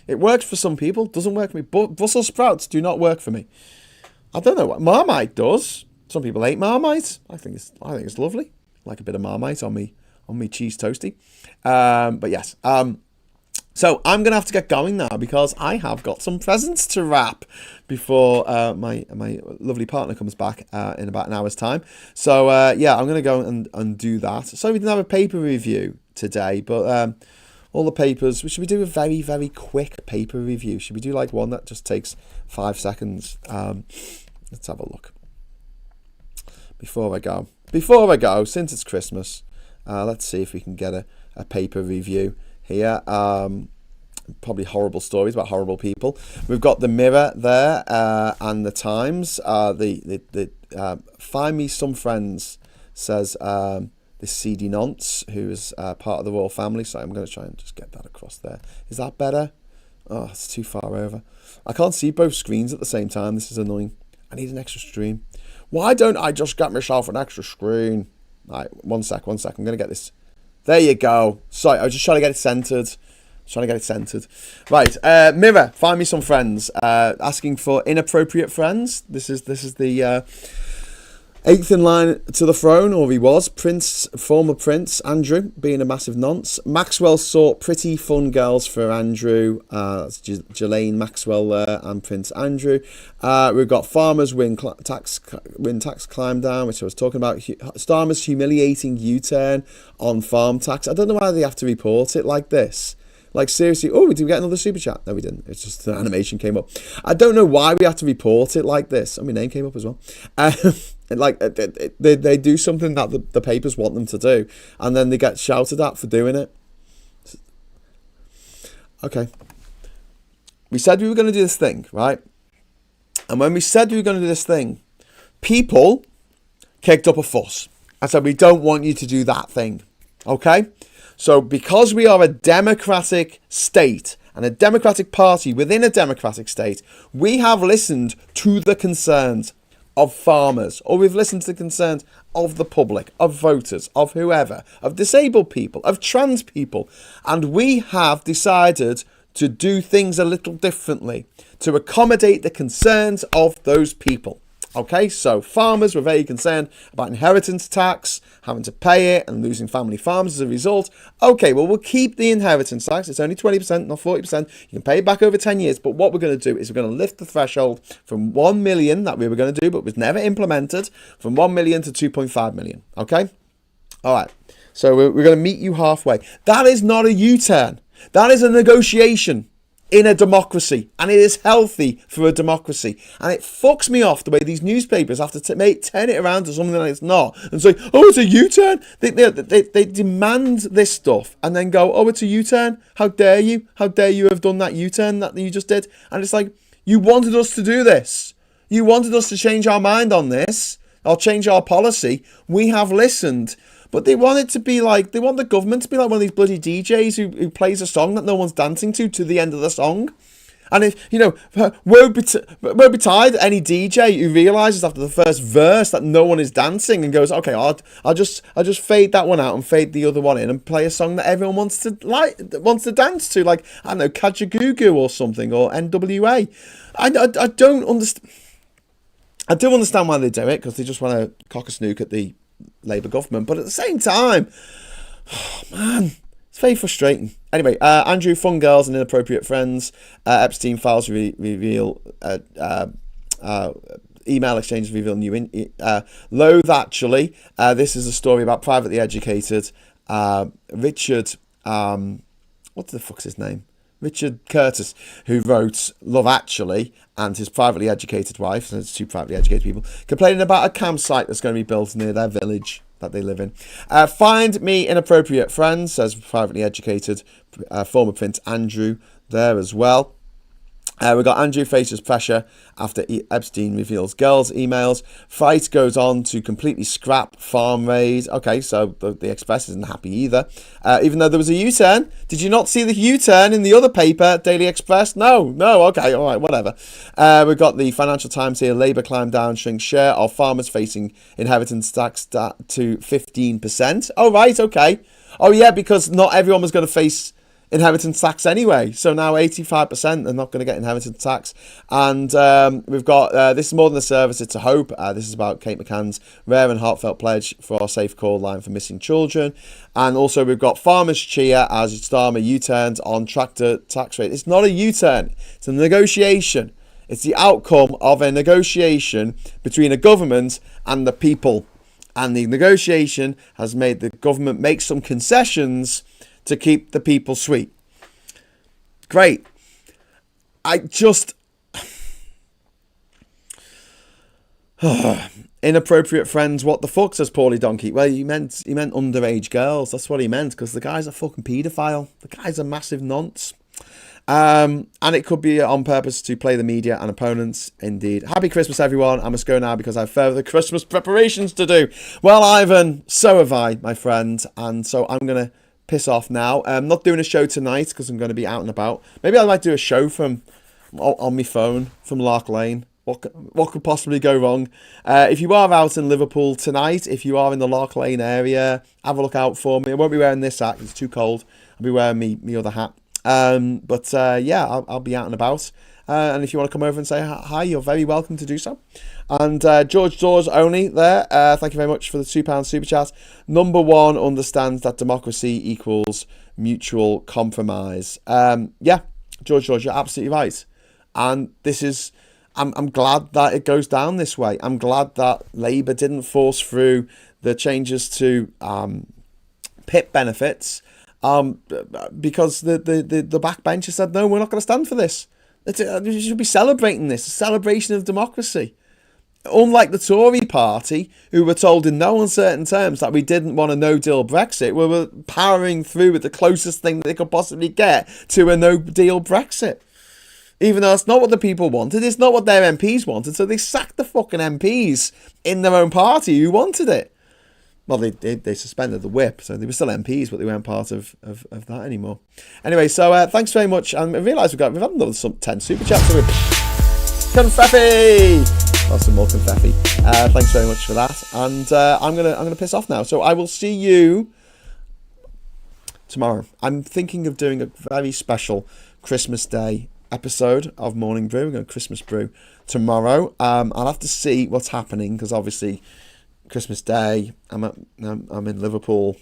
It works for some people. Doesn't work for me. But Brussels sprouts do not work for me. I don't know what Marmite does. Some people hate Marmite. I think it's lovely. Like a bit of Marmite on me cheese toasty. But yes. So I'm gonna have to get going now because I have got some presents to wrap before my lovely partner comes back in about an hour's time. So yeah, I'm gonna go and do that. So we didn't have a paper review today, but all the papers. Should we do a very, very quick paper review? Should we do like one that just takes 5 seconds? Let's have a look. Before I go, since it's Christmas, let's see if we can get a paper review here. Probably horrible stories about horrible people. We've got the Mirror there and the Times. The Find Me Some Friends says this seedy nonce who is part of the royal family. So I'm going to try and just get that across there. Is that better? Oh, it's too far over. I can't see both screens at the same time. This is annoying. I need an extra screen. Why don't I just get myself an extra screen? Right, one sec. I'm going to get this. There you go. Sorry, I was just trying to get it centered. Right, Mirror, Find Me Some Friends. Asking for inappropriate friends. This is the eighth in line to the throne, or he was, former Prince Andrew, being a massive nonce. Maxwell sought pretty fun girls for Andrew. That's Ghislaine Maxwell there and Prince Andrew. We've got farmers win tax climb down, which I was talking about. Starmer's humiliating U-turn on farm tax. I don't know why they have to report it like this. Like, seriously, did we get another super chat? No, we didn't. It's just the animation came up. I don't know why we have to report it like this. My name came up as well. They do something that the papers want them to do, and then they get shouted at for doing it. Okay. We said we were going to do this thing, right? And when we said we were going to do this thing, people kicked up a fuss. I said, we don't want you to do that thing. Okay? So because we are a democratic state and a democratic party within a democratic state, we have listened to the concerns of farmers, or we've listened to the concerns of the public, of voters, of whoever, of disabled people, of trans people, and we have decided to do things a little differently to accommodate the concerns of those people. Okay, so farmers were very concerned about inheritance tax, having to pay it and losing family farms as a result. Okay, well, we'll keep the inheritance tax. It's only 20%, not 40%. You can pay it back over 10 years. But what we're going to do is we're going to lift the threshold from 1 million that we were going to do, but was never implemented, from 1 million to 2.5 million. Okay? All right. So we're going to meet you halfway. That is not a U-turn. That is a negotiation in a democracy, and it is healthy for a democracy. And it fucks me off the way these newspapers have to turn it around to something that it's not and say, oh, it's a U-turn. They demand this stuff and then go, oh, it's a U-turn. How dare you have done that U-turn that you just did? And it's like, you wanted us to do this. You wanted us to change our mind on this or change our policy. We have listened. But they want it to be like, they want the government to be like one of these bloody DJs who plays a song that no one's dancing to the end of the song. And if, woe betide any DJ who realises after the first verse that no one is dancing and goes, okay, I'll just fade that one out and fade the other one in and play a song that everyone wants to dance to, like, I don't know, Kajagoogoo or something, or NWA. I don't understand. I do understand why they do it, because they just want to cock a snook at the Labour government, but at the same time, man, it's very frustrating. Anyway, Andrew, fun girls and inappropriate friends. Epstein files reveal email exchanges reveal new loathe actually. This is a story about privately educated Richard. What the fuck's his name? Richard Curtis, who wrote Love Actually, and his privately educated wife, so it's two privately educated people, complaining about a campsite that's going to be built near their village that they live in. Find me inappropriate friends, says privately educated former Prince Andrew there as well. We got Andrew faces pressure after Epstein reveals girls' emails. Fight goes on to completely scrap farm raid. Okay, so the Express isn't happy either. Even though there was a U-turn. Did you not see the U-turn in the other paper, Daily Express? No, okay, all right, whatever. We've got the Financial Times here. Labour climb down, shrink share of farmers facing inheritance tax to 15%. Oh, right, okay. Oh, yeah, because not everyone was going to face inheritance tax anyway, so now 85% are not going to get inheritance tax. And we've got this is more than a service, it's a hope. This is about Kate McCann's rare and heartfelt pledge for our safe call line for missing children. And also we've got farmers cheer as Starmer U-turns on tractor tax rate. It's not a U-turn, it's a negotiation. It's the outcome of a negotiation between a government and the people, and the negotiation has made the government make some concessions to keep the people sweet. Great. Inappropriate friends, what the fuck, says Paulie Donkey. Well, he meant underage girls. That's what he meant, because the guy's a fucking paedophile. The guy's a massive nonce. And it could be on purpose to play the media and opponents. Indeed. Happy Christmas, everyone. I must go now because I have further Christmas preparations to do. Well, Ivan, so have I, my friend. And so I'm going to piss off now. I'm not doing a show tonight because I'm going to be out and about. Maybe I might do a show from on my phone from Lark Lane. What could possibly go wrong? If you are out in Liverpool tonight, if you are in the Lark Lane area, have a look out for me. I won't be wearing this hat, it's too cold. I'll be wearing me other hat. Yeah, I'll be out and about. And if you want to come over and say hi, you're very welcome to do so. And George Dawes only there. Thank you very much for the £2 super chat. Number one understands that democracy equals mutual compromise. Yeah, George Dawes, you're absolutely right. And this is, I'm glad that it goes down this way. I'm glad that Labour didn't force through the changes to PIP benefits because the backbenchers said, no, we're not going to stand for this. You should be celebrating this, a celebration of democracy. Unlike the Tory party, who were told in no uncertain terms that we didn't want a no-deal Brexit, we were powering through with the closest thing that they could possibly get to a no-deal Brexit. Even though it's not what the people wanted, it's not what their MPs wanted, so they sacked the fucking MPs in their own party who wanted it. Well, they suspended the whip, so they were still MPs, but they weren't part of that anymore. Anyway, so thanks very much. And I realise we've had another 10 super chats. So confetti! That's some more confetti. Thanks very much for that. And I'm gonna piss off now. So I will see you tomorrow. I'm thinking of doing a very special Christmas Day episode of Morning Brew. We're going to Christmas Brew tomorrow. I'll have to see what's happening because obviously Christmas Day I'm in Liverpool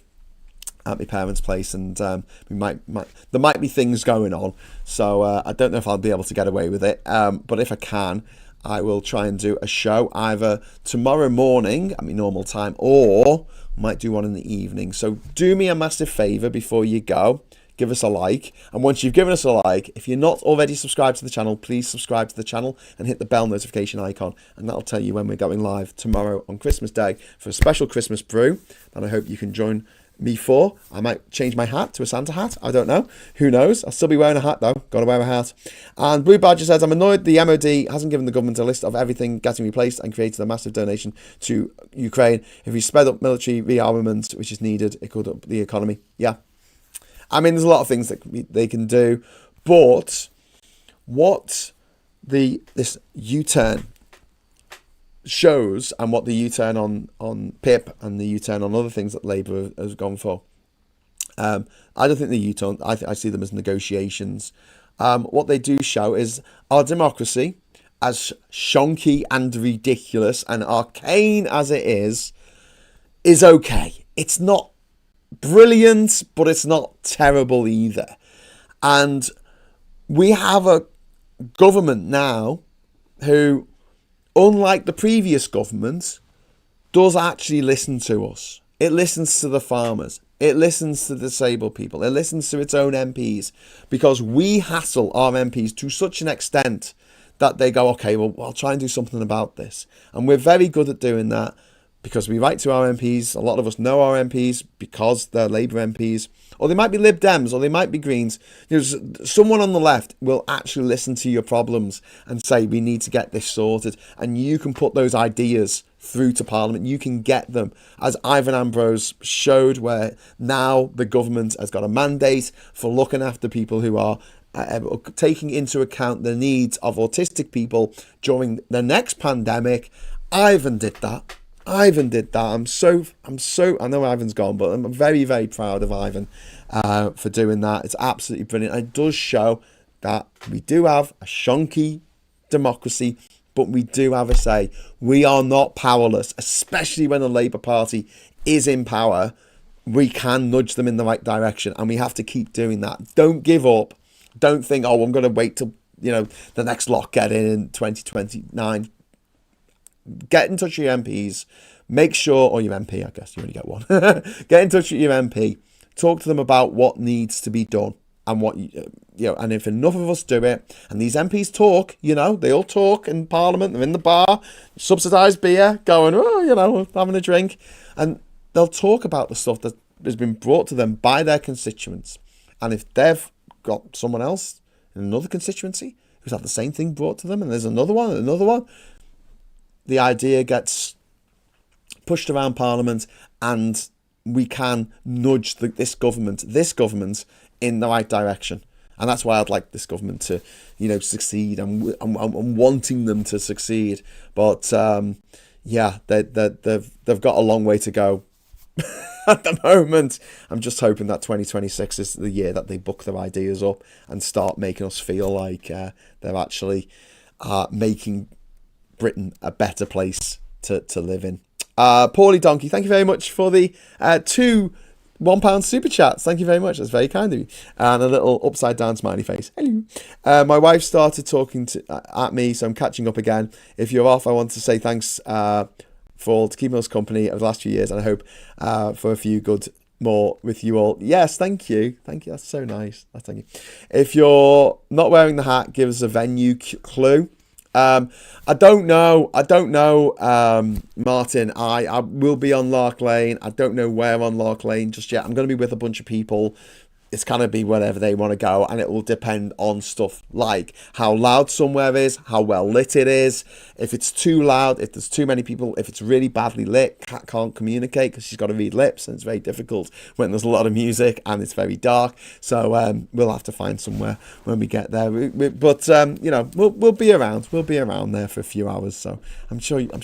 at my parents' place, and there might be things going on. So I don't know if I'll be able to get away with it. But if I can, I will try and do a show either tomorrow morning at my normal time, or might do one in the evening. So do me a massive favour before you go. Give us a like, and once you've given us a like, if you're not already subscribed to the channel, please subscribe to the channel and hit the bell notification icon, and that'll tell you when we're going live tomorrow on Christmas Day for a special Christmas brew that I hope you can join me for. I might change my hat to a Santa hat, I don't know, who knows. I'll still be wearing a hat though, gotta wear a hat. And Blue Badger says, I'm annoyed the MOD hasn't given the government a list of everything getting replaced and created a massive donation to Ukraine. If we sped up military rearmament, which is needed, it could up the economy. Yeah, I mean, there's a lot of things that they can do, but what this U-turn shows, and what the U-turn on PIP and the U-turn on other things that Labour has gone for, I don't think the U-turn, I see them as negotiations. What they do show is our democracy, as shonky and ridiculous and arcane as it is okay. It's not brilliant, but it's not terrible either. And we have a government now who unlike the previous government, does actually listen to us. It listens to the farmers. It listens to disabled people. It listens to its own MPs, because we hassle our MPs to such an extent that they go, okay, well, I'll try and do something about this. And we're very good at doing that, because we write to our MPs. A lot of us know our MPs because they're Labour MPs, or they might be Lib Dems, or they might be Greens. Someone on the left will actually listen to your problems and say, we need to get this sorted. And you can put those ideas through to Parliament. You can get them, as Ivan Ambrose showed, where now the government has got a mandate for looking after people who are taking into account the needs of autistic people during the next pandemic. Ivan did that. I'm so, I know Ivan's gone, but I'm very, very proud of Ivan for doing that. It's absolutely brilliant. And it does show that we do have a shonky democracy, but we do have a say. We are not powerless, especially when the Labour Party is in power. We can nudge them in the right direction, and we have to keep doing that. Don't give up. Don't think, oh, I'm going to wait till, the next lot get in 2029. Get in touch with your MPs. Make sure, or your MP, I guess you only get one. Get in touch with your MP. Talk to them about what needs to be done, and what and if enough of us do it, and these MPs talk, they all talk in Parliament. They're in the bar, subsidised beer, going, having a drink, and they'll talk about the stuff that has been brought to them by their constituents. And if they've got someone else in another constituency who's had the same thing brought to them, and there's another one, the idea gets pushed around Parliament, and we can nudge this government in the right direction. And that's why I'd like this government to, succeed. I'm wanting them to succeed. But they've got a long way to go at the moment. I'm just hoping that 2026 is the year that they book their ideas up and start making us feel like they're actually making Britain a better place to live in. Paulie Donkey, thank you very much for the 2 £1 super chats. Thank you very much. That's very kind of you. And a little upside down smiley face. Hello. My wife started talking at me, so I'm catching up again. If you're off, I want to say thanks for keeping us company over the last few years, and I hope for a few good more with you all. Yes, thank you. That's so nice. Thank you. If you're not wearing the hat, give us a venue clue. I don't know, Martin. I will be on Lark Lane. I don't know where on Lark Lane just yet. I'm going to be with a bunch of people. It's going to be wherever they want to go, and it will depend on stuff like how loud somewhere is, how well lit it is. If it's too loud, if there's too many people, if it's really badly lit, Kat can't communicate because she's got to read lips, and it's very difficult when there's a lot of music and it's very dark. So we'll have to find somewhere when we get there. But we'll be around. We'll be around there for a few hours. So I'm sure you'll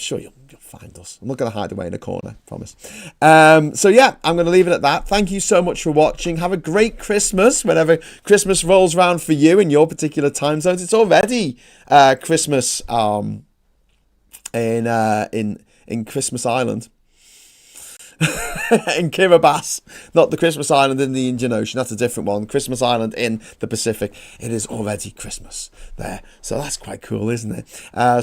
find us. I'm not going to hide away in a corner, promise. So yeah, I'm going to leave it at that. Thank you so much for watching. Have a great Christmas whenever Christmas rolls around for you in your particular time zones. It's already Christmas in Christmas Island. In Kiribati, not the Christmas Island in the Indian Ocean, that's a different one. Christmas Island in the Pacific. It is already Christmas there, so that's quite cool, isn't it?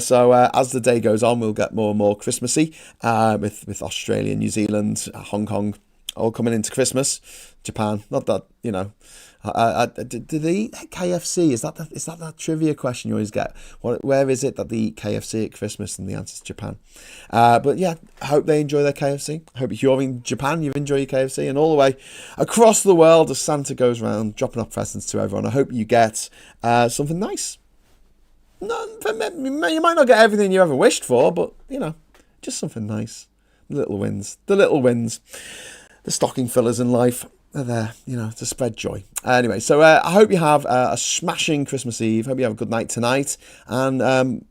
So as the day goes on, we'll get more and more Christmassy with Australia, New Zealand, Hong Kong all coming into Christmas. Japan, not that do they eat KFC? Is that trivia question you always get? Where is it that they eat KFC at Christmas? And the answer is Japan. But yeah, I hope they enjoy their KFC. I hope if you're in Japan, you enjoy your KFC. And all the way across the world as Santa goes around dropping off presents to everyone, I hope you get something nice. No, you might not get everything you ever wished for, but just something nice. The little wins. The stocking fillers in life. They're there, to spread joy. Anyway, so I hope you have a smashing Christmas Eve. Hope you have a good night tonight. And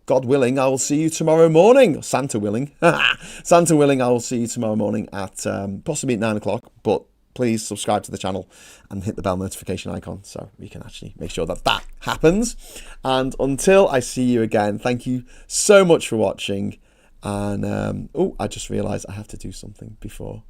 God willing, I will see you tomorrow morning. Santa willing. Santa willing, I will see you tomorrow morning at possibly at 9 o'clock. But please subscribe to the channel and hit the bell notification icon so we can actually make sure that happens. And until I see you again, thank you so much for watching. And I just realised I have to do something before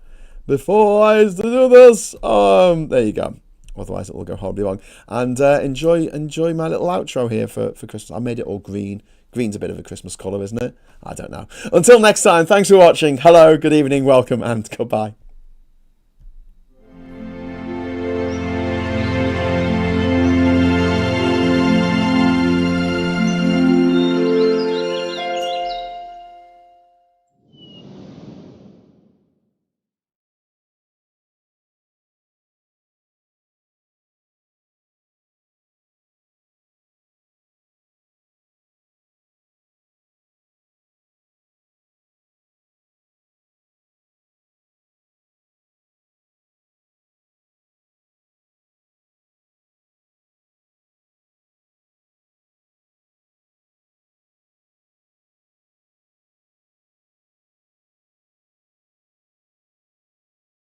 I do this. There you go. Otherwise, it will go horribly wrong. And enjoy my little outro here for Christmas. I made it all green. Green's a bit of a Christmas colour, isn't it? I don't know. Until next time, thanks for watching. Hello, good evening, welcome, and goodbye.